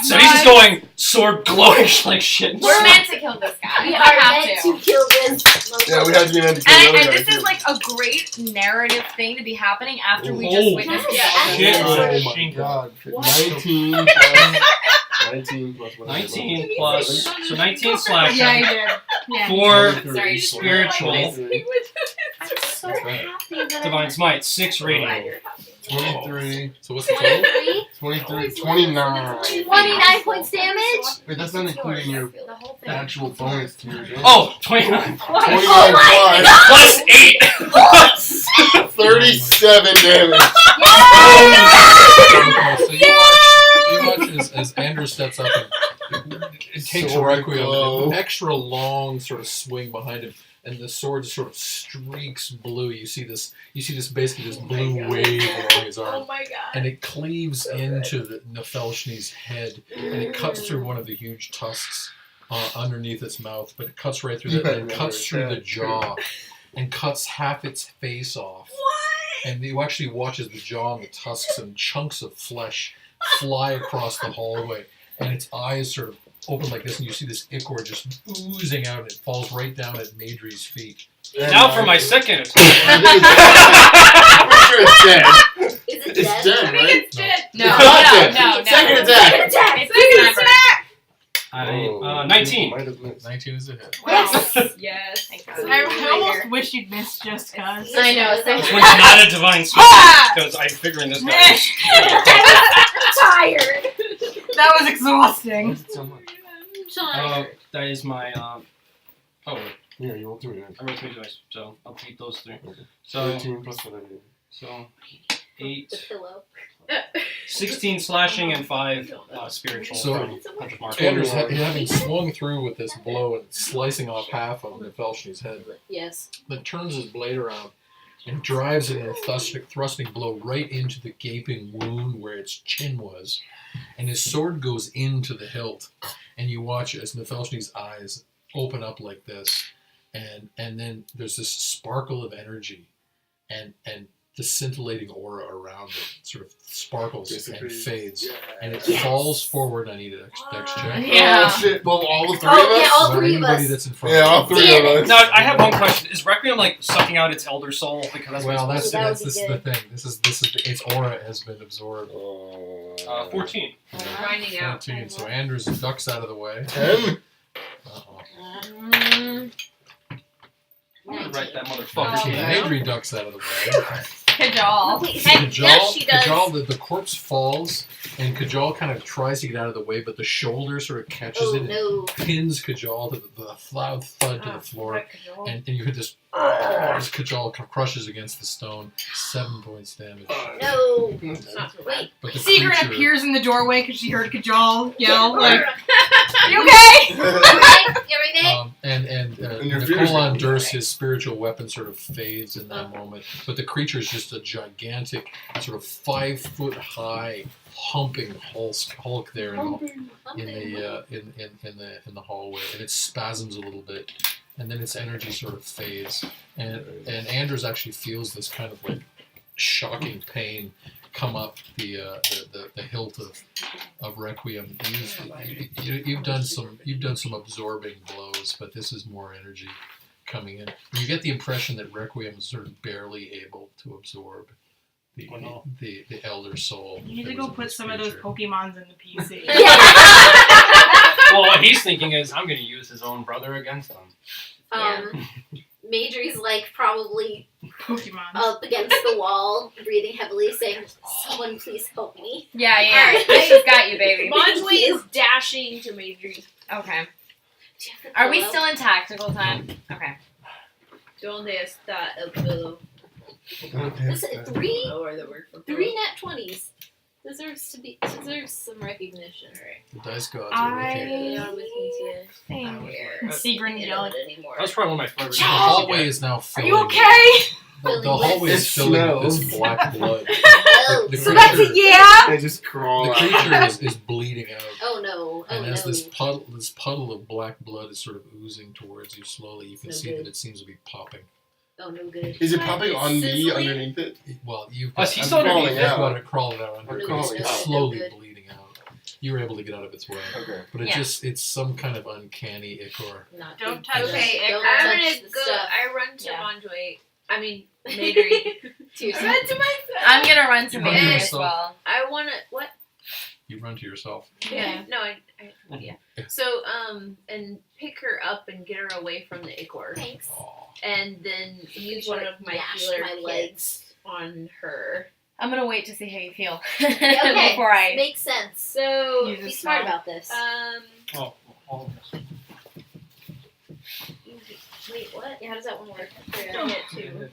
So he's just going sword glowing like shit. We're meant to kill this guy. We We are have meant to. to kill this. Yeah, we have to be meant to kill And, the and other this guy, is too. like a great narrative thing to be happening after we Oh. just witnessed Yes. the Shit. Oh episode. my god. What? 19 plus 19 plus whatever. 19 plus, so 19 slash Yeah, you did. Yeah. 4 Sorry, spiritual, I'm so happy that divine smite, 6 radiant. 23, So what's the total? 23. 29. 29 points damage? Wait, that's not including your The whole thing. actual bonus to your damage. Oh, 29 29 Oh plus 8! plus 37 damage. Okay, so you watch as Andrew steps up and it takes a Sword requiem, glow. an extra long sort of swing behind him, and the sword just sort of streaks blue. You see this basically this blue wave along his arm. Oh my god. And it cleaves into the Nefelshni's head, and it cuts through one of the huge tusks underneath its mouth, but it cuts right through that, and it cuts through the jaw, and cuts half its face off. And you actually watch as the jaw and the tusks and chunks of flesh fly across the hallway, and its eyes sort of open like this, and you see this ichor just oozing out, and it falls right down at Madri's feet. Now for my second attack. I'm sure it's dead. Is it It's dead? dead, right? dead. No, It's not dead. no. Second Second attack. attack. It's dismembered. Oh, 19. Might have missed. 19 is a hit. Yes. Yes. Thank God. I almost wish you'd missed just cause. I know. This one's not a divine smite, because I'm figuring this guy. tired. That was exhausting. So much. Tired. That is my. Oh, wait, Yeah, you roll 3. I rolled 3 dice, so I'll keep those 3. Okay. So, 13 plus whatever. so The 8, pillow. 16 slashing, and 5 spiritual So, from Hunter's Mark. Anders, having swung through with this blow and slicing off half of Nefelshni's head, Yes. then turns his blade around and drives it in a thrusting blow right into the gaping wound where its chin was. And his sword goes into the hilt, and you watch as Nefelshni's eyes open up like this, and then there's this sparkle of energy, and the scintillating aura around it sort of sparkles and fades, and it falls forward. I need a dex check. Yeah. Oh shit! Well, all the 3 Oh, of us. yeah, all Or 3 of anybody us. that's in front. Yeah, all of 3 Damn of it. us. Now, I have one question. Is Requiem like sucking out its elder soul? Because that's Well, what it's that's That would this be is the good. thing. This is its aura has been absorbed. 14. Finding out. 14. So Anders ducks out of the way. 10. Uh-oh. I'm gonna write that Oh, motherfucker. okay. Adri ducks out of the way. Kajal. Wait, Heck, yes, she does. Kajal, the corpse falls, and Kajal kind of tries to get out of the way, but the shoulder sort of catches oh it and no. pins Kajal to the loud thud to Oh, the floor, and you hear this as Kajal crushes against the stone. 7 points damage. No. It's not so bad. Wait. But the Sigrid creature, appears in the doorway because she heard Kajal yell, like, Are "Are you okay?" Everything? and your fears Nicolan are Durst, his spiritual weapon, sort of fades in that moment. But the creature is just a gigantic, sort of 5 foot high, humping hulk there in the hallway, and it spasms a little bit, and then its energy sort of fades, and Anders actually feels this kind of like shocking pain come up the hilt of Requiem. You've done some absorbing blows, but this is more energy coming in. You get the impression that Requiem is sort of barely able to absorb the elder soul. You need to that go was in put this some of those creature. Pokemons in the PC. Well, what he's thinking is, I'm going to use his own brother against him. Madry's like probably Pokemon. up against the wall, breathing heavily, saying, "Someone please help me." Yeah, yeah. Alright. She's got you, baby. Monjway is dashing to Madry. Okay. Do you have a Are we pillow? still in tactical time? Okay. Donde está el pillow? This is three Or the word for pillow. 3 nat 20s. Deserves some recognition. Alright. The dice gods are with you. They are with me to And Sigrid can't yelling, it anymore. That's probably one of my favorite The hallway is now "Are filling. you okay?" The hallway is It filling with smells. this black blood. Oh, The So that's a creature- yeah. They just crawl The out. creature is bleeding out. oh no. Oh And as no. this puddle of black blood is sort of oozing towards you slowly, you can No see good. that it seems to be popping. Oh no good. Is it What? popping It's on me sizzling? underneath it? Well, you've Oh, he's I'm still underneath crawling it. out. got it crawling out under Oh, it. no, It's, no, it's no slowly good. bleeding out. You were able to get out of its way. Okay. But Yeah. it's some kind of uncanny ichor. Not Don't good. touch Okay, Don't I'm touch gonna the go. stuff. I run to Yeah. Monjway. I mean, Madry. To yourself. Run to myself. I'm gonna run to You run Mary to as yourself. well. I wanna what? You run to yourself. Yeah. No, I yeah. So and pick her up and get her away from the ichor, Thanks. and then use Like, one of my mash healer my kits legs. on her. I'm gonna wait to see how you feel Okay. before I. Makes sense. So You Be just smart smell. about this. Oh, all of us. Wait, what? Yeah, how does that one work? don't get to.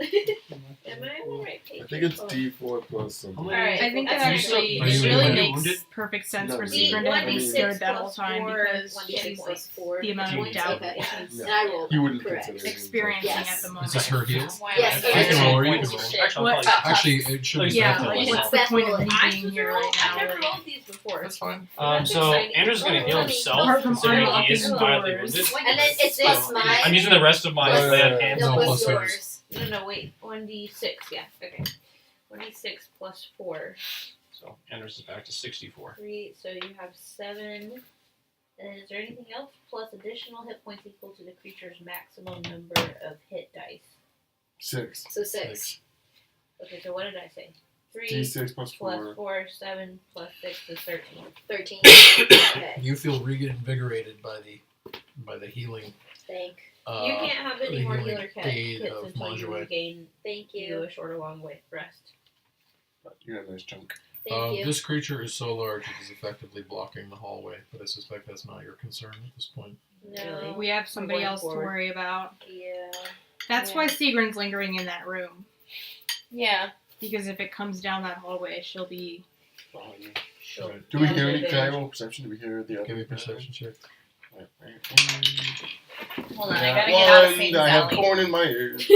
Am I on the right page? I think it's D4 plus something. Alright. I think that That's actually Are you really wounded? makes perfect sense No, for no, Sigrid no. to have been 1d6 scared that whole plus time 4, because 1d6 she's plus 4. the amount of Points, doubt okay. Yeah. And I rolled You wouldn't correct. consider it. experiencing Yes. at the moment. Is this her heal? Yes, I can roll or you can roll. Shit. Actually, What? I'll probably- Actually, it should be Yeah, Beth like, rolling. what's the Beth point of rolling. me I'm being supposed to here roll. right now? I've never rolled these before. That's fine. That's So exciting. Andrew's gonna heal Oh, himself, apart from considering he unlocking is mildly doors. wounded. And then it's plus mine. I'm using the rest of my Plus- bad hands. No, No, plus plus yours. No, wait. 1d6. Yeah. Okay. 1d6 plus 4. So Andrews is back to 64. 3. So you have 7. And is there anything else? Plus additional hit points equal to the creature's maximum number of hit dice. 6. So 6. Okay, so what did I say? 3 D6 plus plus 4. 4, 7 plus 6 is 13. 13. Okay. You feel reinvigorated by the healing. Thank You can't have any the more healing healer aid kits of until you Monjway. regain Thank you you. a shorter long way rest. You got a nice chunk. Thank you. This creature is so large it is effectively blocking the hallway, but I suspect that's not your concern at this point. No. We have somebody going else forward. to worry about. Yeah. That's Yeah. why Sigrun's lingering in that room. Yeah. Because if it comes down that hallway, she'll be. She'll Right. Do we be hear on any? the Can I bench. roll perception? Do we hear the other? Give me a perception check. Hold on, I gotta get out of Satan's I have alley. corn in my ears.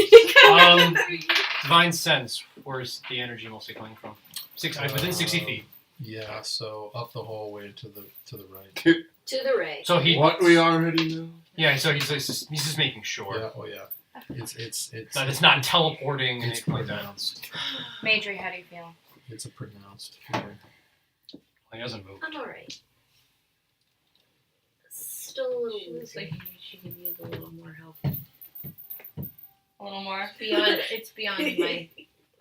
Divine sense. Where's the energy mostly coming from? Within 60 feet. Yeah, so up the hallway to the right. To the right. So he. What we already know. Yeah. So he's just making sure Yeah, oh yeah. It's that it's not teleporting and it's anything like that. pronounced. Madry, how do you feel? It's a pronounced feeling. He doesn't move. I'm alright. Still a little She looks woozy. like she could use a little more help. A little more. It's beyond my.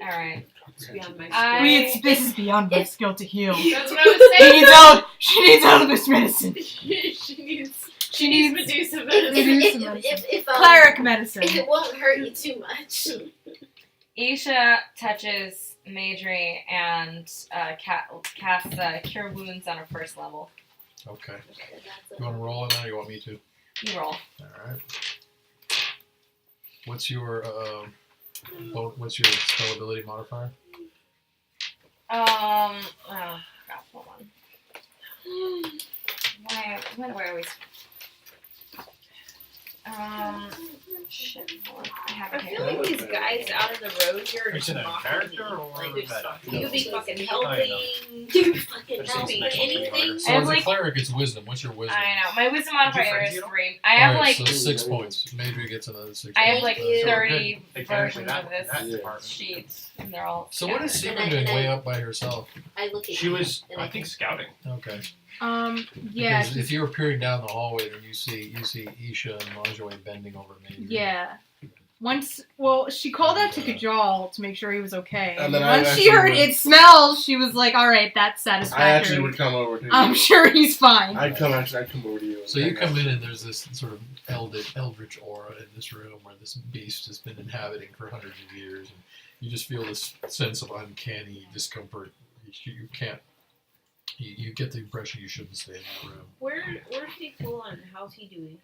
All right. It's beyond my. This is beyond my skill to heal. That's what I was saying. She needs all of this medicine. she needs Medusa medicine. If Cleric medicine. if it won't hurt you too much. Isha touches Madry and casts Cure Wounds on her first level. Okay. You want to roll it now or you want me to? You roll. Alright. What's your spell ability modifier? Oh, crap, hold on. Why do I always... Shit, hold on. I have I it feel here. like these guys out of the road here are Are you just saying that in mocking character me. or Like, meta? you be fucking I helping. Dude, fucking There's help some me. special Anything. So I have as a like- cleric, it's wisdom. What's your wisdom? I know. My wisdom modifier frenzy is at all? 3. I have Alright, like... so 6 points. Maybe gets another 6 I have points. like Thank you. 30 They can actually versions of this that Yeah. department. sheet, and they're all So what is scattered. Sigrid doing way up by herself? I look at She you, was, and I think, scouting. Okay. Yeah. Because if you're peering down the hallway, then you see Isha and Marjorie bending over me. Yeah. She called out to Kajal to make sure he was okay. And then I Once she actually heard would- it smells, she was like, "All right, that's I satisfactory. actually would come over to you. I'm sure he's fine." I'd come over to you. So you come in and there's this sort of eldritch aura in this room where this beast has been inhabiting for hundreds of years, and you just feel this sense of uncanny discomfort. You can't. You get the impression you shouldn't stay in that room. Where's Nicola? How's he doing?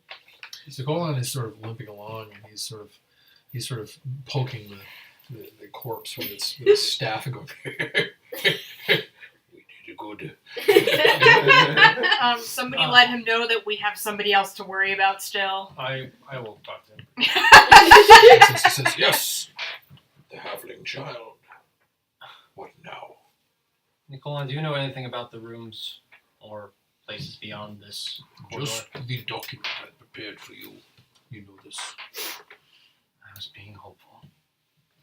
So Golan is sort of limping along, and he's sort of poking the corpse with his staff and going. We need a good. Somebody let him know that we have somebody else to worry about still. I will talk to him. He says, "Yes, the halfling child. What now?" Nicola, do you know anything about the rooms or places beyond this corridor? Just the document I prepared for you. You know this. I was being hopeful.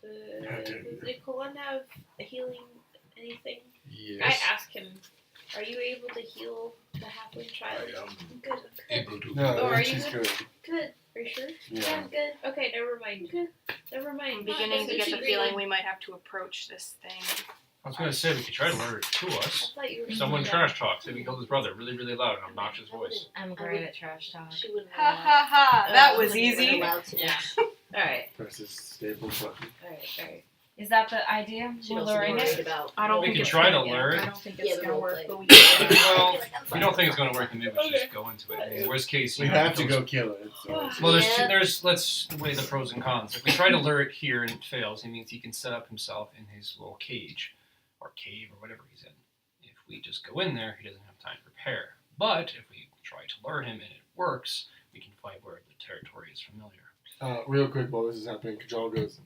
Does Nicola have healing anything? Yes. I asked him, are you able to heal the halfling child? I am I'm good. able to. No, Oh, are she's you good. Good. Are you sure? Yeah. I'm good. Okay, never mind. Good. Never mind. I'm beginning to get the Disagree. feeling we might have to approach this thing. I was going to say we could try to lure it to I us. thought you were Someone saying trash talks. Maybe he killed his brother. Really, really loud and obnoxious voice. I'm great at trash talk. She wouldn't Ha ha ha! That Oh, was you easy. allowed to. Yeah. Alright. Press this stable button. Alright. Is that the idea? She We're also luring worried it? about. I don't We think can it's try gonna to work. lure it. I don't think Yeah, it's but gonna we'll work, play. but we can. Well, if you don't think it's going to work, then maybe we should just go into it. I mean, worst case, We you know, have to it go goes- kill it. So. Well, Yeah. let's weigh the pros and cons. If we try to lure it here and it fails, it means he can set up himself in his little cage or cave or whatever he's in. If we just go in there, he doesn't have time to prepare. But if we try to lure him and it works, we can find where the territory is familiar. Real quick while this is happening, Kajal goes,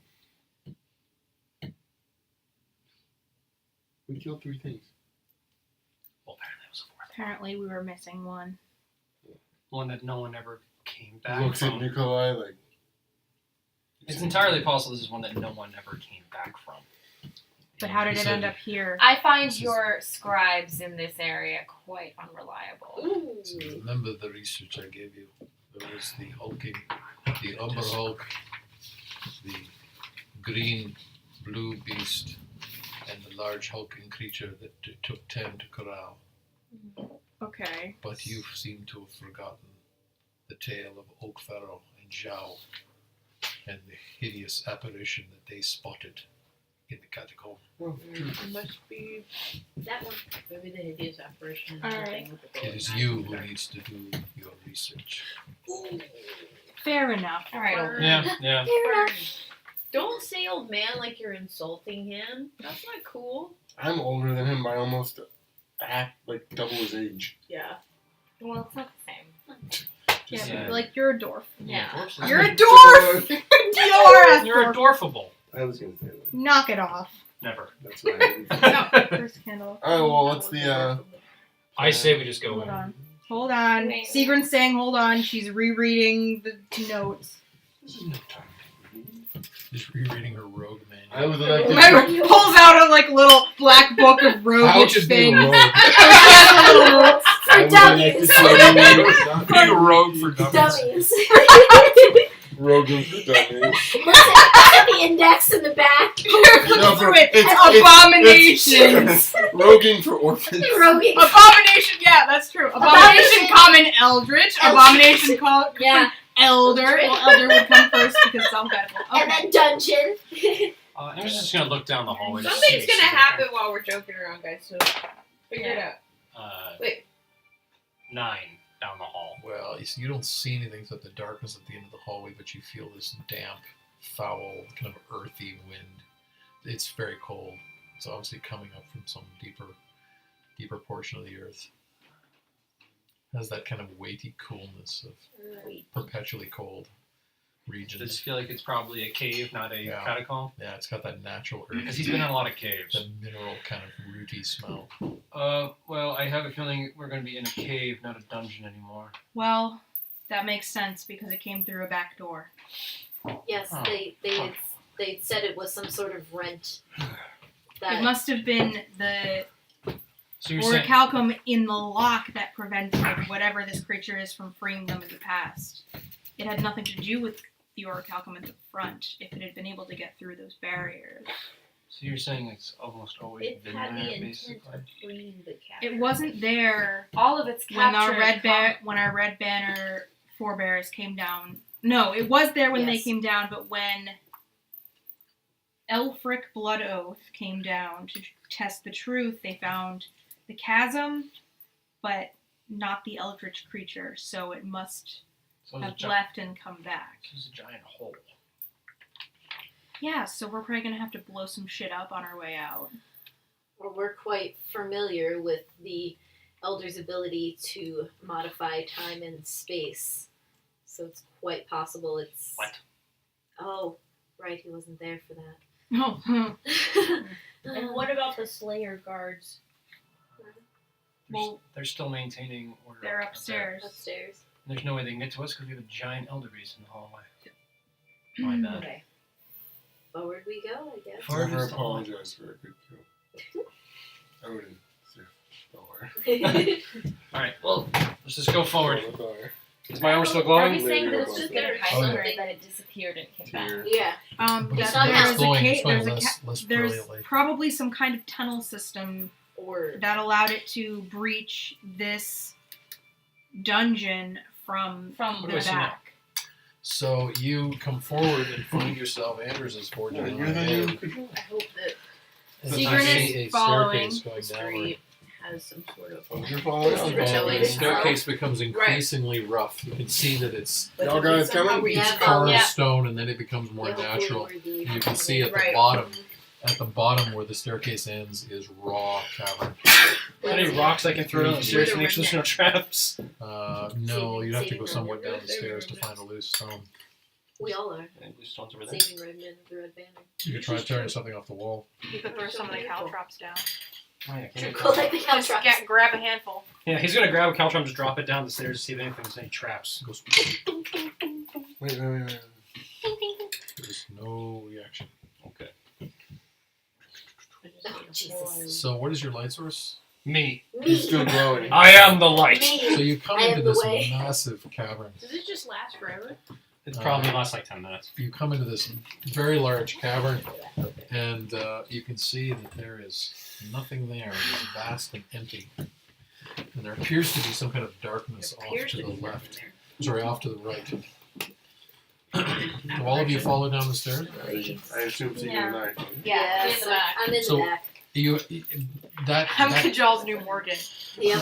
we killed 3 things. Well, apparently it was a fourth. Apparently, we were missing one. One that no one ever came He back looks at from. Nikolai like... It's entirely possible this is one that no one ever came back from. But how did He it said- end up here? I find This is- your scribes in this area quite unreliable. Ooh. So remember the research I gave you. There was the hulking, the umber hulk, the green blue beast, and the large hulking creature that took 10 to corral. Okay. But you seem to have forgotten the tale of Oak Pharaoh and Zhao, and the hideous apparition that they spotted in the catacomb. It must be That one. maybe the hideous apparition. All right. It is you who needs to do your research. Fair enough. All right. Burn. Yeah. Burn. Don't say old man like you're insulting him. That's not cool. I'm older than him by almost like double his age. Yeah. Well, it's not the same. Yeah, Yeah. but, like you're a dwarf. Yeah. You're a dwarf. You're adorable. I was gonna say that. Knock it off. Never. That's what I did. First candle. Oh well, what's the I say we just go Hold in. on. Hold on. Wait. Sigrun's saying hold on. She's rereading the notes. This is no time. Just rereading her rogue I manual. was elected. Remember, pulls out a little black book of How roguish to be a things. rogue. I was elected to Be a rogue for dummies. Dummies. Rogan for dummies. The index in the back. No, Through it. it's- Abominations. Rogan for orphans. Rogan. Abomination. Yeah, that's true. Abomination, common, eldritch. Abomination, called Yeah. elder. Well, elder would come first because it's alphabetical. And Okay. then dungeon. I'm just gonna look down the hallway. to Something's see gonna something. happen while we're joking around, guys. So figure it out. Wait. 9 down the hall. Well, you see, you don't see anything except the darkness at the end of the hallway, but you feel this damp, foul, kind of earthy wind. It's very cold. It's obviously coming up from some deeper portion of the earth. Has that kind of weighty coolness of perpetually cold regions. Does it feel like it's probably a cave, not a Yeah. catacomb? Yeah, it's got that natural Because earth. he's been in a lot of caves. The mineral kind of rooty smell. Well, I have a feeling we're going to be in a cave, not a dungeon anymore. Well, that makes sense because it came through a back door. Yes, Huh. they said it was some sort of rent. It must have been the So you're saying orichalcum in the lock that prevented whatever this creature is from freeing them in the past. It had nothing to do with the orichalcum at the front. If it had been able to get through those barriers, so you're saying it's almost always It been had the there, intent basically. of freeing the cat. it wasn't there All of it's when captured. our red banner forebears came down. No, it was there when they Yes. came down, but when Elfric Blood Oath came down to test the truth, they found the chasm, but not the eldritch creature. So it must So it's, have left and come back. so it's a giant hole. Yeah, so we're probably gonna have to blow some shit up on our way out. Well, we're quite familiar with the Elder's ability to modify time and space. So it's quite possible it's... What? Oh, right, he wasn't there for that. Oh, And what about the Slayer guards? well, They're still maintaining order. they're up there. upstairs. Upstairs. There's no way they can get to us because we have a giant elder beast in the hallway. My bad. Okay. Forward we go, I guess. Forward Never is the hall. apologize for a good kill. I wouldn't. Don't Alright, well, let's just go forward. worry. Is my armor still Are glowing? we saying that Later it's just on. getting Oh, higher yeah. and that it disappeared and came back? Here. Yeah. But Yeah, it's not there's glowing, a it's glowing there's less there's brilliantly. probably some kind of tunnel system Or that allowed it to breach this dungeon from From What do the I see now? back. So you come forward and find yourself, Anders is forging Yeah, on you're the ahead. new control. I hope that And Sigrun you is see a following. staircase going downward. street has some sort of. Oh, you're following Is us. it And showing the itself? staircase becomes increasingly rough. You can see that it's Y'all guys coming? Oh, it's Yeah. carved Yeah. stone, and then it becomes more yeah, hopefully natural. we're the- And you can see at the Right. bottom, where the staircase ends, is raw cavern. Any rocks I can throw down the stairs to make sure there's no traps? No, you'd have to go Saving somewhat Redmond. down the stairs to find a loose stone. We all are. Any loose stones over there? Saving Redmond, the Red Banner. You could try turning something off the wall. You could throw some of the caltrops down. Oh, yeah, can you- Collect the Just caltrops. grab a handful. yeah, he's gonna grab a caltron and just drop it down the stairs to see if there's any traps. Goes, Wait. there's no reaction. Okay. Oh, Jesus. So what is your light source? Me. He's still glowing. I am the light. Me. So you come I am into the this way. massive cavern. Does it just last forever? It probably lasts like 10 minutes. You come into this very large cavern, and you can see that there is nothing there. It is vast and empty. And there appears to be some kind of darkness off Appears to to the be left. there. Sorry, off to the right. Do all of you follow down the stairs? I assume Seegan Yeah. and I. Yeah, Yeah, in the so back. I'm in So- the back. You that I'm that, Kajal's new Morgan. Yep.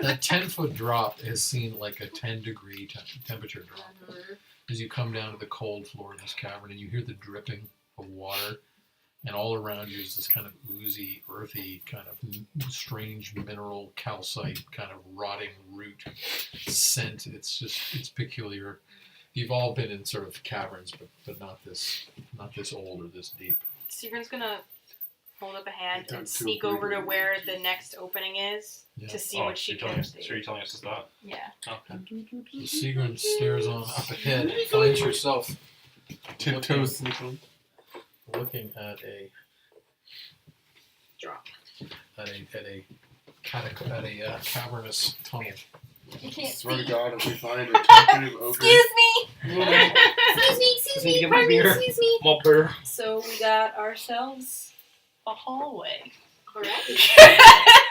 that 10-foot drop has seen like a 10-degree temperature drop as you come down to the cold floor of this cavern, and you hear the dripping of water, and all around you is this kind of oozy, earthy, kind of strange mineral calcite, kind of rotting root scent. It's peculiar. You've all been in sort of caverns, but not this old or this deep. Secret's gonna hold up a hand Done and two sneak over to pretty where the next opening is Yeah. to see what she can see. So you're telling us to stop? Yeah. Okay. So Seagrin stares on up ahead and finds yourself Tiptoes sneaking. looking at a Drop. at a cavernous tunnel. You can't Swear to see. God, if we find a talkative ogre. Excuse me. Just need to get my Pardon me, beer. excuse me. More beer. So we got ourselves a hallway. Alright.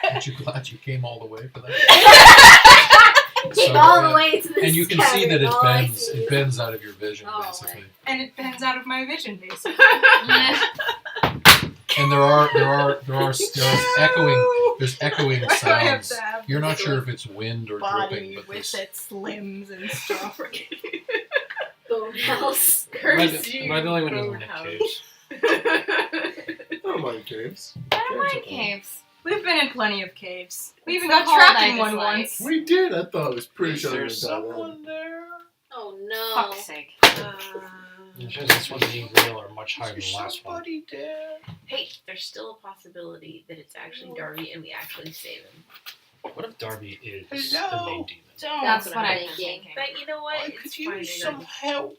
Aren't you glad you came all the way for that? Came So, all the way to this And you can see that cavern. All I it see is- bends out of your vision, Oh, basically. And it bends out of my vision, basically. And there are echoing sounds. You're not sure if it's wind or dripping, Body but with this its limbs and stuff. Bone house. Curse you. Am I the only one who doesn't like Roadhouse. caves? I don't mind caves. I don't like caves. We've been in plenty of caves. We even It's the got cold trapped I in one dislike. once. We did. I thought it was pretty Is sure we there were someone there? Oh no. Fuck's sake. The chances this one's being real are much higher than the last one. there? Hey, there's still a possibility that it's actually Darby and we actually save him. What if Darby is Hello? the main demon? Don't. That's what what I'm I've been thinking. thinking. But you know what? I It's could fine, use they're some not- help.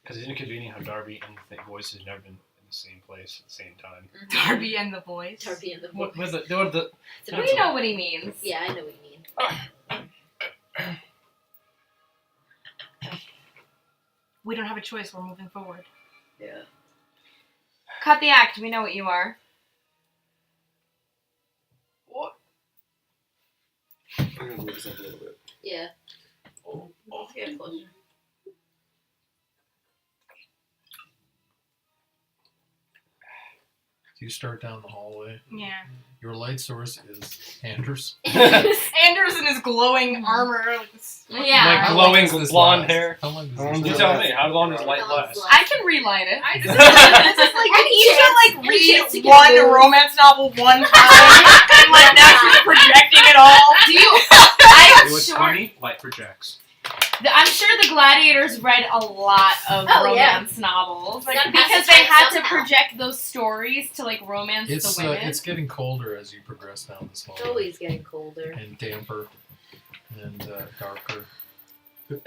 Because isn't it convenient how Darby and the voice has never been in the same place at the same time? Darby and the boys. Darby and the What boys. was the We know what he means. Yeah, I know what you mean. We don't have a choice. We're moving forward. Yeah. Cut the act. We know what you are. What? I'm gonna move this up a little bit. Yeah. Let's get closer. you start down the hallway. Yeah. Your light source is Anders. Anders in his glowing armor. Yeah. My How long glowing does this blonde last? hair. How long does How long this You does last? tell me. How long does light last? I can relight it. This is like when Isha like Any chance you read can one move. romance novel one time and like now she's projecting it all. Do you? It was sure. funny. Light projects. I'm sure the gladiators read a lot of Oh, yeah. romance novels Like, Gotta because pass they the time had to somehow. project those stories to like romance It's the women. it's getting colder as you progress down this It's hallway, always getting colder. and damper, and darker. And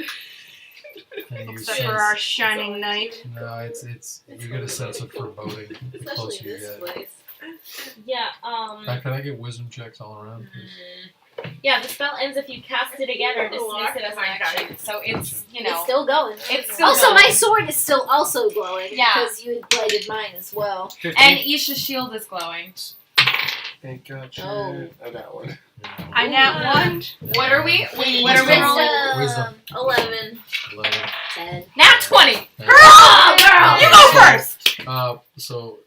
you Except sense- for our shining knight. No, it's you get a sense of foreboding the Especially closer in you this get. place. Yeah. In fact, can I get wisdom checks all around, please? Yeah. The spell ends if you cast it again or dismiss it as an Oh my action. So it's It's still going. It's still Also, going. my sword is still also glowing Yeah. because you had blighted mine as well. 15. and Isha's shield is glowing. Ain't got you. Oh. I got one. Yeah. I nat one. What are we? Wait, What are we wisdom. rolling? Wisdom. 11, 11. 10. Nat 20. Oh, girl! You go first. So,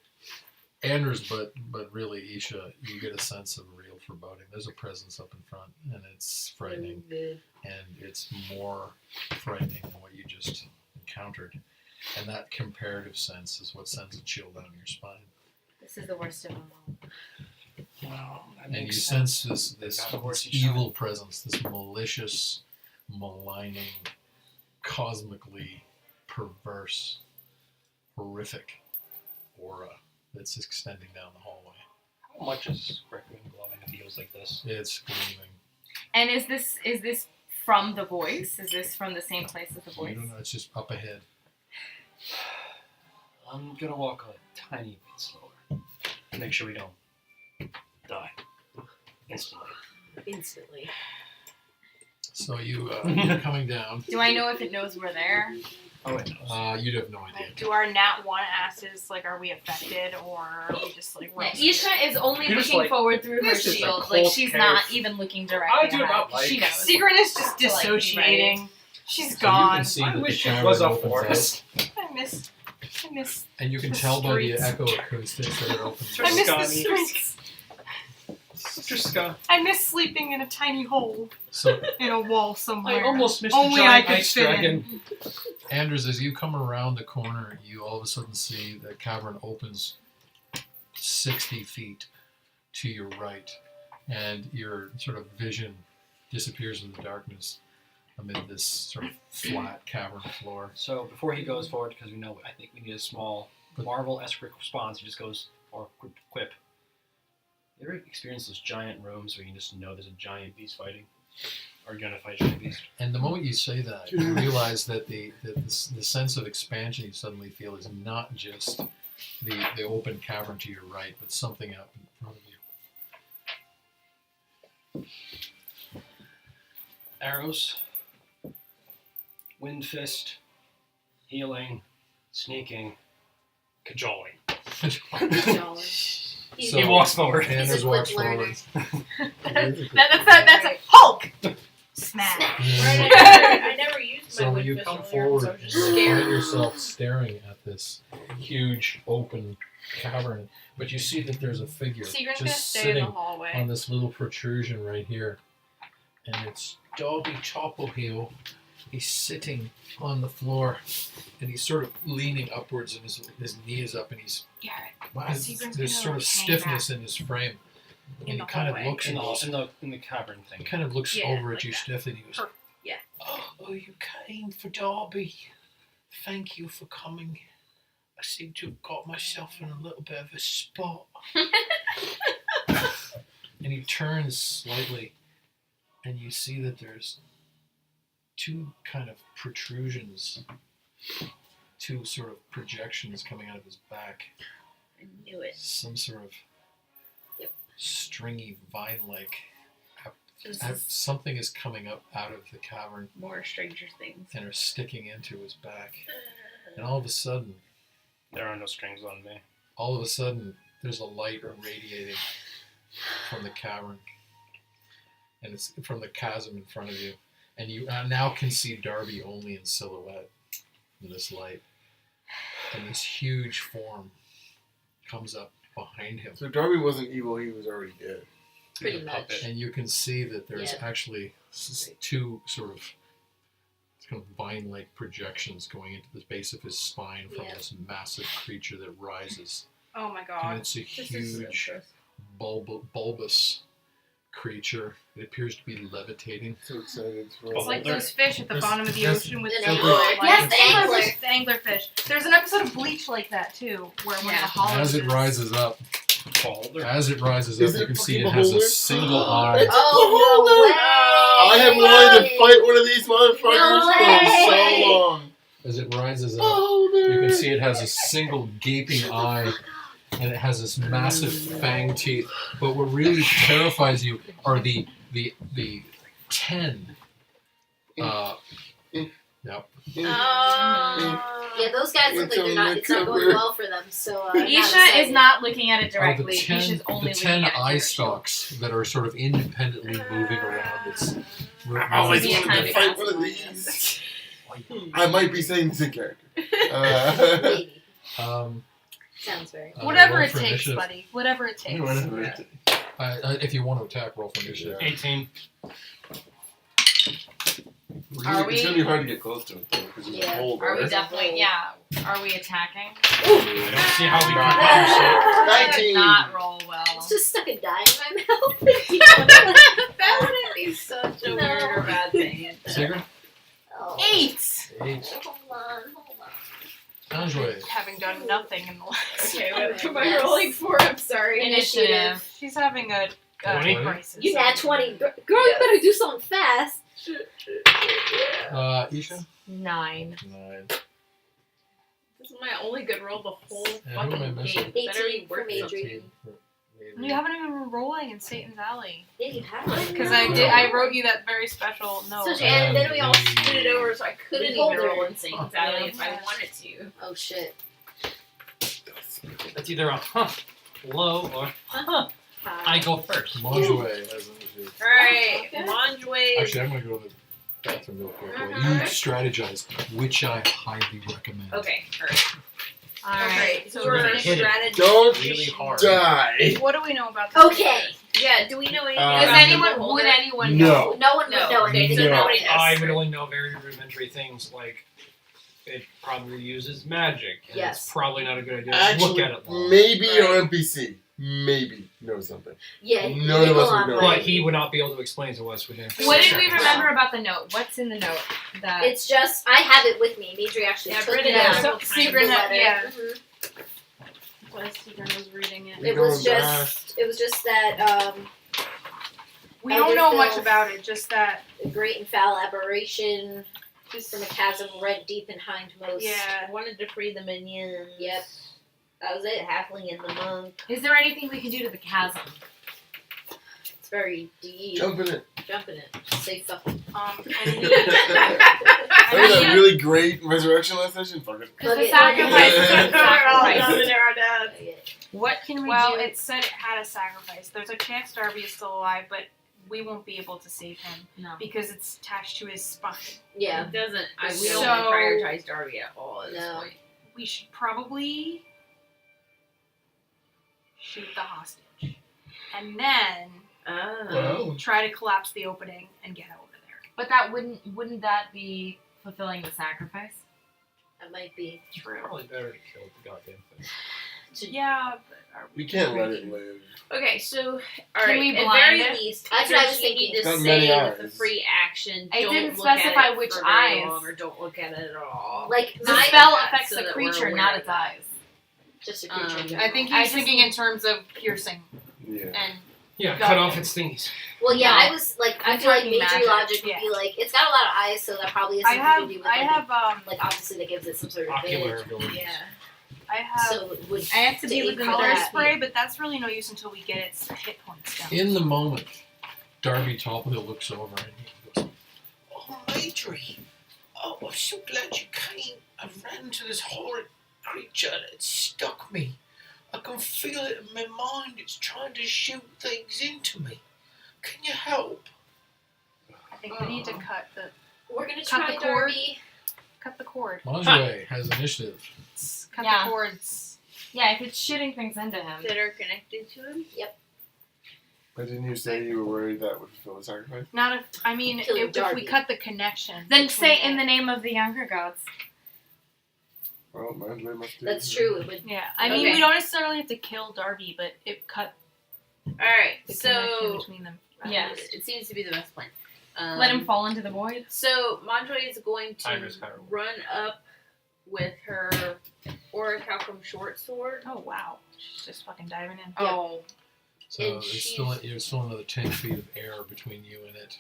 Anders, but really, Isha, you get a sense of real foreboding. There's a presence up in front, and it's frightening, and it's more frightening than what you just encountered. And that comparative sense is what sends a chill down your spine. This is the worst of them all. Well, that And you makes sense sense. this Got a horsey evil presence, this malicious, maligning, cosmically perverse, horrific aura that's extending down the hallway. How much is Requiem glowing if he goes like this? It's gleaming. And is this from the voice? Is this from the same place as the You voice? don't know, it's just up ahead. I'm gonna walk a tiny bit slower. Make sure we don't die instantly. Instantly. So you're coming down. Do I know if it knows we're there? Oh wait, no. You'd have no idea. Like, do our nat one asses like are we affected or are we just like Yeah, roasted? Isha is only You're just looking like, forward through her this is a shield. Like cold she's cave. not even looking directly I do ahead. not like- She knows. Secret is just To, like, be dissociating. She's So gone. you can see I that wish the it cavern was a opens forest. I miss. and you can the tell by the streets. echo acoustics that it opens. I miss the Scotty. streets. Triska. I miss sleeping in a tiny hole So, in a wall somewhere. I almost missed Only a I giant could ice fit in. dragon. Anders, as you come around the corner, you all of a sudden see the cavern opens 60 feet to your right, and your sort of vision disappears in the darkness amid this sort of flat cavern floor. So before he goes forward, because I think we need a small Marvel-esque response. He just goes, or quip. You ever experience those giant rooms where you just know there's a giant beast fighting? Or you're gonna fight a giant beast? And the moment you say that, you realize that the sense of expansion you suddenly feel is not just the open cavern to your right, but something out in front of you. Arrows, wind fist, healing, sneaking, cajoling. So- He walks forward. Anders a walks quick learner. forward. That's a Hulk. Smash. I never used my So wood you fist come earlier, forward so I and was you just find scared. yourself staring at this huge open cavern, but you see that there's a figure So you're just gonna just stay in the sitting hallway. on this little protrusion right here, and it's Dobby Chopplehill. He's sitting on the floor, and he's sort of leaning upwards, and his knee is up, and he's Garrett, Seagram's there's gonna, sort of like, hang stiffness in his frame, and he the kind of hallway. looks in at you. the cavern thing. He kind of looks Yeah, over like at you that. stiffly, and he goes, Yeah. Oh, you came for Derby. Thank you for coming. I seem to have got myself in a little bit of a spot. And he turns slightly, and you see that there's two kind of protrusions, two sort of projections coming out of his back. I knew it. Some sort of stringy vine-like. This is Something is coming up out of the cavern more Stranger Things. and are sticking into his back. And all of a sudden, There are no strings on me. there's a light radiating from the cavern. And it's from the chasm in front of you. And you now can see Darby only in silhouette in this light. And this huge form comes up behind him. So Darby wasn't evil; he was already dead. Pretty The much. puppet. And you can see that there's Yeah. actually two sort of kind of vine-like projections going into the base of his spine from Yeah. this massive creature that rises. Oh my And god. it's a This is so huge, gross. bulbous creature. It appears to be levitating. So excited for It's like There- those fish at the there's- bottom of the there's- ocean with An the angler. like, Yes, the angler. The anglerfish. There's an episode of Bleach like that too, where one of the Yeah. hollows As it is- rises up, Boulder. Is you it can see it Pokemon has a Holder? single eye. Oh, no way! I have wanted to fight one of these motherfuckers No for way. so long. As it rises up, Boulder. you can see it has a single gaping eye, and it has this massive fang teeth. But what really terrifies you are the 10. Yep. Yeah, those guys look like they're not. It's not going well for them. So Isha is not looking at it directly. the 10, Isha's only the looking 10 at it eye directly. stalks that are sort of independently moving around. It's I've always Maybe a wanted time to to fight cancel one of one. these. I might be saying this in character. Maybe. um, Sounds very. Whatever roll it for takes, initiative. buddy. Whatever it takes. Whatever it If you want to attack, roll for initiative. 18. Are It's we- gonna be hard to get close to it though, because there's a Yeah. hole Are we there. definitely? Yeah. Are we attacking? I don't see how we can punish That would 19. not roll well. It's just stuck a dye in my mouth. That wouldn't be such a No. weird or bad thing. Sigrid? Oh. 8! 8. Hold on. Andre. Having done nothing in the last. Okay, what am I Yes. rolling for? I'm sorry. Initiative. She's having a 20? crisis. You nat 20. Girl, you better do something fast. Isha? 9. 9. This is my only good roll the whole Yeah, who am I fucking missing? game. Better be 18 for worth it. Major. 13 for Avery. You haven't even been rolling in Satan's Alley. Yeah, you have it. Because I wrote you that very special note. So, and then we all scooted over, so I couldn't We even pulled roll it. in Satan's Alley if I wanted to. Oh shit. It's either a low or I go first. Monjouet has initiative. Alright, Okay. Monjouet. Actually, I'm going to go to bathroom real quick. Mhm. You strategize, which I highly recommend. Okay, alright. Alright, so So we're we're gonna gonna hit it. strategy. Don't Really hard. die. What do we know about this? Okay. Yeah, do we know anything Does Does about anyone, the would beholder? anyone No. know? No one would No. know Okay, anything so No. about nobody this. knows. I would only know very rudimentary things like it probably uses magic. And Yes. It's probably not a good idea to look Actually, at it long. maybe Right. our NPC maybe knows something. Yeah, None of us would Nikolai know. might. But he would not be able to explain to us within. What did 6 we seconds. remember about the note? What's in the note? That It's just I have it with me. Madri actually Yeah, took Britta it does. out. So of the Secret, letter. yeah. Mhm. Secret was reading it. You're It was going just that We I don't just know feel- much about it, just that. a great and foul aberration Just from a chasm rent deep and hindmost. I Yeah. wanted to free the minions. Yep. That was it. Halfling and the monk. is there anything we can do to the chasm? It's very deep. Jump in it. Jump in it. Say fuck it. And we, I had a really great resurrection last session. Fuck it. Because Fuck the it. sacrifice is a sacrifice. there, our dads. What can we well, do? it said it had a sacrifice. There's a chance Darby is still alive, but we won't be able to save him No. because it's attached to his spine. Yeah. It doesn't. We So- don't prioritize Darby at all at this No. point. We should probably shoot the hostage, and then Oh. try to collapse the opening and get over there. But that wouldn't that be fulfilling the sacrifice? That might be. It's probably better to kill the goddamn thing. Yeah, but are We can't let it live. Okay, so Can alright. we At blind very it? least, That's either what I was you need thinking. to It's got many say with a eyes. free action. It Don't didn't look at specify it which for very eyes. long, or don't look at it at all. Like The my spell that, affects so the that we're creature, aware not of its that. eyes. just a creature. in I general. I think I he's just- thinking in terms of piercing Yeah. and Yeah, Got cut it. off its thingies. Well, yeah, No. I was like, I I'm feel like talking Major magic, logic would yeah. be like, it's got a lot of eyes, so that probably has I something to have do with I like, have like obviously that gives it some sort of Ocular advantage. abilities. Yeah. I have So it would. I have to to be aid with the with color that. spray, but that's really no use until we get its hit points down. In the moment, Darby Tophill looks over and he goes, Oh, Majorie. Oh, I'm so glad you came. I ran into this horrid creature and it stuck me. I can feel it in my mind. It's trying to shoot things into me. Can you help? I think we need to cut the We're gonna Cut try the cord. Darby. cut the cord. Lingerie has initiative. Cut Yeah. the cords. Yeah, if it's shooting things into him. That are connected to him. But didn't you say you were worried that would fulfill the sacrifice? Not if I mean Killing if Darby. we cut the connection. Then between say in it. the name of the younger gods. Well, Marjorie must do That's true. It would. Yeah, I mean Okay. we don't necessarily have to kill Darby, but it cut Alright, the connection so between them. Yeah. it seems to be the best plan. Let him fall into the void. So Montoya is going Time to is kind of- run up with her orichalcum short sword. Oh wow, she's just fucking diving in. Oh. So And there's she's- there's still another 10 feet of air between you and it.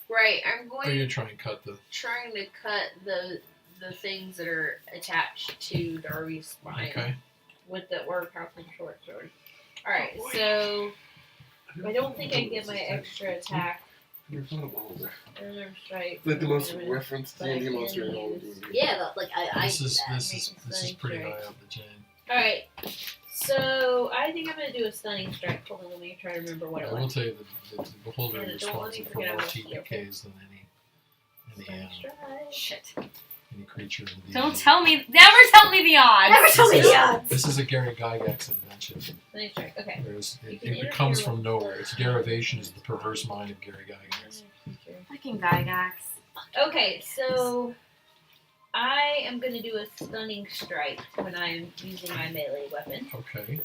Right, I'm Or going you try and cut the. trying to cut the things that are attached to Darby's spine Okay. with the orichalcum short sword. Alright, Oh, boy. so I don't think I get my extra attack. You're fun of all that. Another strike. It's like the most Wait a minute. referenced But I D&D can monster in all of use- D&D. Yeah, like I This is do that. this is Make a this is stunning pretty strike. high up the chain. Alright, so I think I'm gonna do a stunning strike. Hold on, let me try to remember what I it will was. tell you that the beholder And is don't let me responsible for forget more about the TPKs than any Stunning strike. Shit. any creature in the Don't tell me. Never tell me the odds. Never tell me the odds. This is a Gary Gygax invention. Stunning strike, okay. You can It comes interfere from with nowhere. the- Its derivation is the perverse mind of Gary Gygax. Fucking Gygax. Okay, so I am gonna do a stunning strike when I'm using my melee weapon. Okay.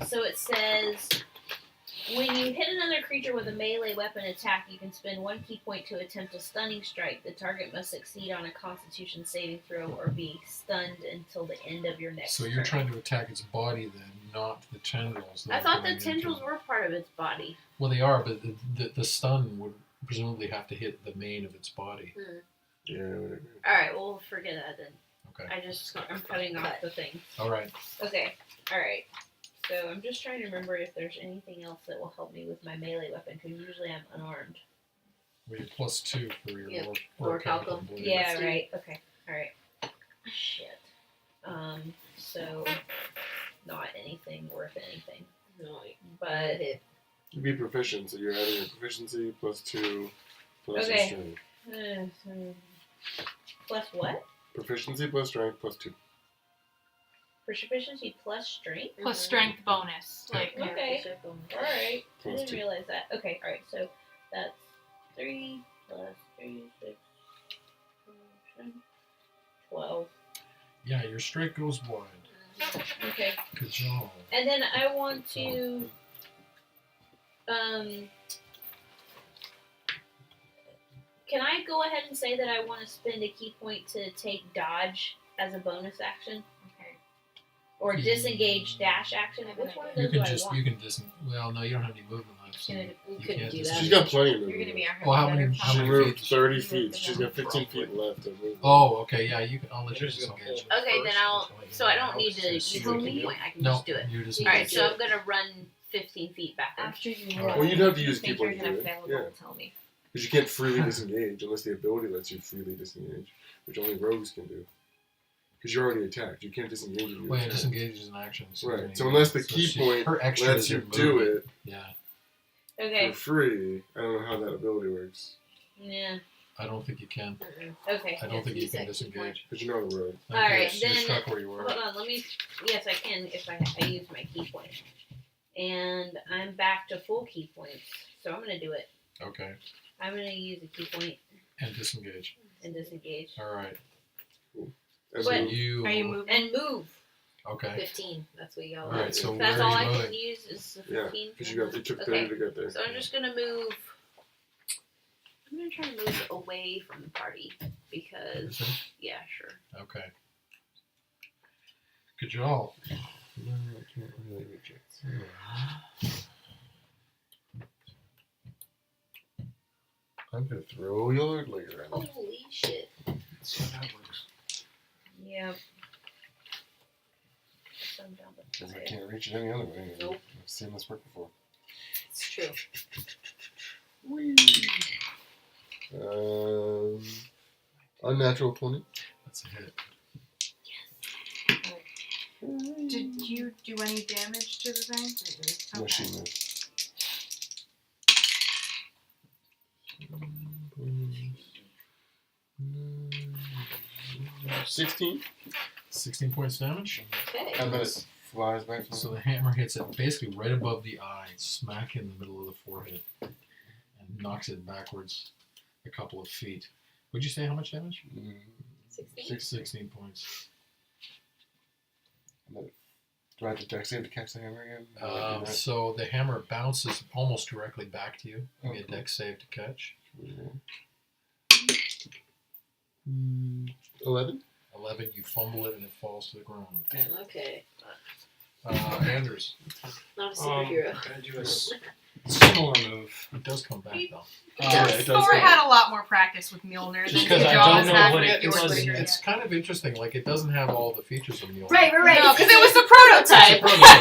So it says when you hit another creature with a melee weapon attack, you can spend 1 key point to attempt a stunning strike. The target must succeed on a Constitution saving throw or be stunned until the end of your next So turn. you're trying to attack its body then, not the tendrils. that I are thought the going into tendrils it. were part of its body. Well, they are, but the stun would presumably have to hit the main of its body. Yeah, whatever. All right, well forget that then. Okay. I'm cutting off the thing. All right. Okay, all right. So I'm just trying to remember if there's anything else that will help me with my melee weapon, because usually I'm unarmed. Well, you're +2 for your Yeah, orichalcum orichalcum. blade. Yeah, Steve. right. Okay, all right. Shit. So not anything worth anything, No, but it. You'd be proficient, so you're adding a proficiency +2 plus Okay. your strength. Plus what? Proficiency plus strength plus 2. Proficiency plus strength? Plus strength bonus. Like, Okay. Alright. I Plus didn't 2. realize that. Okay, alright, so that's 3 plus 3, 6, 7, 12. Yeah, your straight goes wide. Okay. Good job. And then I want to can I go ahead and say that I want to spend a key point to take dodge as a bonus action? Okay. Or disengage dash action? Which one of You those do can I just, want? you can well, no, you don't have any movement left. So You You you couldn't can't do just- that. She's got plenty of You're gonna movement. be our Well, how many- better how She many moved feet? 30 feet. She's got 15 feet left. To move. Oh, okay, yeah, you can. I'll let you Just gonna disengage. hold Okay, then I'll. So I don't need to So use see a what key you point. I can No, just do it. you just. Alright, so I'm gonna run 15 feet backwards. After you Well, roll, you'd have to if use you think key you're point gonna to do it. fail, Yeah. roll, tell me. Because you can't freely disengage unless the ability lets you freely disengage, which only rogues can do. Because you're already attacked. You can't disengage if you're Well, yeah, attacked. disengage is an action. Right. So unless the key point her extra lets is you her do movement. it Yeah, Okay. for free, I don't know how that ability works. Yeah. I don't think you can. Okay. I don't think you use can that key point. disengage. But you're not a rogue. Okay, Alright, so you're then- stuck where you were. Hold on, let me. Yes, I can if I use my key point. And I'm back to full key points. So I'm gonna do it. Okay, I'm gonna use a key point and disengage. and disengage. All right. And So But- move. you. are you moving? And move. Okay. 15. That's what you got. All right. So That's where all are I you can moving? use is the Yeah, 15. because it took 30 Okay. to get there. So I'm just gonna move. I'm gonna try to move away from the party because, yeah, sure. Okay. Good job. No, I can't really reach it. I'm gonna throw your leg around. Holy shit. So that works. Yeah. So I'm down to Because I 5. can't reach it any other way. Nope. I've seen this work before. It's true. Unnatural 20. That's a hit. Did you do any damage to the thing? No, Okay. she missed. 16. 16 points damage. Okay. And then it flies back. So the hammer hits it basically right above the eye, smack in the middle of the forehead, and knocks it backwards a couple of feet. Would you say how much damage? 16. 16 points. Do I have to dex save to catch the hammer again? How do I do that? So the hammer bounces almost directly back to you. Give me a Okay. dex save to catch. 11? 11, you fumble it and it falls to the ground. Okay. Anders. Not a superhero. I'm gonna do a similar move. It does come back though. Yeah, it does Thor go. had a lot more practice with Mjolnir than Just 'cause I Jaws don't know had what with it your does. superhero. It's kind of interesting. Like it doesn't have all the features of Mjolnir. Right. No, because it was the It's a prototype. prototype.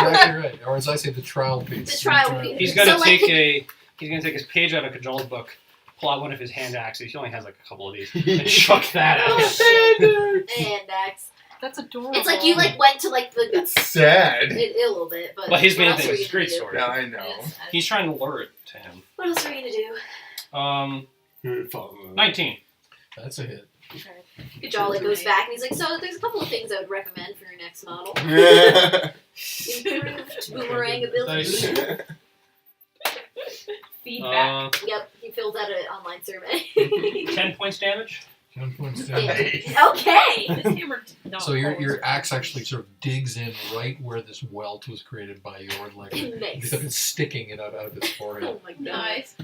Exactly right. Or as I say, the trial piece. The trial piece. He's gonna So, take like- he's gonna take his page out of Cajal's book, pull out one of his hand axes. He only has like a couple of these, and chuck that out. And Dax. That's adorable. It's like you went to like the It's sad. a little bit, but But his what main else thing are is you his great gonna do? sword. Yeah, I know. Yes, He's trying to lure it to him. What else are you gonna do? 19. That's a hit. Kajali goes back and he's like, so there's a couple of things I would recommend for your next model. Yeah. Improved boomerang ability. Nice. Feedback. Yep, he filled out an online survey. 10 points damage. 10 points Yeah. damage. Okay. This hammer did not So your always axe work. actually sort of digs in right where this welt was created by your like Nice. it's sticking it out of its forehead. Oh my god. Nice.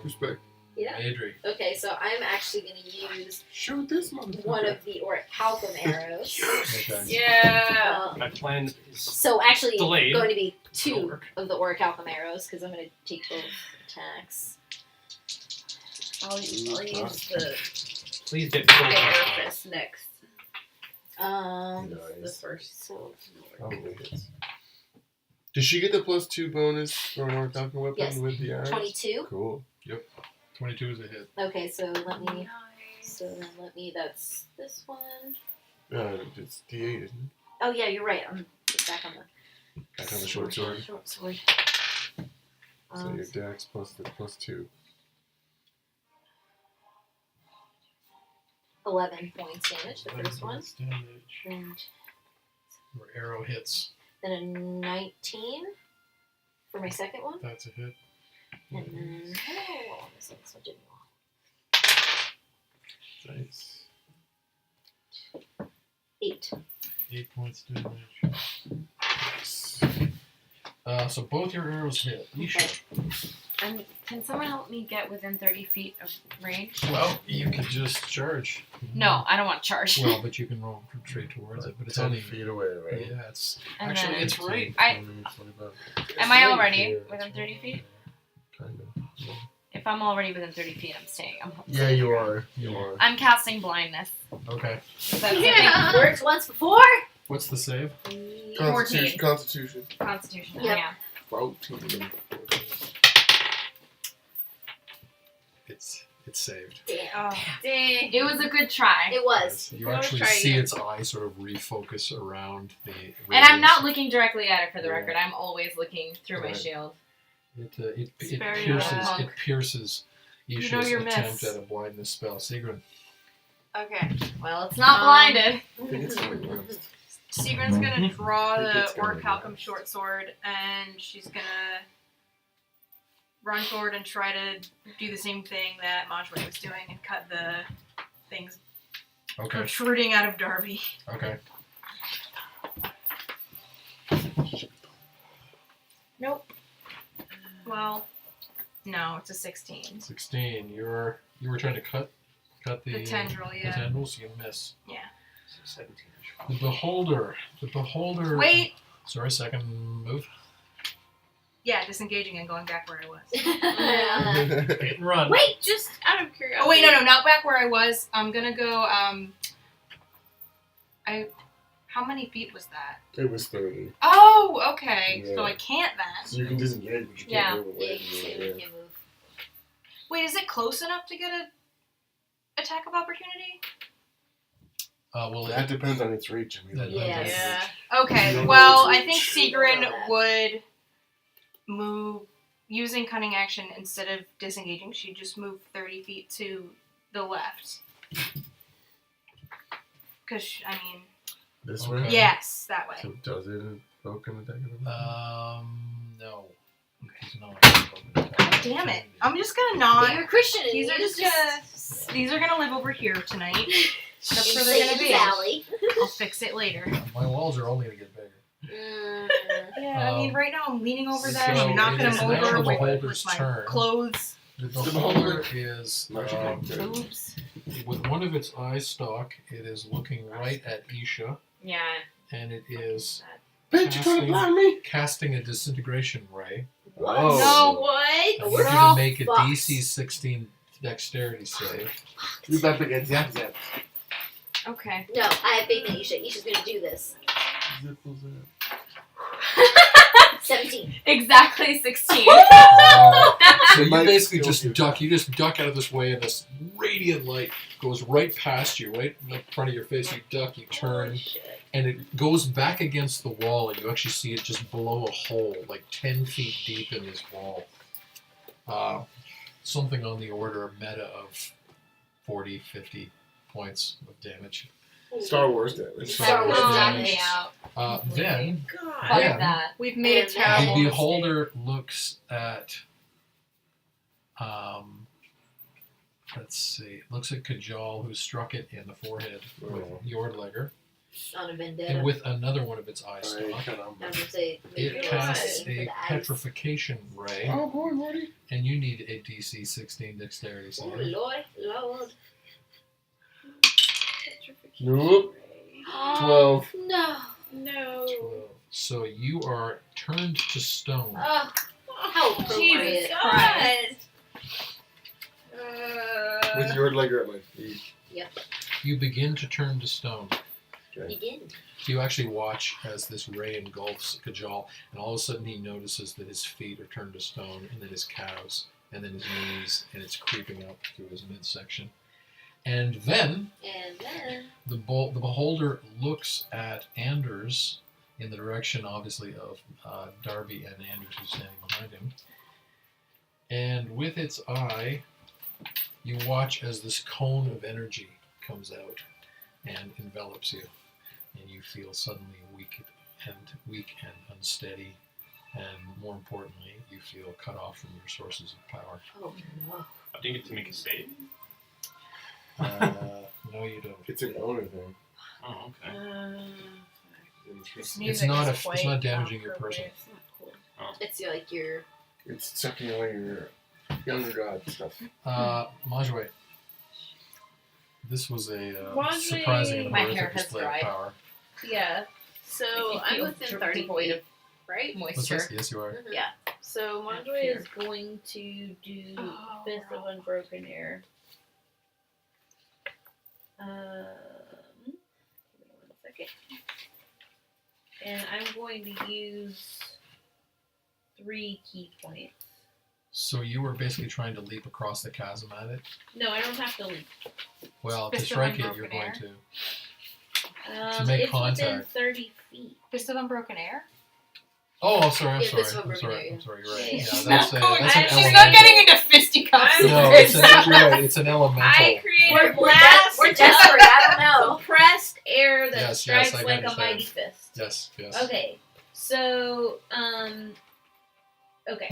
Respect. Yeah. Adri. Okay, so I'm actually going to use Shoot this motherfucker. one of the Orichalcum arrows. Okay. Yeah. Um, My plan is so actually, Delayed. going to be It'll 2 work. of the Orichalcum arrows because I'm going to take both attacks. I'll use the please get full therapist next. The Nice. first. So Probably hits. Does she get the +2 bonus for an Orichalcum weapon Yes. with the arrows? 22. Cool. 22 is a hit. Okay, so let me. Nice. So then let me. That's this one. It's D8, isn't it? Oh yeah, you're right. I'm back on the Back on the short sword. Short sword. So your dex plus the +2. 11 points damage, the first one. Damage. And Where arrow hits. then a 19 for my second one. That's a hit. And then, oh, this one didn't roll. Nice. 8. 8 points damage. So both your arrows hit. Isha. And can someone help me get within 30 feet of range? Well, you could just charge. No, I don't want to charge. Well, but you can roll straight towards it. But it's 10 only feet away, right? Yeah, it's And actually then- it's right. Am I already within 30 feet? Kind of. If I'm already within 30 feet, I'm staying. Yeah, you are. You are. I'm casting blindness. Okay. That's Yeah. Worked once before. What's the save? 14. Constitution. Constitution. Yep. Yeah. 14. It's saved. Damn. Oh. Dang. It was a good try. It was. You Well, actually try see again. its eye sort of refocus around the. And I'm not radius. looking directly at it for the Yeah. record. I'm always looking through my Right. shield. It very pierces punk. it pierces You know Isha's your attempt miss. at a blindness spell. Sigrun. Okay. Well, it's not Um, blinded. I think it's going last. Sigrun's gonna draw I think it's the gonna Orchalcum last. short sword, and she's gonna run forward and try to do the same thing that Majway was doing and cut the things Okay. protruding out of Darby. Okay. Nope. Well, no, it's a 16. 16. You were trying to cut the The tendril, the yeah. tendrils. You miss. Yeah. 17. The beholder. The beholder. Wait! Sorry. Second move. Yeah, disengaging and going back where I was. Hit and run. Wait, just out of curiosity. Oh wait, no, not back where I was. I'm gonna go. How many feet was that? It was 30. Oh, okay. Yeah. So I can't then. So you can disengage, but you Yeah. can't move Yeah, away you from can't, it. you can't move. Wait, is it close enough to get a attack of opportunity? Well, That depends on its reach. I mean, That- Yes. Yeah. Okay. You don't Well, know its I think reach. You don't know Sigrun that. would move using cunning action instead of disengaging. She'd just move 30 feet to the left. Cause I mean, This Okay. way? yes, that way. So does it invoke an attack? No. Because no. Damn it! I'm just gonna not. You're a Christian, and These you are just these are gonna live over here tonight. That's where they're gonna Satan's be. alley. I'll fix it later. My walls are only gonna get bigger. Yeah, I mean, right now I'm leaning over them. so I'm knocking it is them now over the with beholder's my turn. clothes. The beholder is Magic item. Boobs. with one of its eye stalk. It is looking right at Isha, Yeah. and it is Bitch, you trying to blind me? casting a disintegration ray. Whoa. No, what? I We're need you to all make a fucked. DC 16 dexterity save. You back again. Zap, zap. Okay. No, I have faith in Isha. Isha's gonna do this. Zip, zap. 17. Exactly 16. So you Might basically still just do duck. You just duck out of this way, and this radiant light goes right past you, right in front of your face. You duck, you turn, Holy shit. and it goes back against the wall, and you actually see it just blow a hole like 10 feet deep in this wall. Something on the order of meta of 40, 50 points of damage. Star Wars damage. Star Wars damage. damage. Then God. Fuck Yeah. that. We've made a And the terrible mistake. beholder looks at, let's see, looks at Kajal, who struck it in the forehead with Oh. Yordlegger, On a vendetta. and with another one of its eye I stalk. cut I'm on gonna say, It maybe casts for the a eyes. petrification ray, Oh boy, Morty. and you need a DC 16 dexterity Oh, save. Lord. Nope. 12. No. No. 12. So you are turned to stone. Oh, how appropriate. Jesus Christ. With your leg at my feet. You begin to turn to stone. Begin. So you actually watch as this ray engulfs Kajal, and all of a sudden he notices that his feet are turned to stone, and then his calves, and then his knees, and it's creeping up through his midsection. And then And then. the beholder looks at Anders in the direction, obviously, of Darby and Anders, who's standing behind him. And with its eye, you watch as this cone of energy comes out and envelops you, and you feel suddenly weak and unsteady, and more importantly, you feel cut off from your sources of power. Oh no. Do you get to make a save? No, you don't. It's an owner thing. Oh, okay. This It's music not is it's not damaging your person. It's not cool. It's like your It's sucking away your younger god stuff. Majue. This was a Majue- surprising and My hair horrific has display of dried. power. Yeah. So I'm feel within 30 devoid feet, of right? What's moisture. this? Yes, you are. Yeah. So Not Monjoy fear. is going to do Oh, Fist of Unbroken Air. Give me 1 second. And I'm going to use 3 key points. So you were basically trying to leap across the chasm at it. No, I don't have to leap. Well, to Fist of strike it, Unbroken you're going Air? to. It's make within contact. 30 feet. Fist of Unbroken Air? Oh, I'm sorry. Yeah, this one I'm we're sorry. gonna do. I'm sorry. You're right. Yeah, Yeah, She's that's not a going- that's an She's She's elemental. not getting into fisticuffs. No, with it's an elemental. I created we're blast we're desperate. I don't know. compressed air that Yes, strikes yes, I like a understand. mighty fist. Yes, yes. Okay, so okay,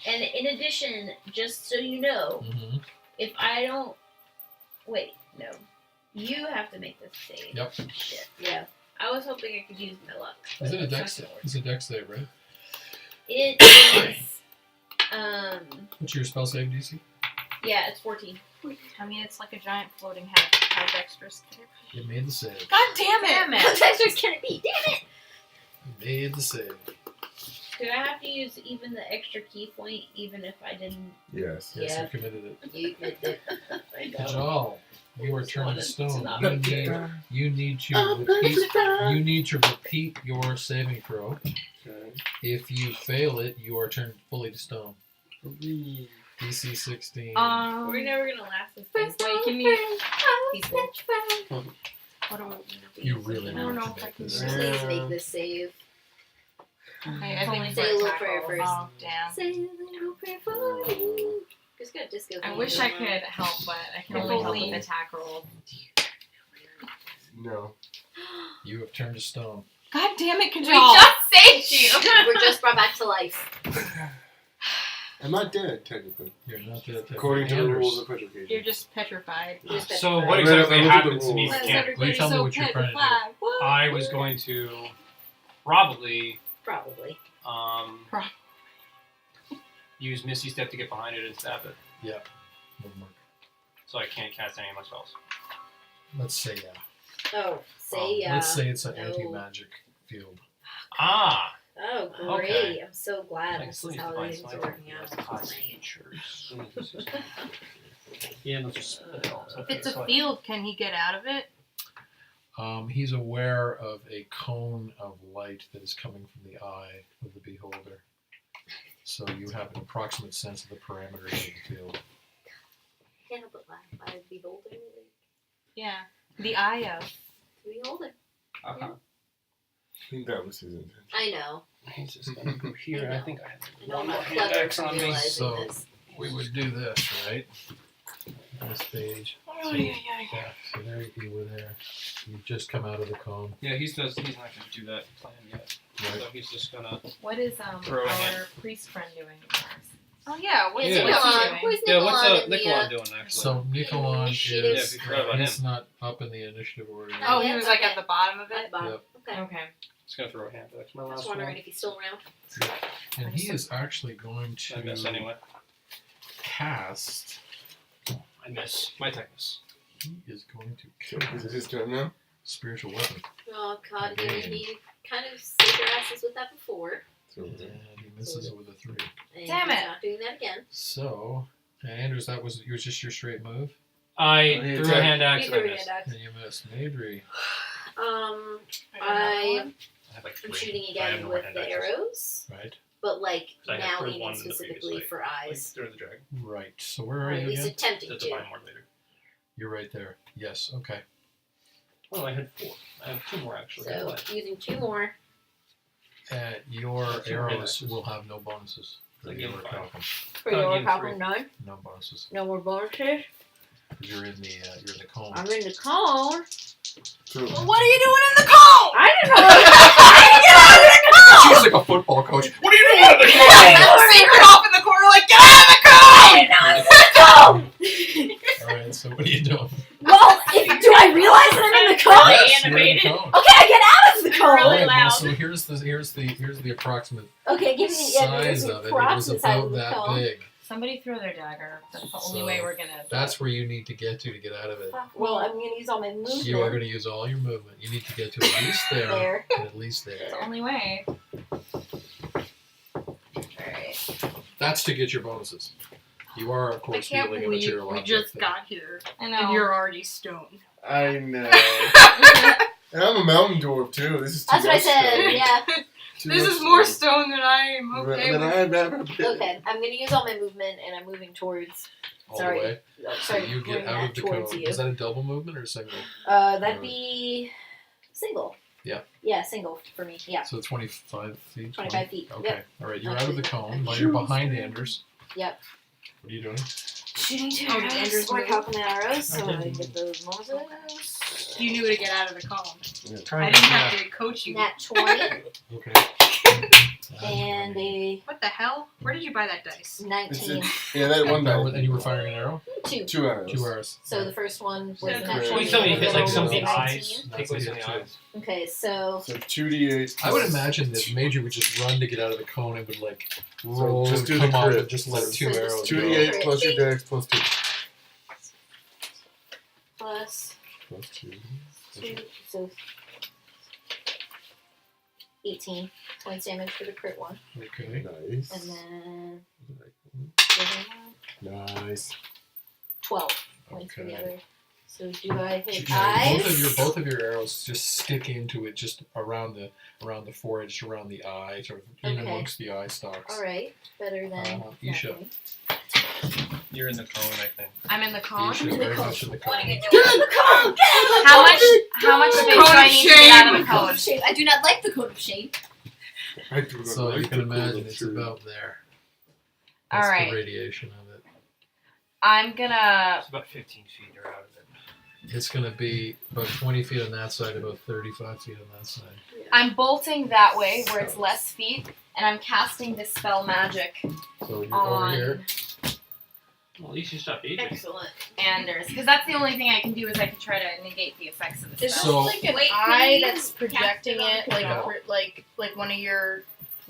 and in addition, just so you know, Mm-hmm. if I don't wait, no, you have to make this save. Yep. Shit. Yeah. I was hoping I could use my luck. but Is it a it's not dex? gonna work. It's a dex save, right? It is. What's your spell save DC? Yeah, it's 14. I mean, it's like a giant floating head. How dexterous can it be? You made the save. God damn it! How dexterous can it be? Damn it! You made the save. Do I have to use even the extra key point, even if I didn't? Yes. Yes, Yeah. you committed it. You admit it. I know. Kajal, you are Just turned to wanted stone. to not You be need, there. you need to repeat. You need to repeat your saving throw. Okay. If you fail it, you are turned fully to stone. DC 16. We're never gonna last this thing. Wait, give me these ones. What do You really I don't need know to if I make can this do save. Please make this save. Okay, I think Say a little prayer first. Oh, damn. Say a little prayer for me. Just got disco. I theme wish I going on. could help, but I can only help with attack rolls. No. You have turned to stone. God damn it, We Kajal! just saved you! We're just brought back to life. I'm not dead, technically. You're not dead. According to the Anders. rules of petrification. You're just petrified. Just So petrified. what I exactly looked at the happens to me rules. if Why you is can't? Will you tell me so what you're trying to do? petrified? What? I was going to probably Probably. use Misty Step to get behind it and stab it, Would work. so I can't cast any of my spells. Let's say yeah. Oh, say yeah. Let's say it's an No. anti-magic field. Ah! Oh, great. Okay. I'm so glad I this still is need how to find things some are working out. items. Great. Yeah, those are spells. If it's a field, can he get out of it? He's aware of a cone of light that is coming from the eye of the beholder. So you have an approximate sense of the parameters of the field. Can't help but laugh. I beholder. Yeah. The eye of. Beholder. Uh-huh. I think that was his intention. I know. He's just gonna go here, and I think I have I know one I'm more not hand clever axe for on me. realizing So- this. We would do this, right? This page. Oh, So, yeah, yeah. yeah, so there you were there. You've just come out of the cone. Yeah, he's not gonna do that plan yet. Right. So he's just gonna. What is Throw a our hand. priest friend doing? Oh, yeah. What's, Yeah. what's he Nikolon. doing? Where's Yeah, Nikolon what's in the, Nikolon doing actually? So Nikolon Initiative. Yeah, is if you forgot about him. he's not up in the initiative order. Not Oh, yet? he was like Okay. at the bottom of At the it? bottom. Yep. Okay. Okay. Just gonna throw a hand axe. My I was last wondering one. if he's still around. And he is actually going I miss to anyway. cast. I miss. My techness. He is going to So, is it cast his turn now? spiritual weapon. Oh God, Again. he kind of saved our asses with that before. So, And he misses it with a 3. And Damn he's it. Not doing that again. So, Andrews, that was just your straight move, I he threw a attacked. hand axe He and I threw a missed. hand axe. and you missed. Madry, I I have like am 3. shooting I have again no with hand the axes. arrows, right? but like So I had now third aiming one in the previous specifically fight. for Like eyes. through the dragon. Right. So where Or are at you least again? attempting Just to to. buy more later. You're right there. Yes. Okay. Oh, I had 4. I have 2 more actually. So What? using 2 more. Your That's your arrows hand-axes. will have no bonuses. For Like your in five. falcon. For Oh, your again, Falcon three. 9. No bonuses. No more bonuses. 'Cause you're in the cone. I'm in the cone. So, Well, what are you doing in the cone? I don't know. She's like a football coach. What are you doing in the cone? Secret off in the corner, like, get out of the cone! All right. So what are you doing? Well, do I realize that I'm in the cone? Yes, you're in the cone. Okay, I get out of the cone. All Really right, well, loud. so here's the approximate Okay, give me size the of it. It was approximate size about of the that cone. big. Somebody throw their dagger. That's the only So, way we're gonna. That's where you need to get to get out of it. Well, I'm gonna use all my movement. You are going to use all your movement. You need to get to at least there, There. and at least It's there. the only way. Alright. That's to get your bonuses. You are, of I course, can't feeling a believe material we object. just thing. got here I and know. you're already stoned. I know. And I'm a mountain dwarf too. This is too That's what I much said. stone. Yeah. Too This much is more stone. stone than I am okay Than with. I've ever been. Okay, I'm gonna use all my movement, and I'm moving towards. All Sorry. the way. So Sorry, you get bring out that of the towards cone. you. Is that a double movement or single? That'd be single. Yeah. Yeah, single for me. Yeah. So 25 feet? 25 feet, Okay. yep. All right. You're out of the cone. Well, you're behind Anders. Yep. What are you doing? Shooting two Oh, arrows. Andrew's We're moving. helping arrows, so I get those bonuses. You knew to get out of the cone. Yeah. I didn't have to coach you. Nat 20 Okay. and a What the hell? Where did you buy that dice? 19. Yeah, that one die. And you were firing an arrow? 2. 2 arrows. 2 arrows. So the first one was So a nat correct. 20. Please tell me you and hit the like other some of one the was a eyes. 19. Take away some of the eyes. Okay, so So 2d8. I would imagine that Major would just run to get out of the cone and would like roll just and do come the off crit. and just let So 2 just arrows do go. 2d8 plus your dex plus 2. plus Plus 2. 2, so 18 points damage for the crit one. Okay. Nice. And then Nice. 12 points for the Okay. other. So do I hit Yeah, eyes? both of your arrows just stick into it, just around the forehead, just around the eye, sort of in Okay. amongst the eye stalks. Alright, better than Isha. nothing. You're in the cone, I think. I'm in the cone. Isha is very much in the cone. Get in the cone! How much space do I need to get out of the cone? Shame. I do not like the cone of shame. I do not So like you can the cool imagine of it's tree. about there. All That's right. the radiation of it. I'm gonna. It's about 15 feet or out of it. It's going to be about 20 feet on that side, about 35 feet on that side. I'm bolting that way where it's less feet, and I'm casting Dispel Magic So you're over on here. Well, at least you stopped aging. Excellent. Anders, because that's the only thing I can do is I can try to negate the effects of the Is spell. So- this like an Wait, eye can you that's projecting cast it, it on like control? like one of your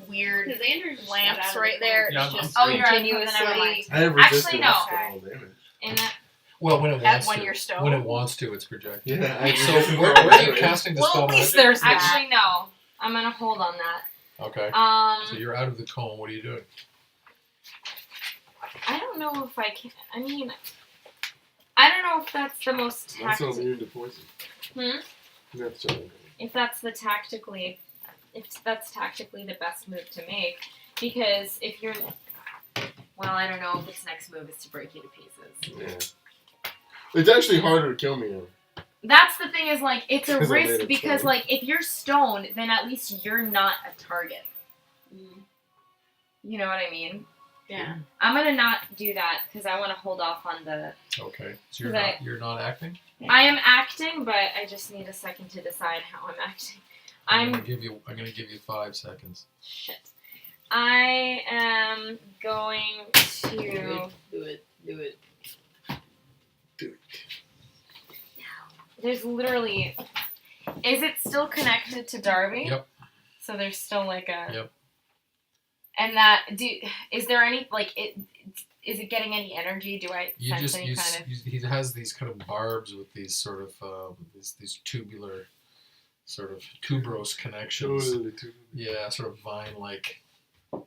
weird Because Andrew just got out lamps of the right cone. there? Yeah, It's I'm just Oh, you're right. Then never continuously. mind. I have Actually, resistance no. to all damage. In that, Well, when it At wants when to. you're stoned? When it wants to, it's projected. Yeah, I So resist where all are you damage. casting the Well, spell at least magic? there's that. actually, no. I'm gonna hold on that. Okay. So you're out of the cone. What are you doing? I don't know if I can. I mean, I don't know if that's the most That's not tactical. immune to poison. Hmm? That's all. If that's the tactically, if that's tactically the best move to make, because if you're, well, I don't know if its next move is to break you to pieces. Yeah. It's actually harder to kill me now. That's the thing is like it's a 'Cause I made risk it because stone. like if you're stoned, then at least you're not a target. You know what I mean? Yeah. I'm gonna not do that because I want to hold off on the. Okay. So you're Right. you're not acting? I am acting, but I just need a second to decide how I'm acting. I'm I'm gonna give you 5 seconds. shit. I am going to. Do it. There's literally. Is it still connected to Darby? Yep. So there's still like a. Yep. And is there any like it? Is it getting any energy? Do I You sense just any kind of? he has these kind of barbs with these sort of these tubular, sort of tuberose connections. Totally too. Yeah, sort of vine-like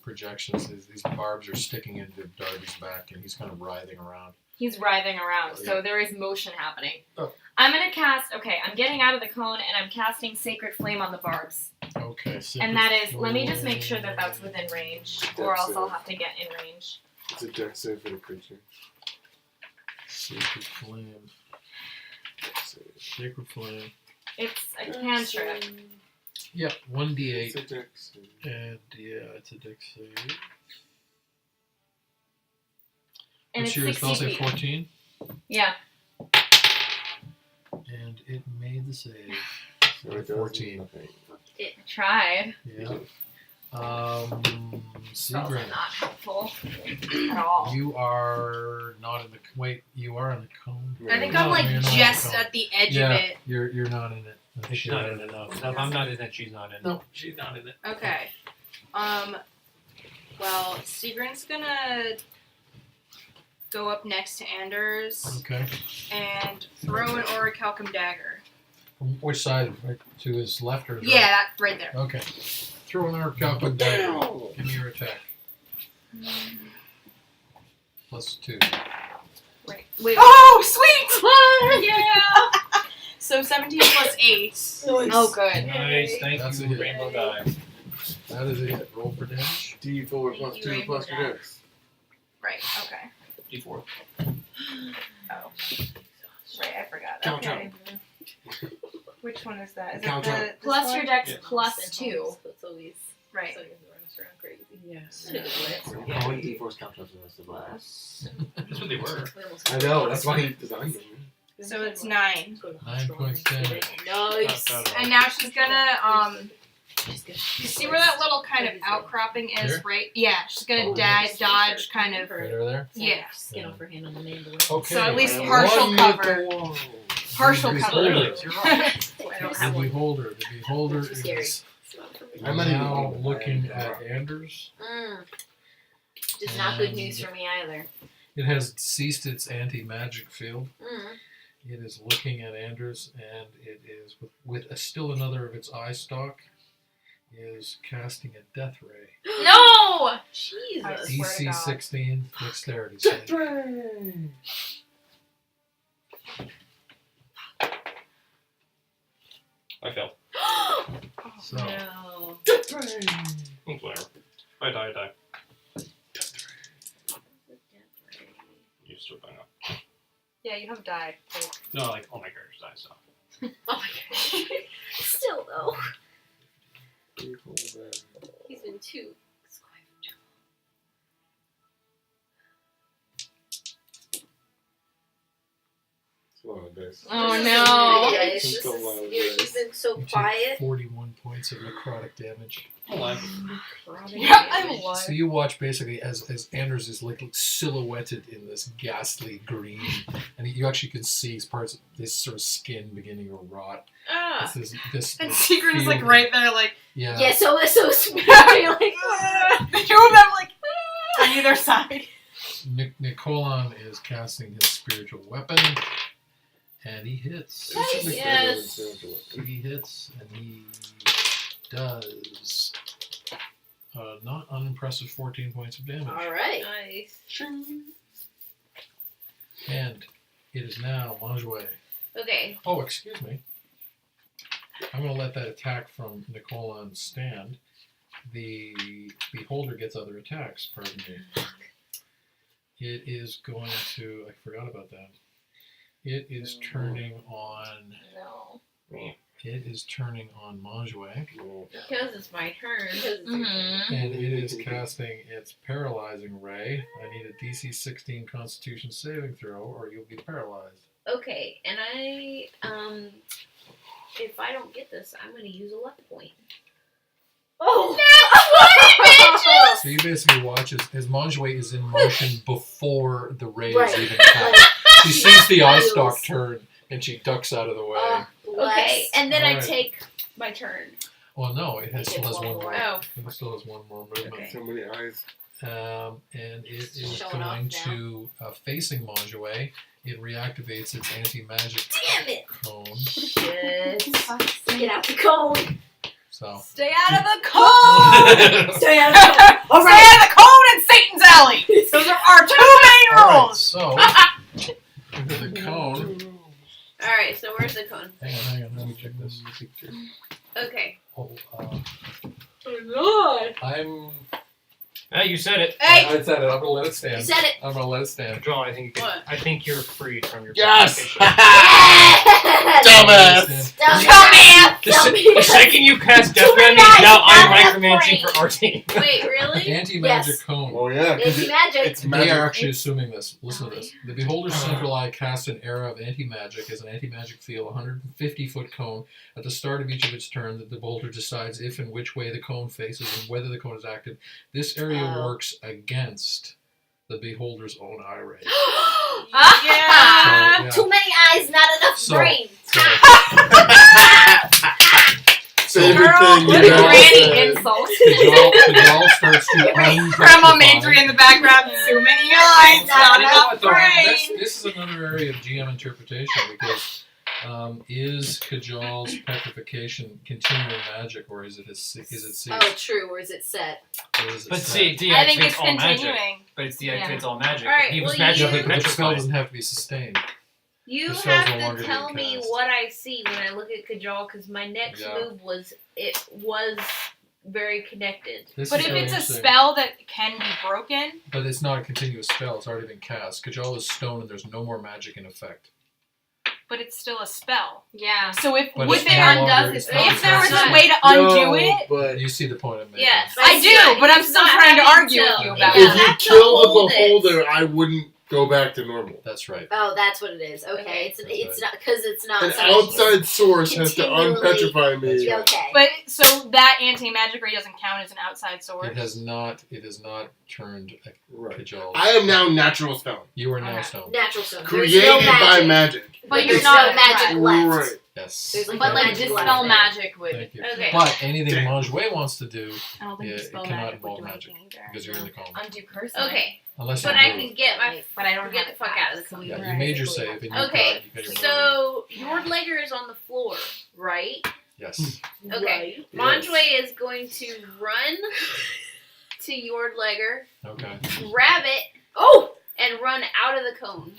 projections. These barbs are sticking into Darby's back, and he's kind of writhing around. He's writhing around, Oh, so yeah. there is motion happening. Oh. I'm gonna cast. Okay, I'm getting out of the cone, and I'm casting Sacred Flame on the barbs. Okay. And that is. Let me just make sure that that's within range, or else I'll have to get in range. It's a dex save for the creature. Sacred Flame. Dex save. Sacred Flame. It's a cantrip. Yep, It's 1d8. a dex save. And yeah, it's a dex save. And What's it's your 60 spell save? feet. 14? Yeah. And it made the save. So it does 14. nothing. I tried. Yeah. It's also Seagrin, not helpful at all. you are not in the wait. You are in the cone. I think No, I'm like you're not just in the at the edge yeah, of it. you're not in it. I think She's you're not in in it. No. If I'm not in it, she's not in it. No, she's not in it. Okay. Well, Sigrin's gonna go up next to Anders Okay. and throw an orichalcum dagger. From which side? Right to his left or his Yeah, that right there. right? Okay. Throw an orichalcum dagger. Give me your attack. +2. Wait. Oh, sweet! Yeah. So 17 plus 8. Oh, good. Nice, thank That's a you, hit. Rainbow Die. That is a hit. Roll for damage. D4 plus Thank you, 2 Rainbow plus Die. your dex. Right. Okay. D4. Oh. Right. I forgot. Count, Okay. Which one is that? Is Count, it count. the this Plus one? your dex Yeah. plus 2. That's always Right. so it runs around crazy. Yes. How many D4s count as the rest of us? That's what they were. I know, that's why he designed them. So it's 9. 9 points damage. Nice. And now she's gonna you see where that little kind of outcropping is, Here? right? Yeah, she's gonna Oh, dodge kind of. Right over there. Yeah. Skin off her hand on the main board. Okay. So at least And partial one cover. with the wall. Partial The cover. Literally, you're right. I don't The have one. beholder. The beholder It's scary. is I'm not even now thinking looking about at it. Anders. Just not good news for me either. It has ceased its anti-magic field. Mm. It is looking at Anders, and it is with still another of its eye stalk. Is casting a death ray. No! Jesus. I swear to DC God. 16 dexterity save. I failed. So No. Whatever. I die. You still don't know. Yeah, you have died. No, like all my characters die, so. Oh my gosh. Still though. He's been too. It's a lot of dice. Oh no. Guys, Just this go is, loud, you're guys. just been so you take quiet. 41 points of necrotic damage. Hold on. Yeah, I'm alive. So you watch basically as Anders is like silhouetted in this ghastly green, and you actually can see parts of this sort of skin beginning to rot. Ah. This And Sigrid's like field- right there, like Yeah. Yeah, so scary. Like, the two of them like on either side. Nicolon is casting his spiritual weapon, and he hits. Yes. He hits, and he does not unimpressive 14 points of damage. all right. Nice. And it is now Manjouet. Okay. Oh, excuse me. I'm going to let that attack from Nicolon stand. The beholder gets other attacks, pardon me. It is going to... I forgot about that. It is turning on... No. It is turning on Manjouet. Because it's my turn. Mm-hmm. And it is casting its paralyzing ray. I need a DC 16 Constitution saving throw, or you'll be paralyzed. Okay, and if I don't get this, I'm going to use a luck point. Oh! So you basically watch as Manjouet is in motion before the ray Right. is even cast. She sees the eye stalk turn, and she ducks out of the way. Okay, and then I Alright. take my turn. Well, no, it It still gets has one one more. more. Oh. It still has one more movement. Okay. So many eyes. And it is Showing off going now. to, facing Manjouet, it reactivates its anti-magic Damn it! cone. Shit. Get out the cone. So. Stay out of the cone! Stay out of the cone. All Stay right. out of the cone and Satan's alley! Those are our two main All right, rules! so into the cone. Alright, so where's the cone? Hang on, let me check this. Okay. Oh, Oh, I'm. You said it. Hey! I said it. I'm gonna let it stand. You said it. I'm gonna let it stand. John, I think What? I think you're freed from your Yes! participation. Dumbass. Dumbass. The second you cast Death Too many Man means now eyes, I'm not enough micromanaging brain. for our team. Wait, really? Anti-magic Yes. cone. Oh yeah, 'cause It's magic. it's They magic. are actually assuming this. Listen to Oh, this. The beholder's central eye casts an era of anti-magic as an anti-magic field, a 150-foot cone. At the start of each of its turns, the beholder decides if and which way the cone faces and whether the cone is active. This area Oh. works against the beholder's own eye ray. Yeah. So, yeah. Too many eyes, not enough So- brain. So, Favorite Girl, thing What you a ever granny said. insult. Kajal starts to Grandma Majory in the background. Too many eyes. Not You know enough what, though? brain. This is another area of GM interpretation because is Kajal's petrification continuing magic or is it ceased? Oh, true. Or is it set? Or is it But set? see, I think deactivates it's all magic. continuing. But it's Yeah. deactivates all magic. Alright, He was well, magically you- But the spell petrified. doesn't have to be sustained. You The spell's no have longer to tell being me cast. what I see when I look at Kajal, because my next Yeah. move was very connected. This But is if really it's a interesting. spell that can be broken, But it's not a continuous spell. It's already been cast. Kajal is stone and there's no more magic in effect. but it's still a spell. Yeah. So if But with it's it no undoes longer- its it's not if there was a cast. way to undo No, it, but You see the point I'm making. Yes, I do, see. but I'm It's still not trying to having argue with you about if it. you have to kill hold the it. beholder, I wouldn't go back to normal. That's right. Oh, that's what it is. Okay, Okay. it's That's not because it's not. An something- outside source has to continually- unpetrify me. That's Yeah, right. okay. But so that anti-magic ray doesn't count as an outside source. It has not turned Right. Kajal. I am now natural stone, You are now Okay. stone. Natural stone. created There's no by magic. magic. But There's you're no not magic left. Right. Yes. There's like But no like magic dispel left. magic would. Thank you. Okay. But anything Damn. Manjue wants to do I don't think Yeah, dispel it cannot magic would involve do magic anything either. because you're in the cone. Undo curse. Okay, Unless you but I move. can get my. But I don't Get have the fuck out of the cone. Yeah, you made your save and you Okay, got your movement. so Yordlegger is on the floor, right? Yes. Okay. Yes. Manjue is going to run to Yordlegger, Okay. grab it, Oh! and run out of the cone.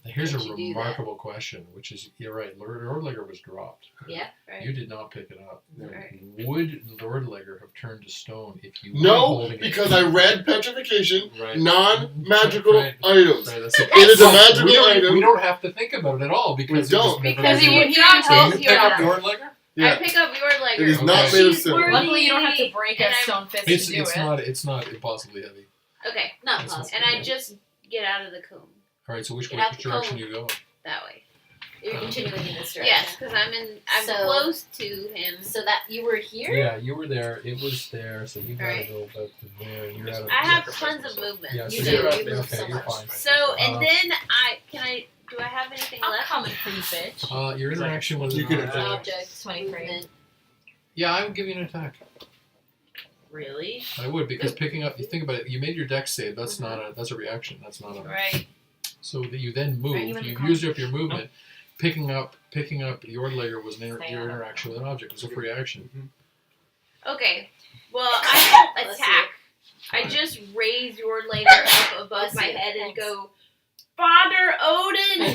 Now here's a How'd you do that? remarkable question, which is you're right. Lordlegger was dropped. Yeah. Right. You did not pick it up. Right. Would Lordlegger have turned to stone if you were No, holding because it? I read petrification, Right. non-magical Right. items. Right, that's it. It is a But magical we don't, item. We don't have to think about it at all because We it was don't. never Because made. he dropped So it. you pick up Lordlegger? I Yeah, pick up Yordlegger. it is Okay. not made of She's silver. worthy. Luckily, you don't have to break a And I'm- stone fist It's to do it's it. not it's not impossibly heavy. Okay, Not That's possible. and I just get out of the cone All right. So which Get out the direction cone. you go? that way. You're continuing in this direction. Yes, because I'm So- close to him. So that you were here? Yeah, you were there. It was there. So you gotta Alright. go about to there. You're out of I have sacrifice tons of yourself. movement. Yeah, You so do. you're out You there. move Okay, so you're much. fine. So and Uh, then do I have anything I'm left? coming for you, bitch. Your interaction with You an could object. attack. Object, 23. movement. Yeah, I would give you an attack. Really? I would because picking up. You think about it. You made your dex save. That's not a. That's a reaction. That's not a. Right. So that you then move. Are you in the You've cone? used up your movement. Picking up your layer was your Stay on. interaction with an object. It was a free action. Okay. Well, I don't Bless attack. I just raise Yordlegger up above Bless my you. head and Thanks. go, Father Odin,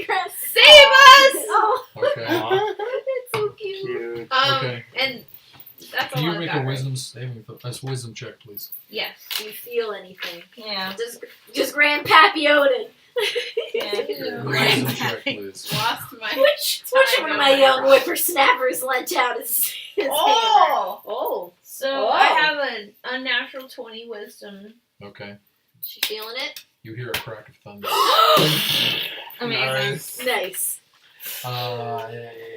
Grass. save us! Oh, Okay. that's so cute. Cute. Okay. And that's Can all you I've make got. a Right? wisdom saving? That's wisdom check, please. Yes. Do you feel anything? Yeah. Just Grandpappy Odin. Wisdom check, please. Lost my. Which one of my young whippersnappers let down his hammer? Oh! Oh. So Oh. I have an unnatural 20 wisdom. Okay. She feeling it? You hear a crack of thunder. Amazing. Nice. Was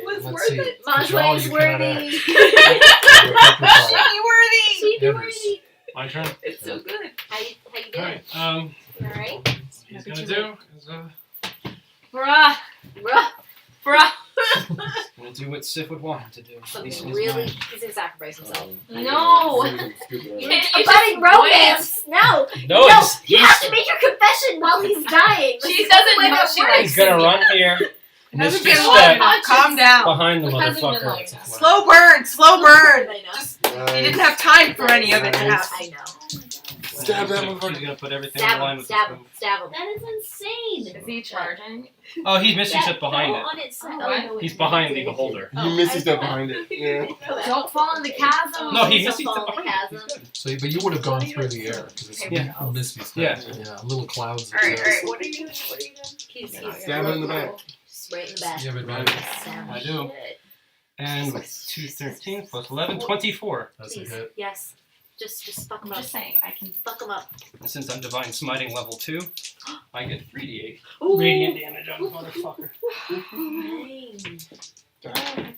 let's worth see. it. Kajal, Manjue is you cannot worthy. act. worthy. She Anders. worthy. My turn. It's so good. How you doing? Alright. You alright? He's gonna do is Bruh. Bruh. Bruh. we'll do what Sif would want him to do. At least in Something his really. mind. He's gonna sacrifice himself. No. A budding romance. No. No, You have to make your confession while he's dying. She That's doesn't the way know that she works. he's gonna run here. Hasn't Misty been long step enough. Calm down. behind the Hasn't been long motherfucker. enough. Slow burn. Slow burn. I know. Just you didn't have time for any of it to Nice. happen. I know. Stab that He's motherfucker. gonna put everything in line with his move. Stab him. That is insane. Is he charging? Oh, he's missing step behind fell it. on its side. What? no, He's it behind the didn't. beholder. You missed a step behind it. Yeah. Don't fall in the chasm. No, he Don't missed fall step in the behind it. chasm. He's good. So, but you would have gone through the air because it's Yeah. misty stuff. Yeah. Little clouds. Of Alright, dust. alright, what are you doing? What are you doing? He's Stab him in the back. Just right in the back. You have advantage. Stab. I do. And with 213 plus 11, 24. That's a Please. hit. Yes. Just fuck him I'm up. just saying, I can. Fuck him up. And since I'm divine smiting level 2, I get 3d8 Ooh. radiant damage on this motherfucker. Dang.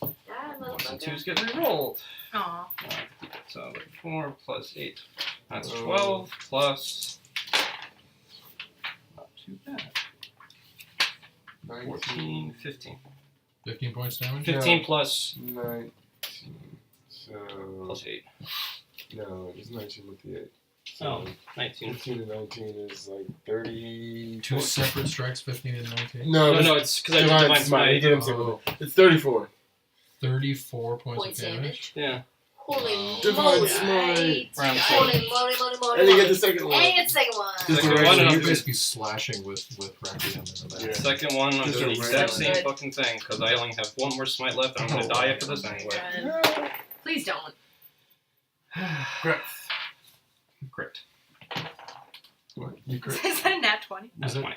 And 2s get rerolled. Aw. So 4 plus 8. That's 12 plus. Not too bad. 14, 15. 15 points damage. 15 plus 19. So. plus 8. No, it's 19 with the 8. So Oh, 19. 15 and 19 is like 30. Two separate strikes, 15 and 19. No, No, it's because I did Divine divine Smite. smite. Get him Oh, It's 34. 34 points Points of damage. Yeah. Holy Divine moly. Smite. Round Holy six. moly. And you get the second one. And you get the second one. Just Second a one, regular- and So I'll you're do basically slashing with Requiem in the back. Yeah. Second one, I'm Just doing a the exact regular- same fucking thing because I only have one more smite left and I'm gonna die after this anyway. Please don't. Correct. Correct. What? You correct? Is that a nat 20? That's Is it- fine.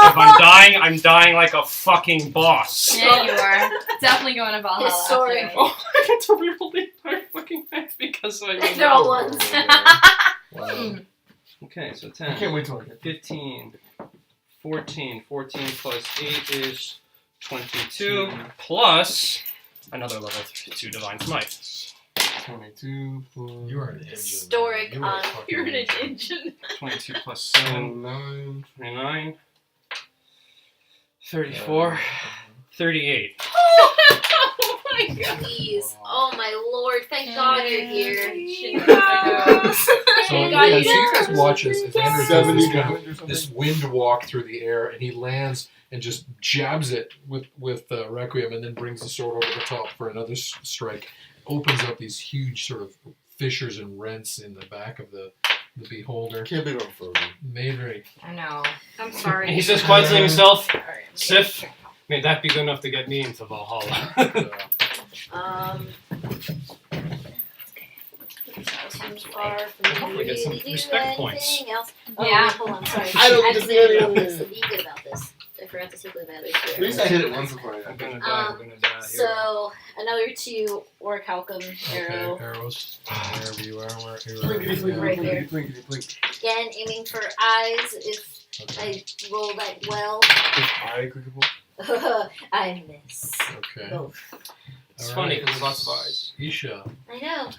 If I'm dying like a fucking boss. Yeah, you are. Definitely going to Valhalla. Historic. after Oh, I get to reroll the entire fucking math because I They're all Oh, ones. Wow. Okay, so I 10, can't wait till I get 15, 14. 14 plus 8 is 22 plus another level 2 divine smite. 22 plus. You are an engine. Historic You are a on- fucking You're an engine. engine. 22 plus 7, 9. 29, 34, 38. Oh my god. Please. Oh my lord. Thank God you're here. So, Thank yeah, God so you're you guys here. watch as Andrew does 70 this, kind of- damage or something? this wind walk through the air, and he lands and just jabs it with Requiem, and then brings the sword over the top for another strike. Opens up these huge sort of fissures and rents in the back of the beholder. Can't be no further. Maydre. I know. I'm And sorry. he says quietly to himself, Alright. Sif, may that be good enough to get me into Valhalla. Too far for me Hopefully get to some really do respect points. anything else. Oh, Yeah. wait, hold on, sorry. I don't I get to have see to any say of about this. this. Be good about this. I forgot to take my other At least I hit it once before I I'm got gonna it. die, I'm gonna die. Here. So, another 2 orc halcum arrow. Okay, arrows. Wherever you are, wherever you Plinkety, are. plinkety, Right plinkety, there. plinkety, plink. Again, aiming for eyes if Okay. I roll that well. Is eye clickable? I miss. Okay. Both. It's All funny right. because lots of eyes. Isha. I know.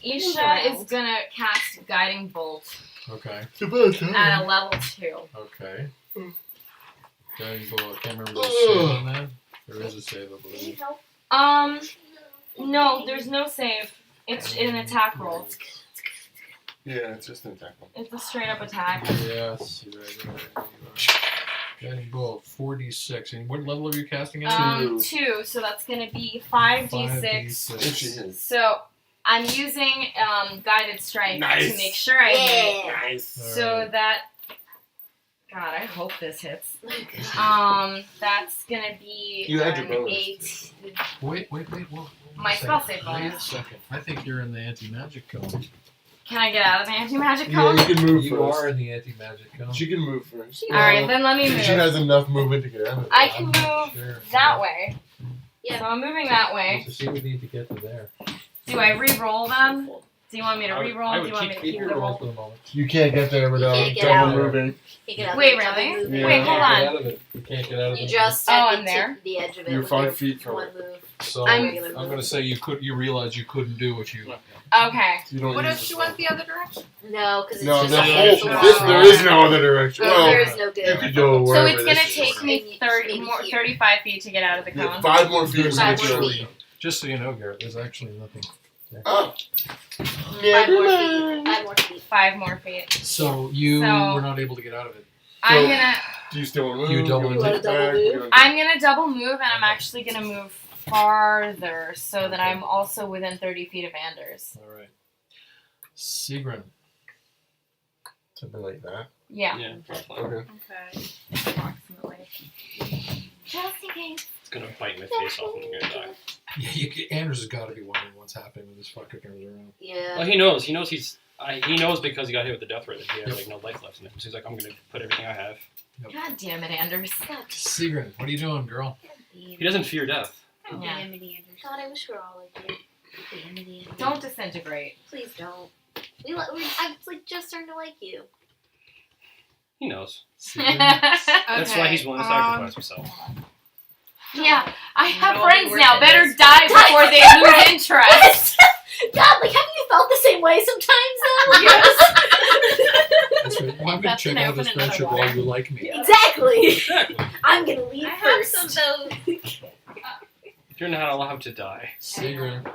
Isha is gonna cast Guiding Bolt Okay. It's about time. at a level 2. Okay. Guiding bolt. I can't remember the save on that. There is a save, I believe. No, there's no save. It's an attack roll. Yeah, it's just an attack one. It's a straight up attack. Yes. You're right. Guiding bolt. 4d6. And what level are you casting at? 2, so that's gonna be 5d6. If she hits. So I'm using guided strike Nice. to make sure I hit. Yeah. Nice. So Alright. that. God, I hope this hits. That's gonna be You had your an bonus. 8. Wait. Whoa. My Wait a spell second. save Wait a bonus. second. I think you're in the anti-magic cone. Can I get out of the anti-magic Yeah, cone? you can move You first. are in the anti-magic cone. She can move first. Alright, then let me She move. has enough movement to get out of it. I can move Sure. that way. Yeah. So I'm moving that way. So see, we need to get to there. Do I re-roll them? Do you want me to I would- re-roll? I Do would you want me to keep keep Keep the your roll roll? for the moment. You can't get there without can't get double out. moving. Pick it up. Wait, double really? move it. Yeah. Wait, You hold can't on. get out of it. You can't get out of You it. just Oh, step I'm into there. the edge of it. You're with 5 your feet from one it. move. So I'm- I'm going to say you realize you couldn't do what you. Okay. So you don't What use if the she spell. went the other direction? No, because it's No, just the a whole. handful. There is no other direction. Oh, Well, there is no you good. could go So wherever it's gonna this is. take me Maybe 30 here. more, 35 feet to get out of the Yeah, cone. 5 more feet. There's to Five get more you feet. Just so you know, Garrett, there's actually nothing. Oh. 5 more feet. 5 more feet. 5 more feet. So you So- were not able to get out of it. I'm So- gonna Do you still want to move? You double wanna move. take You wanna it back? double You move? wanna- I'm gonna double move, and I'm actually gonna move farther so that Okay. I'm also within 30 feet of Anders. All right. Sigrun. Something like that. Yeah, Yeah, roughly. Okay. Okay. approximately. Just in case. It's gonna bite my face off and I'm gonna die. Yeah, Anders has got to be wondering what's happening when this fucker comes around. Yeah. Well, he knows. He knows he knows because he got hit with the death ray that he has Yep. like no life left in him. So he's like, I'm gonna put everything I have. God damn it, Anders. Sigrun, what are you doing, girl? He doesn't fear death. Yeah. Damn it, Anders. God, I wish we were all like you. Damn it, Anders. Don't disintegrate. Please don't. I've like just starting to like you. He knows. Sigrun? That's why he's willing to sacrifice himself. Yeah, I have No, friends we're now. this. Better die before they lose interest. God, like, haven't you felt the same way sometimes? That's right. Well, I'm going to That's check gonna out this open another friendship one. while you like me. Exactly. Exactly. I'm gonna leave I have first. some though. You're not allowed to die. Sigrun.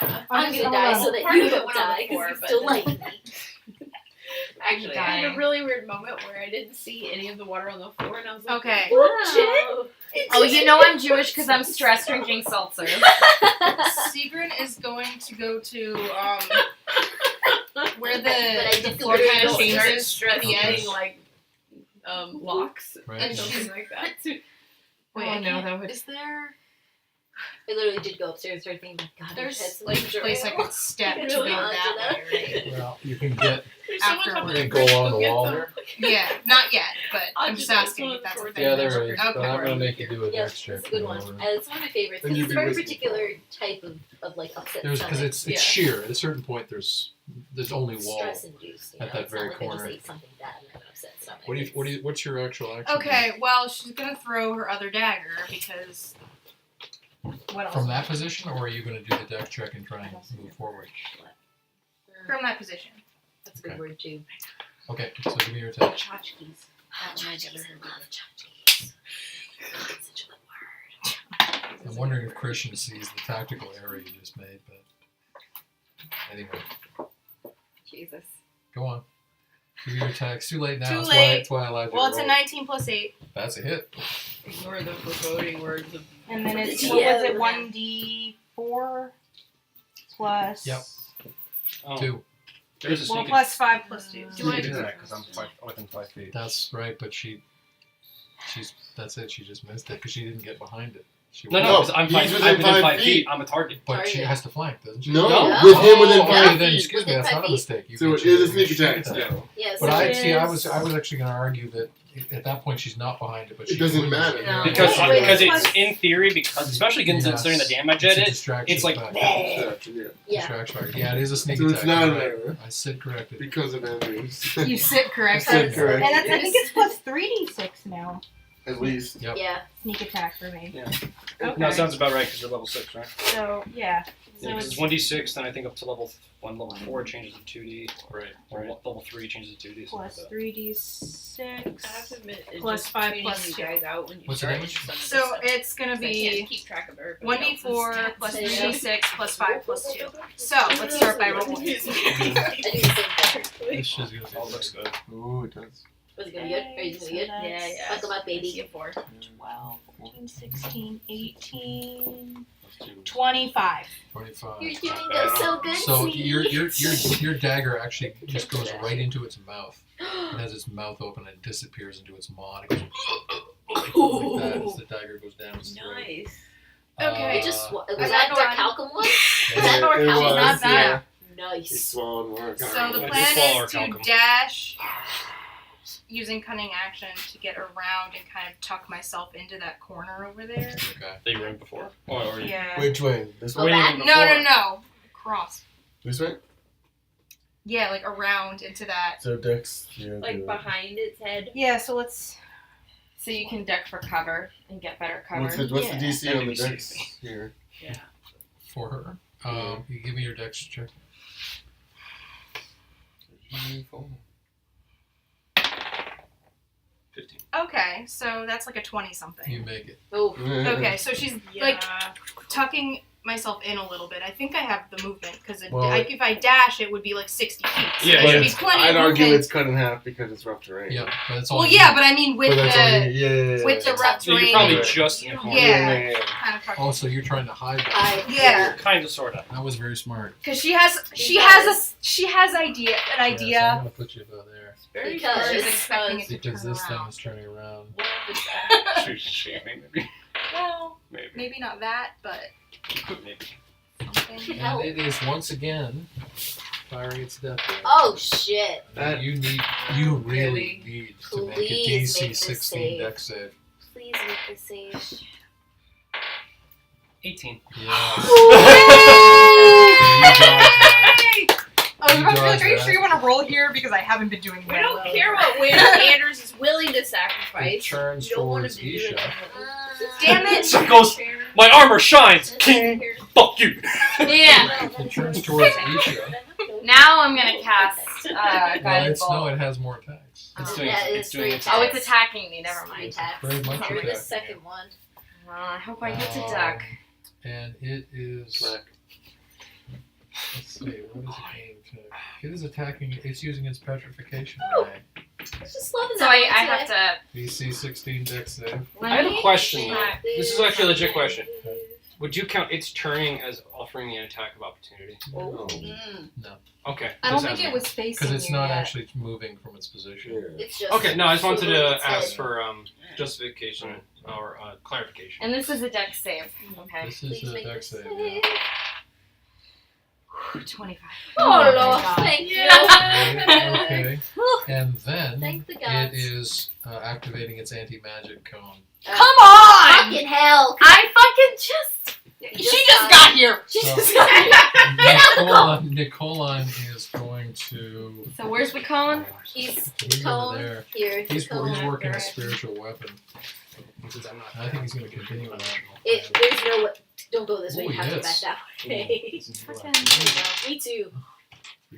I'm gonna die so that Part you of it don't went on die before, because you but still then- like me. Actually, I had Dying. a really weird moment where I didn't see any of the water on the floor, and I was like, Okay. Wow. Oh, you know I'm Jewish because I'm stress drinking seltzer. Sigrun is going to go to where But I the did floor feel kind of very changes stress at the Okay. end. like locks Right. and something like that. Wait, Oh, I no, can't- that would- is there? I literally did go upstairs and start thinking, God, I There's had some like a ginger place I ale. could step to Really go want to that know. way, right? Well, you can get. There's After someone we coming go along the get wall some. there. Yeah, not yet, but I'll I'm just just asking go if that's a towards thing. Yeah, there is. But Okay. I'm going to make you do a Yeah, dex it's check. a good for one. over. It's one of my favorites And because you'd it's a be very whiskey. particular type of like upset Because stomach. it's Yeah. sheer. At a certain point, there's only wall. Stress induced. at that it's very not like corner. I just ate something bad and I have an upset stomach. What's your actual action? Okay, well, she's gonna throw her other dagger because. What else? From that position, or are you going to do the dex check and try and move forward? From that position. That's a good Okay. word too. Okay, so give me your attack. Tchotchkes. That one I never heard of. Tchotchkes. That's such a good word. I'm wondering if Christian sees the tactical error you just made, but anyway, Jesus. go on. Give me your attack. It's too late now. Too That's late. That's why I allowed you Well, to it's a roll. 19 plus 8. That's a hit. Ignore the foreboding words of. And then it's, Yeah. what was it, 1d4 plus. Yep. Oh, 2. there's a Well, sneak plus 5 plus 2. Do I do that because I'm within 5 feet? That's right, but she's. That's it. She just missed it because she didn't get behind it. She No, No, because I'm he's 5 within I'm within 5 5 feet. feet. I'm a target. But she Target. has to flank, doesn't she? No, No. with him within Oh, 5 then feet. excuse me, Within that's 5 not a feet? mistake. You So get it is a your sneak attack attack. still. Yes. But it I is. was actually going to argue that at that point she's not behind it, but It she doesn't would matter. be. No. Because Wait, because plus- it's in theory because especially considering the damage It's at a it. distraction it's like- effect. Yeah. Yeah. Distraction effect. Yeah, it is a sneak So attack. it's not You're an right. error I said corrected. because of Andrews. You sit correctly. Sit correct. And that's, I think it's plus 3d6 now. At least. Yep. Yeah. Sneak attack for me. Yeah. Okay. No, it sounds about right because you're level 6, right? So, yeah. So Yeah, because it's it's 1d6, then I think up to level 4 it changes to 2d, Right. or Right. level 3 changes to 2d. plus something like 3d6. I have to admit, it's Plus just 5 tuning plus you 2. guys out when you What's the start damage? some of this So stuff. it's going to I can't be keep track of everybody 1d4 else's plus stats. 3d6 plus 5 plus 2. So, let's start by rolling. I do the same thing. This shit's gonna that. Oh, looks good. Ooh, it does. Was it gonna be good? Are you gonna be good? Yeah, yeah. Talk about I see baby. a 4. 12, 14, 16, 18, Plus 2. 25. 25. You're doing so good, So sweetie. your dagger actually just goes right into its mouth. It has its mouth open and disappears into its maw. And it goes like that as the dagger goes down its throat. Nice. Okay. It just was I'm that not Dark done. Halcom one? Yeah. that Dark it Halcom? was, Not that. He Nice. swallowed more. So the I just plan swallow is to our talcum. dash using cunning action to get around and kind of tuck myself into that corner over there. Okay. That you were in before. Or you Yeah. Which way? This Oh, way? that? before. No. Cross. This way? Yeah, like around into that. So Dex. Yeah, Like do behind its head. Yeah, so let's. So you can duck for cover and get better it. cover. What's the Yeah. DC on the NBC. Dex here? For her. You give me your dex check. Oh. 15. Okay, so that's like a 20 something. You make it. Oh. Okay, so she's like Yeah. tucking myself in a little bit. I think I have the movement because Well, if I dash, it would be like 60 feet. So Yeah, there should yeah. be plenty I'd of argue movement. it's cut in half because it's rough terrain. Yeah, but it's all. Well, yeah, but I mean with But that's the only, yeah. with with the rough So you're terrain. probably Right. just in the corner. Yeah. Kind of tucked Oh, so you're trying to hide that. Yeah. Kind of, sort of. That was very smart. Because she has an idea. Yeah, so I'm gonna put you about there Very Because- She's smart. expecting it to because turn this thing around. is turning around. Maybe. Well, Maybe. maybe not that, but Maybe. something. Help. And it is once again firing its death ray. Oh shit! You really need to make a Please DC make this 16 save. dex save. Please make the save. 18. Yes. I was You about to be like, dodged are you that. sure you want to roll here? Because I haven't been doing We well. don't care what way Anders is willing to It sacrifice. turns You don't want him towards to do it. Isha. Damn it! So it goes, my armor shines! King! Fuck you! Yeah. It turns towards Isha. Now I'm gonna cast Well, guided it's, no, bolt. it has more attacks. It's Oh. doing, Yeah, it's it's doing three its Oh, it's attacking me. Never mind. Attacks. Very much You're the attack. second one. I hope I get to duck. And it is. Let's see, what is it going to? It is attacking. It's using its petrification ray. Just loving So that. I one have today. to. DC 16 dex save. I have a question, though. Right. This is actually a legit question. Would you count its turning as offering me an attack of opportunity? No. Okay. I don't just think asking. it was facing Because it's you not yet. actually moving from its position. Yeah. It's just Okay, no, I just wanted swiveling to its ask head. for justification or clarification. And this is a dex save. Okay. This is Please a make dex this save. save. Yeah. 25. Oh, my Lord, God. thank you. Okay. And then Thank the it gods. is activating its anti-magic cone. Come on! Fucking hell. I fucking just. She just got here. She So- just got here. Nicolan is going to. So where's the cone? He's He's over cone there. here. He's cone working after a it. spiritual weapon. Since I'm not I think he's going to continue with that. There's no way. Don't go this way. Ooh, You have to yes. back that way. Fucking. Me too.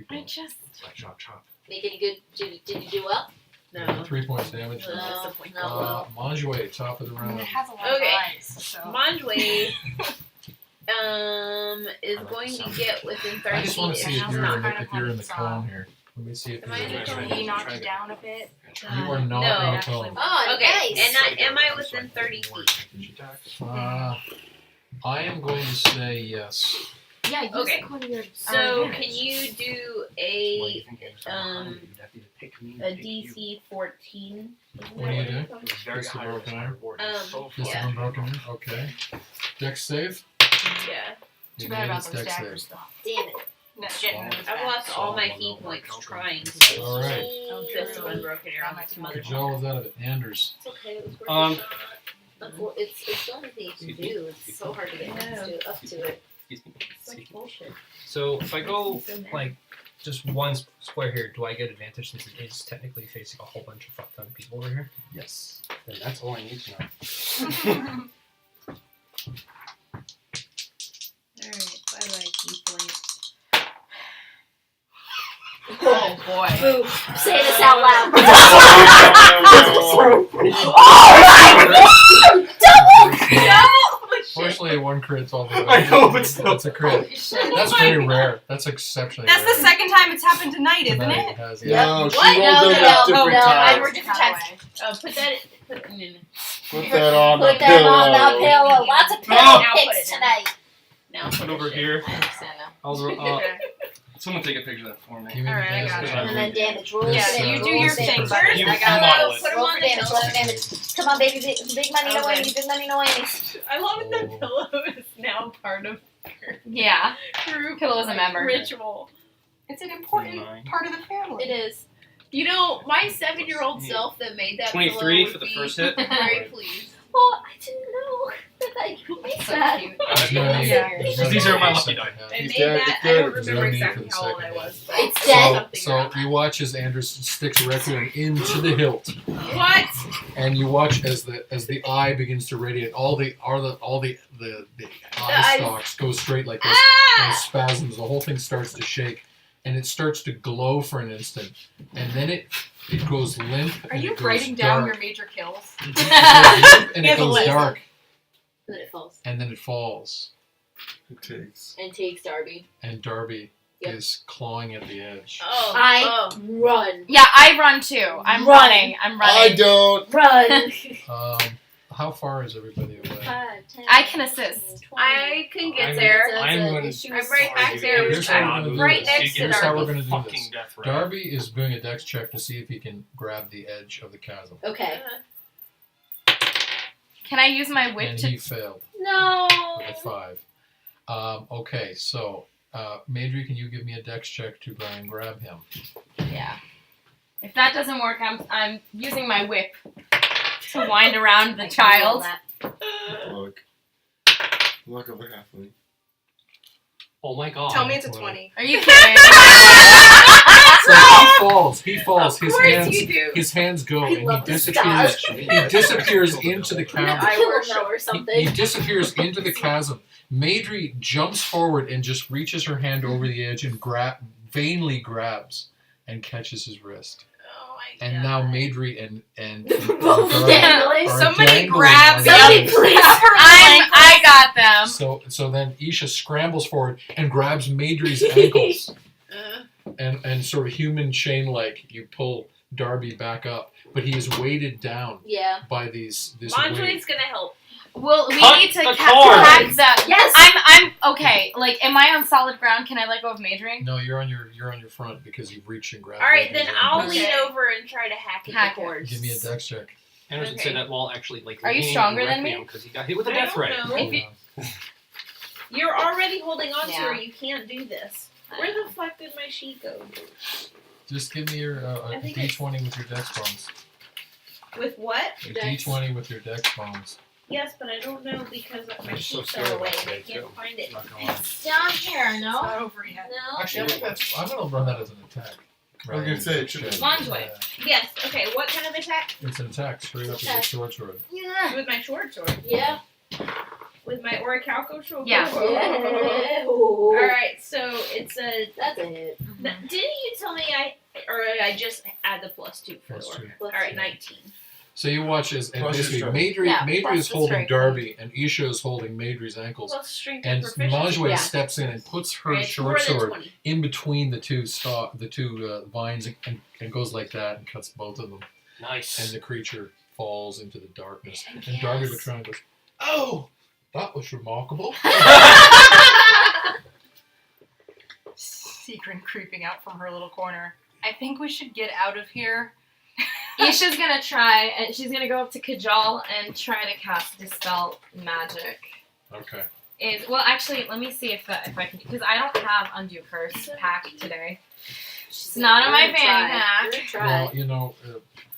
I just. Chop, chop. Make any good? Did you do well? No. 3 points damage. No, not well. Manjue, top of the I mean, round. it has a lot Okay. of eyes, so. Manjway is going to get within 30 I just want feet. to see if has you're not in the, kind of if you're in the had its, cone here. Let me see if Am you're I in the in cone? the He knocked you down a bit. You are not No. in the cone. Oh, Okay, nice. and am I within 30 feet? I am going to say yes. Yeah, use Okay. the cone of your. So advantage. can you do a DC 14? What do you do? Very Just a high broken risk arm? reward. Um, Just Yeah. unbroken arm? Okay. Dex save? Yeah. Too You bad made about its those dex daggers, save. though. Damn it. No, getting those I've back. lost all my key points trying to get All right. Fist of Unbroken Arrow with some other Good job with that of it. Anders. It's okay. It was worth Um, a shot. It's the only thing you can do. It's so hard to get up to it. Such bullshit. So if I go like just one square here, do I get advantage since it is technically facing a whole bunch of fuck ton of people over here? Yes. Then that's all I need to know. Alright, bye bye key point. Oh boy. Boo. Say this out loud. Fortunately, one crit's all the way. I know, but still. That's a crit. That's very rare. That's exceptionally That's rare. the second time it's happened tonight, isn't Tonight it? has, No, she What? rolled No, it no, up no, different no, times. we're different times. Put that. Put, Put that on Put the that on the pillow. pillow. Lots of pillow Oh. Now put picks it down. tonight. now Put over here. I understand now. I'll someone take a picture of that for me. Give me the Alright, I dex got it. save. And then damage. Roll This, for Yeah, you damage. do roll your for thing damage. first. You I got model it. it. Put 'em Roll on for the damage. pillow. Roll for damage. Come on, baby. Big money, no Okay. whammies. Big money, no whammies. I love it. The Oh. pillow is now part of Yeah. group Pillow is a member. ritual. It's an important Nine. part of the family. It is. You know, my 7-year-old self that made that 23 pillow for would the be first hit. very pleased. Oh, I didn't know that you made So that. cute. There's no need- Yeah. there's no These need are my for lucky the die. second half. I He's made dead, that. it's I good. don't There's remember no need for exactly the how old I second was. But It's I dead. did something So around you watch as Anders sticks a requiem into the hilt, that. What? and you watch as the eye begins to radiate. All the eye eyes. stalks go straight like this, and it spasms. The whole thing starts to shake, and it starts to glow for an instant, and then it goes limp. Are and you it goes writing down dark. your major kills? It goes limp and He it has a goes list. dark, And then it falls. and then it falls, It takes. And takes Darby. and Darby Yep. is clawing at the edge. Oh. I run. Yeah, I run too. I'm Run. running. I'm I running. don't. Run. Um, How far is everybody away? 5, 10, I can assist. 20. I can get I'm- there. That's I'm a going- issue I'm with right back size. there. Here's how we're gonna do Right this. next to Here's how we're Darby. gonna do Fucking this. death ray. Darby is doing a dex check to see if he can grab the edge of the chasm, Okay. Can I use my whip and to? he failed No. with a 5. Okay, so Madry, can you give me a dex check to try and grab him? Yeah. If that doesn't work, I'm using my whip to wind around the I can roll child. that. Luck of a halfling. Oh my god. Tell me it's a Well, 20. Are you kidding? So he falls. He falls. Of His course hands. you do. His hands go, I and he love this disappears. stuff. He disappears into the We have to chasm. kill him though or He something. disappears into the chasm. Madry jumps forward and just reaches her hand over the edge and vainly grabs and catches his wrist. Oh my And now Madry and Both Darby dangling. are Somebody dangling grab on the the Somebody edge. please. I got them. So then Isha scrambles forward and grabs Madry's ankles and sort of human chain like you pull Darby back up, but he is weighted down Yeah. by this Monjoy's weight. gonna help. Well, we Cut need to the hack cord. that. Yes. I'm okay. Like, am I on solid ground? Can I let go of Madry? No, you're on your front because you've reached and grabbed. All right, Madry's then I'll ankles. lean Okay. over and try to hack at Hack the it. cords. Give me a dex check. Anders would say that while actually like. Are you leaning stronger than directly me? on because he got hit with a I death don't ray. know. If you- You're already holding on to Yeah. her. You can't do this. Where the fuck did my sheet go? Just give me your a I think d20 with your dex bones. With what? A Dex. d20 with your dex bones. Yes, but I don't know because my I'm so sheets scared are of away. that I thing, can't too. find it. Not gonna lie. Down here, It's not over yet. No. Actually, I think I'm gonna run that as an attack. I was gonna say, it should be. Monjoy. Yes. Okay. What kind of attack? It's an attack straight up with your short sword. Yeah. With my short sword. Yeah. With my orichalco sword. Yeah. Yeah. All right. So it's a. That's a hit. Didn't you tell me I just add the +2 for Plus the 2. orc? Plus All right, two. 19. So you watch as and Plus your basically strength. Madry, Yeah, Madry plus is the holding strength. Darby and Isha is holding Madry's ankles. Plus strength And proficiency. Manjue Yeah. steps in and puts her Right, it's short more than sword 20. in between the two vines and goes like that and cuts both of them. Nice. And the creature falls into the darkness. Yes. And Darby Bertrand goes, "Oh, that was remarkable." Secret creeping out from her little corner. I think we should get out of here. Isha's gonna try, and she's gonna go up to Kajal and try to cast Dispel Magic. Okay. Actually, let me see if I can, because I don't have Undo Curse pack today. It's not on my fanny pack. Good try. Well, you know,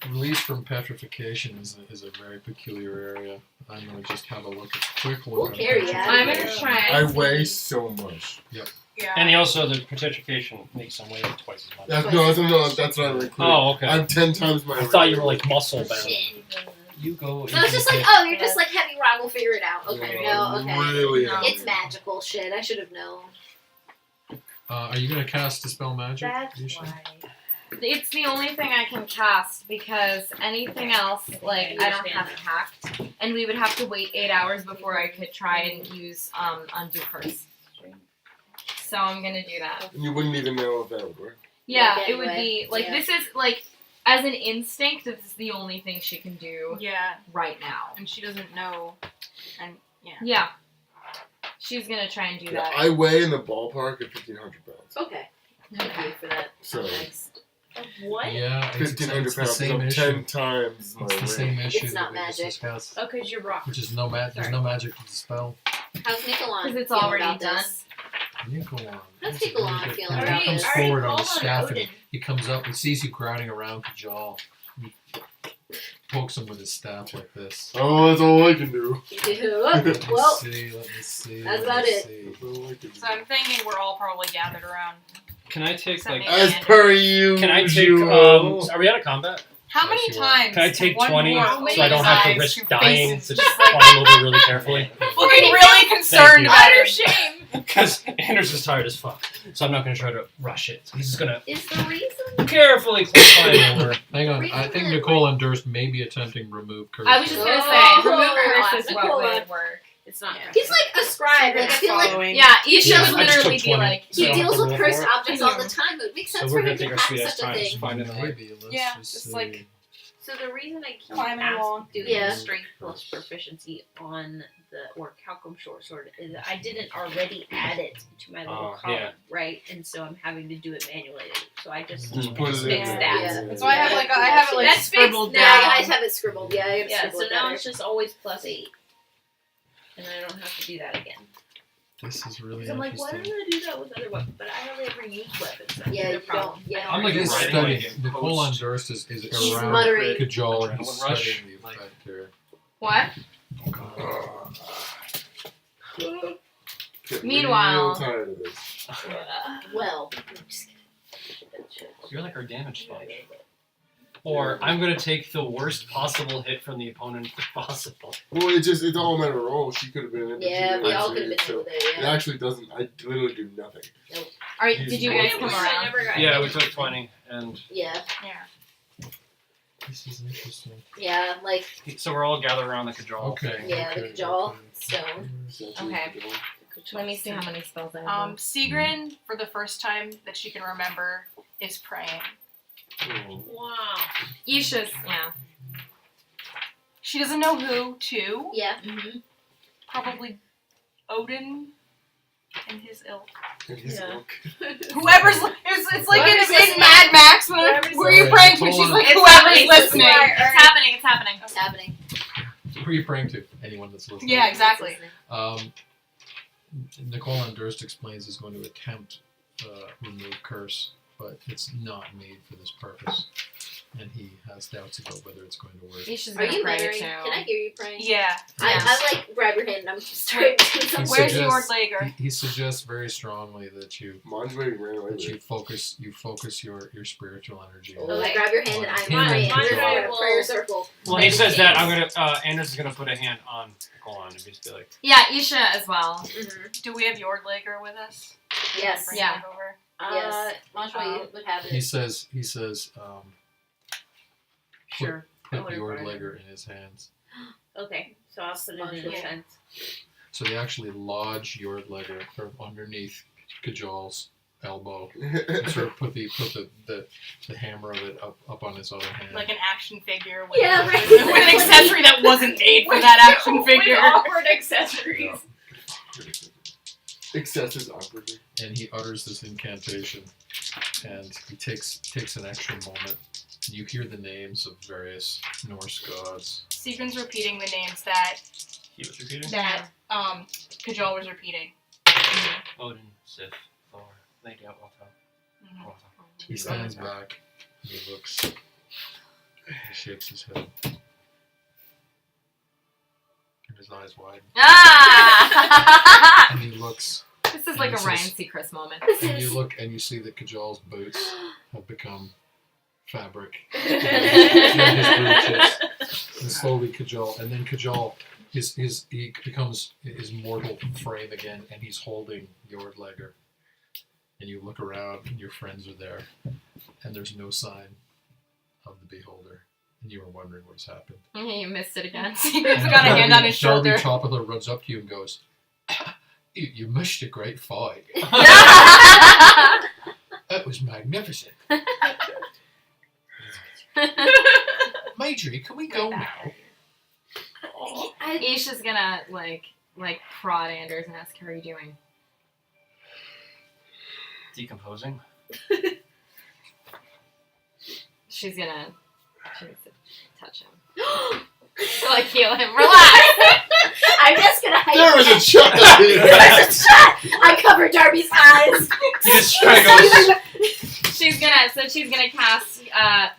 release from petrification is a very peculiar area. I'm gonna just have a look, a quick look. We'll at carry that. I'm gonna petrification. try. I weigh so much. Yeah. And he also the petrification makes him weigh like twice as much. That's not included. Oh, okay. I'm 10 times my. I thought you were like muscle bound. Shit. You go. So it's just like, oh, you're just like heavy rock. We'll figure it out. Okay, no, okay. Really No. heavy. It's magical shit. I should have known. Are you gonna cast Dispel Magic? That's Isha? why. It's the only thing I can cast because anything else, like, I don't have it hacked. And we would have to wait 8 hours before I could try and use Undo Curse. So I'm gonna do that. And you wouldn't even know if that would work. Yeah, Like, it would anyway, be, like, yeah. this is, like, as an instinct, this is the only thing she can do Yeah, right now. and she doesn't know. And yeah. Yeah. She's gonna try and do Yeah, that. I weigh in the ballpark of 1,500 pounds. Okay. Thank you for that. So, Nice. What? Yeah, it's 1,500 the pounds. same So issue. 10 times my It's the weight. same issue It's not that we just magic. discussed, Oh, because you're rock. which is there's Sorry. no magic to dispel. How's Nicolon? Because it's feeling already about done. this? Nicolon. How's That's a Nicolon very good feeling point. about He comes this? forward on Already the called staff on and Odin. he comes up and sees you crowding around Kajal. He pokes him with his staff like this. Oh, that's all I can do. Let me Well, see, let me see. that's let about me it. see. That's all I can do. So I'm thinking we're all probably gathered around. Can I take Except like? me. As per you. Can I take? Are we out of combat? How Yes, many you are. times? Can I take one 20 more so I don't have to eyes risk who dying? faces To just just climb over really carefully. looking really concerned you. about Utter her. shame. Because Anders is tired as fuck, so I'm not gonna try to rush it. He's just gonna Is the reason? carefully climb over. Hang on, I think Nicole and Durst may be attempting remove curse. I was just gonna say, Oh, remove curse is what Nicola. would work. It's not. Yeah. He's like a scribe. Like, I feel like Yeah, Isha Yeah, would I just literally took be 20. like, So he I don't deals have to with roll cursed for it? objects all the time. It would make sense So for we're him gonna to take our have sweet ass such a time to thing. find in the light. Maybe. Let's Yeah, just just see. like So the reason I keep Climbing along. doing Yeah. strength plus proficiency on the Orichalcum short sword is I didn't already add it to my little column, yeah. right? And so I'm having to do it manually. So I just Just put it in fix there. that. Yeah. So I have it like That's scribbled fixed Yeah, down. I have it scribbled. Yeah, I have it Yeah, scribbled so now better. it's just always +8. And I don't have to do that again. This is really Because I'm like, why interesting. don't I do that with other weapons? But I hardly ever use weapons. That's Yeah, the you problem. don't. Yeah. I'm like This writing study, like in Nicole post. Durst is He's around muttering. Cajole. He's Adrenaline rush, studying the like- effect here. What? Get Meanwhile- real tired of this. Well, You're like our damage sponge. Or I'm gonna take the worst possible hit from the opponent if possible. Well, it's all a matter of roll. She could have been in. yeah, we all so- could have been so with it. It Yeah. actually doesn't. I literally do nothing. Alright, did you guys I come I around? never got Yeah, we hit. took 20, and Yeah. Yeah. This is interesting. Yeah. Like so we're all gathered around the cajole. Okay. yeah, the okay, jaw okay. stone. Okay. Let me see how many spells I have. Sigrun, for the first time that she can remember, is praying. Oh. Wow. Isha's, yeah. She doesn't know who to. Yeah. Probably Odin and his ilk. Yeah. Whoever's it's like Whoever's in listening. Mad Max when Whoever's who are you listening. praying to? Hold She's on. like It's whoever's happening. listening. It's happening, it's happening. It's happening. Who are you praying to? Anyone that's listening. Yeah, exactly. Nicole Durst explains he's going to attempt remove curse, but it's not made for this purpose, and he has doubts about whether it's going to work. Isha's Are gonna you pray muttering? too. Can I hear you praying? Yeah. I like grab your hand and I'm starting to do something. Where's suggests- your Lager? He suggests very strongly that you Manjway ran away with it. focus your spiritual energy. Oh, I grab your hand and I'm Mine- praying. mine- We're in a prayer circle. Well, he says that I'm gonna. Anders is gonna put a hand on Nicole and just be like, Yeah, Isha as well. Do we have your Lager with us? Yes. Bring Yeah. it over. Yes. Manjway would have He it. says Sure. put would've your brought it. Legger in his hands. Okay, so I'll put it in his Yeah. hands. So they actually lodge your Legger sort of underneath Cajole's elbow. And sort of put the hammer of it up on his other hand. Like an action figure with, Yeah, right. with an accessory that wasn't made for that action figure. With awkward accessories. Excesses awkwardly. And he utters this incantation, and he takes an extra moment. And you hear the names of various Norse gods. Sigrun's repeating the names that he was repeating. Kajol was repeating. Odin, Sif, Thor, Lady Otto. Mhm. He stands back, and he looks, he shakes his head, and his eyes widen, Ah! and he looks, This is like a This Ryan is- Seacrest moment. and you look, and you see that Kajol's boots have become fabric. And slowly Kajol, and then Kajol, he becomes his mortal frame again, and he's holding your Legger. And you look around, and your friends are there, and there's no sign of the beholder. And you were wondering what's happened. You missed it again. Sigrun's got a hand on his shoulder. Darby Topiler runs up to you and goes, you missed a great fight. That was magnificent. Majorie, can we go now? Isha's gonna like prod Anders and ask, how are you doing? Decomposing. She's gonna touch him. Like heal him. Relax. I'm just gonna hide. There was a shot. There was a shot. I covered Darby's eyes. He just kind of goes. She's gonna cast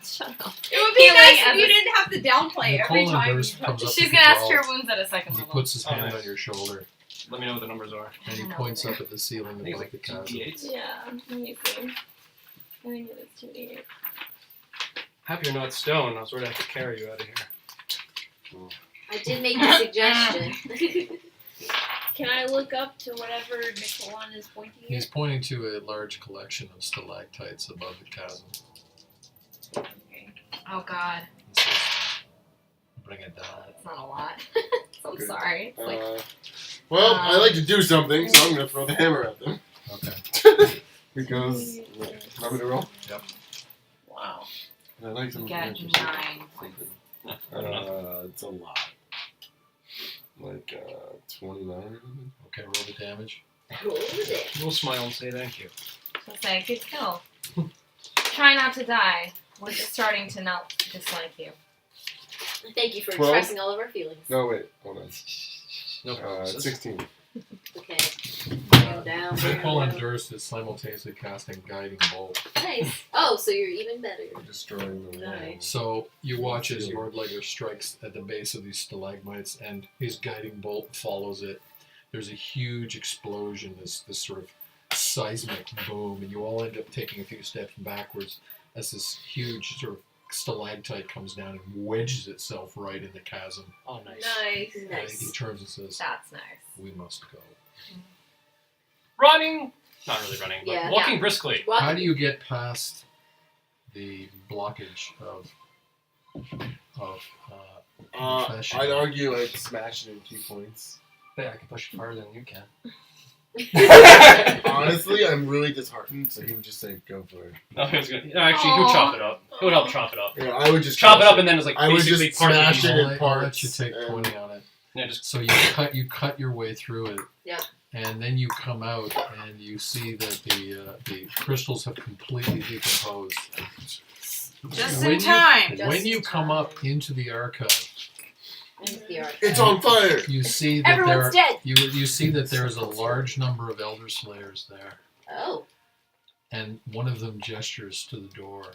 shut up. It would be Healing nice as if you a- didn't have to downplay every Nicole time. Durst comes up She's to gonna ask Kajol, cure wounds at a second and he level. puts his Oh, hand nice. on your shoulder, Let me know what the numbers are. and he I know. points up at the ceiling I think above it's the like chasm. 2d8s. Yeah, let me see. I think it is 2D8. Happy you're not stone. I was worried I had to carry you out of here. I did make the suggestion. Can I look up to whatever Nicolon is pointing He's at? pointing to a large collection of stalactites above the chasm. Okay. Oh god, He says, bring it down. that's not a lot. I'm Okay. sorry. It's like Well, I like to do something, so I'm gonna throw the hammer at them. Okay. Because, want me to roll? Wow. I like You them. get 9 points. It's a lot. Like 29. Okay, roll the damage. Roll with it. We'll smile and say thank you. So say, good kill. Try not to die. We're just starting to not dislike you. Thank you for 12? expressing all of our feelings. No, wait, hold on. No problem. 16. Okay. Down, down, Nicole down, and down. Durst is simultaneously casting Guiding Bolt. Nice. Oh, so you're even better. Destroying the wall. Nice. So you watch as Yordlegger strikes at the base of these stalagmites, and his Guiding Bolt follows it. There's a huge explosion, this sort of seismic boom, and you all end up taking a few steps backwards as this huge sort of stalactite comes down and wedges itself right in the chasm. Oh, nice. Nice. And Nice. he turns and says, That's nice. "We must go." Running! Not really running, but Yeah. walking briskly. Walk- How do you get past the blockage of confession? I'd argue like smash it in 2 points. But I can push it farther than you can. Honestly, I'm really disheartened, so he would just say, go for it. No, he was gonna. No, actually, he would chop it up. It would help chop it up. Yeah, I would just Chop it crush up, and then it's like I would basically just part of smash the it evil. in I'll parts. let you take and- 20 on it. Yeah, just So you cut your way through it. Yep. And then you come out and you see that the crystals have completely decomposed. Just When in time. When you come up into the archive, Into the arc. It's on fire! you see that Everyone's dead. you see that there's a large number of Elder Slayers there, Oh. and one of them gestures to the door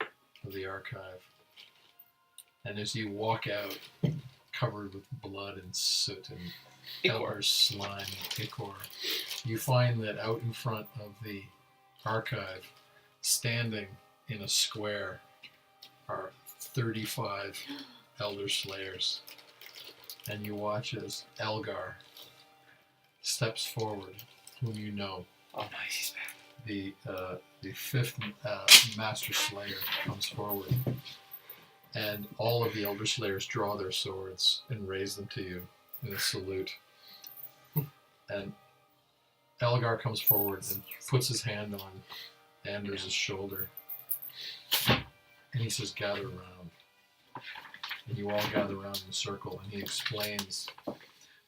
of the archive. And as you walk out, covered with blood and soot and elder slime and ichor, you find that out in front of the archive, standing in a square, are 35 Elder Slayers. And you watch as Elgar steps forward, whom you know. Oh, nice. He's back. The fifth Master Slayer comes forward, and all of the Elder Slayers draw their swords and raise them to you in a salute. And Elgar comes forward and puts his hand on Anders' shoulder, and he says, "Gather around." And you all gather around in a circle, and he explains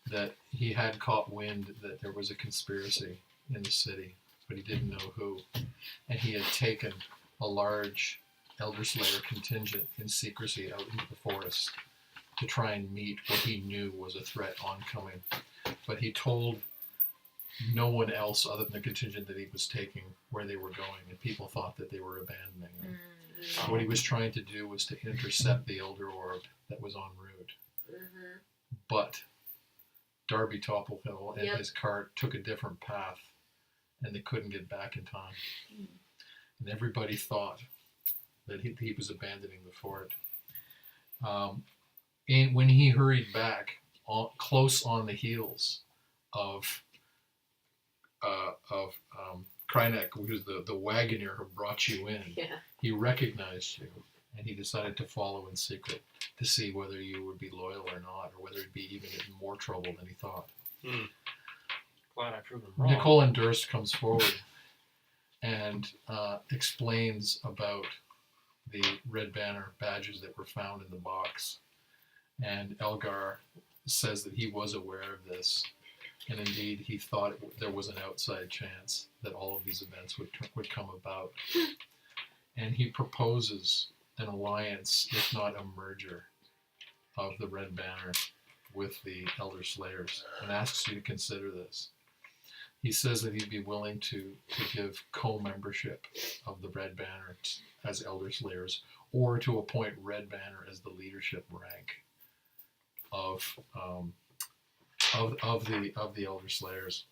that he had caught wind that there was a conspiracy in the city, but he didn't know who. And he had taken a large Elder Slayer contingent in secrecy out into the forest to try and meet what he knew was a threat oncoming. But he told no one else other than the contingent that he was taking where they were going, and people thought that they were abandoning them. What he was trying to do was to intercept the Elder Orb that was en route. Mm-hmm. But Darby Topplehill and Yep. his cart took a different path, and they couldn't get back in time. And everybody thought that he was abandoning the fort. And when he hurried back, close on the heels of Krynek, who was the wagoner who brought you in, Yeah. he recognized you, and he decided to follow in secret to see whether you would be loyal or not, or whether it'd be even in more trouble than he thought. Glad I proved him wrong. Nicole and Durst comes forward and explains about the Red Banner badges that were found in the box. And Elgar says that he was aware of this, and indeed he thought there was an outside chance that all of these events would come about. And he proposes an alliance, if not a merger, of the Red Banner with the Elder Slayers, and asks you to consider this. He says that he'd be willing to give co-membership of the Red Banner as Elder Slayers, or to appoint Red Banner as the leadership rank of the Elder Slayers.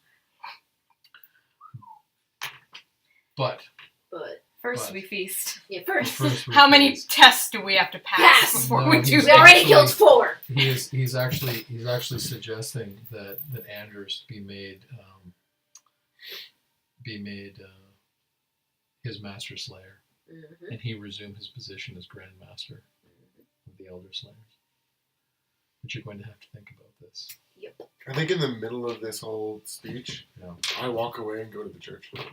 But First we feast. Yeah, first. How many tests do we have to pass before No, we do he's We already that? killed 4. He's actually suggesting that Anders be made his Master Slayer, Mm-hmm. and he resume his position as Grand Master of the Elder Slayers. but you're going to have to think about this. I think in the middle of this whole speech, Yeah. I walk away and go to the church. You know?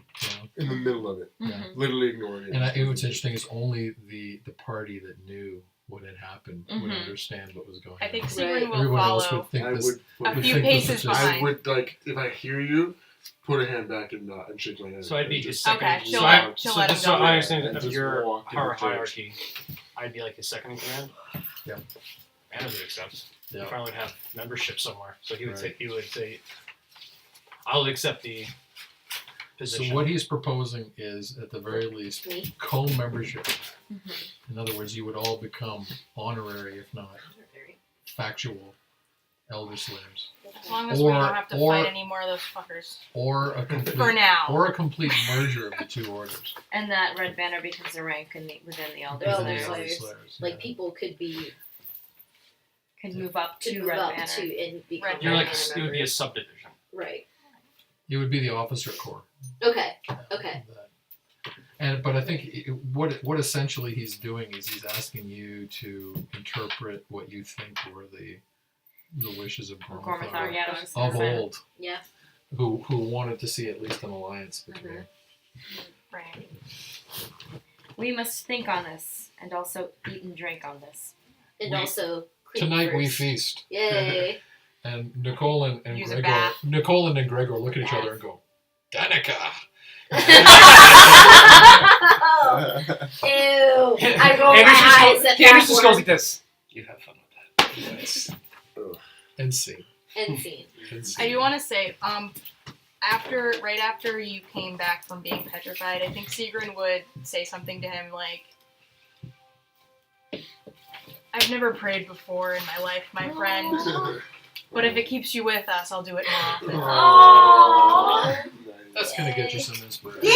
In the middle of it. Mhm. Literally ignoring it. And what's interesting is only the party that knew what had happened would Mhm. understand what was going on. I think Right. Sigrun will Everyone else follow would think I this. would a put, few think this paces is just- I behind. would, like, if I hear you, put a hand back and shake my head. So I'd be And his just second. Okay, so she'll I, let- she'll so let just him so go. I understand And of just your walk into the church. hierarchy, I'd be like his second in command. Yeah. Anna would accept. Yeah. If I would have membership somewhere, so he would Right. say, "I'll accept the position." So what he's proposing is, at the very least, Me. co-membership. Mhm. In other words, you would all become honorary, if not factual, elder slayers, As long as we Or- don't have to or- fight any more of those fuckers. or a complete, For now. or a complete merger of the two orders. And that red banner becomes a rank within the Elder Well, Within the Slayers. elder Slayers. slayers, Like yeah. people could be Can move up could to move red up banner. to and become Red You're like banner it would be a members. subdivision. Right. It would be the officer corps. Okay. Okay. But I think what essentially he's doing is he's asking you to interpret what you think were the wishes of Gormathar, Gormathar yeah, I was just of gonna say. old, Yeah. who wanted to see at least an alliance between. Right. We must think on this, and also eat and drink on this. And We- also clean Tonight we first. feast. Yay. And Nicole and Use a Gregor bath. look at each other and go, Danica. Ew. I roll Anders my eyes at Anders that just goes one. like this. You have fun with that. Yes. And see. End scene. I do want to say, right after you came back from being petrified, I think Sigrun would say something to him like, "I've never prayed before in my life, my friend, but if it keeps you with us, I'll do it more often." Oh. That's gonna get you some inspiration. Yeah.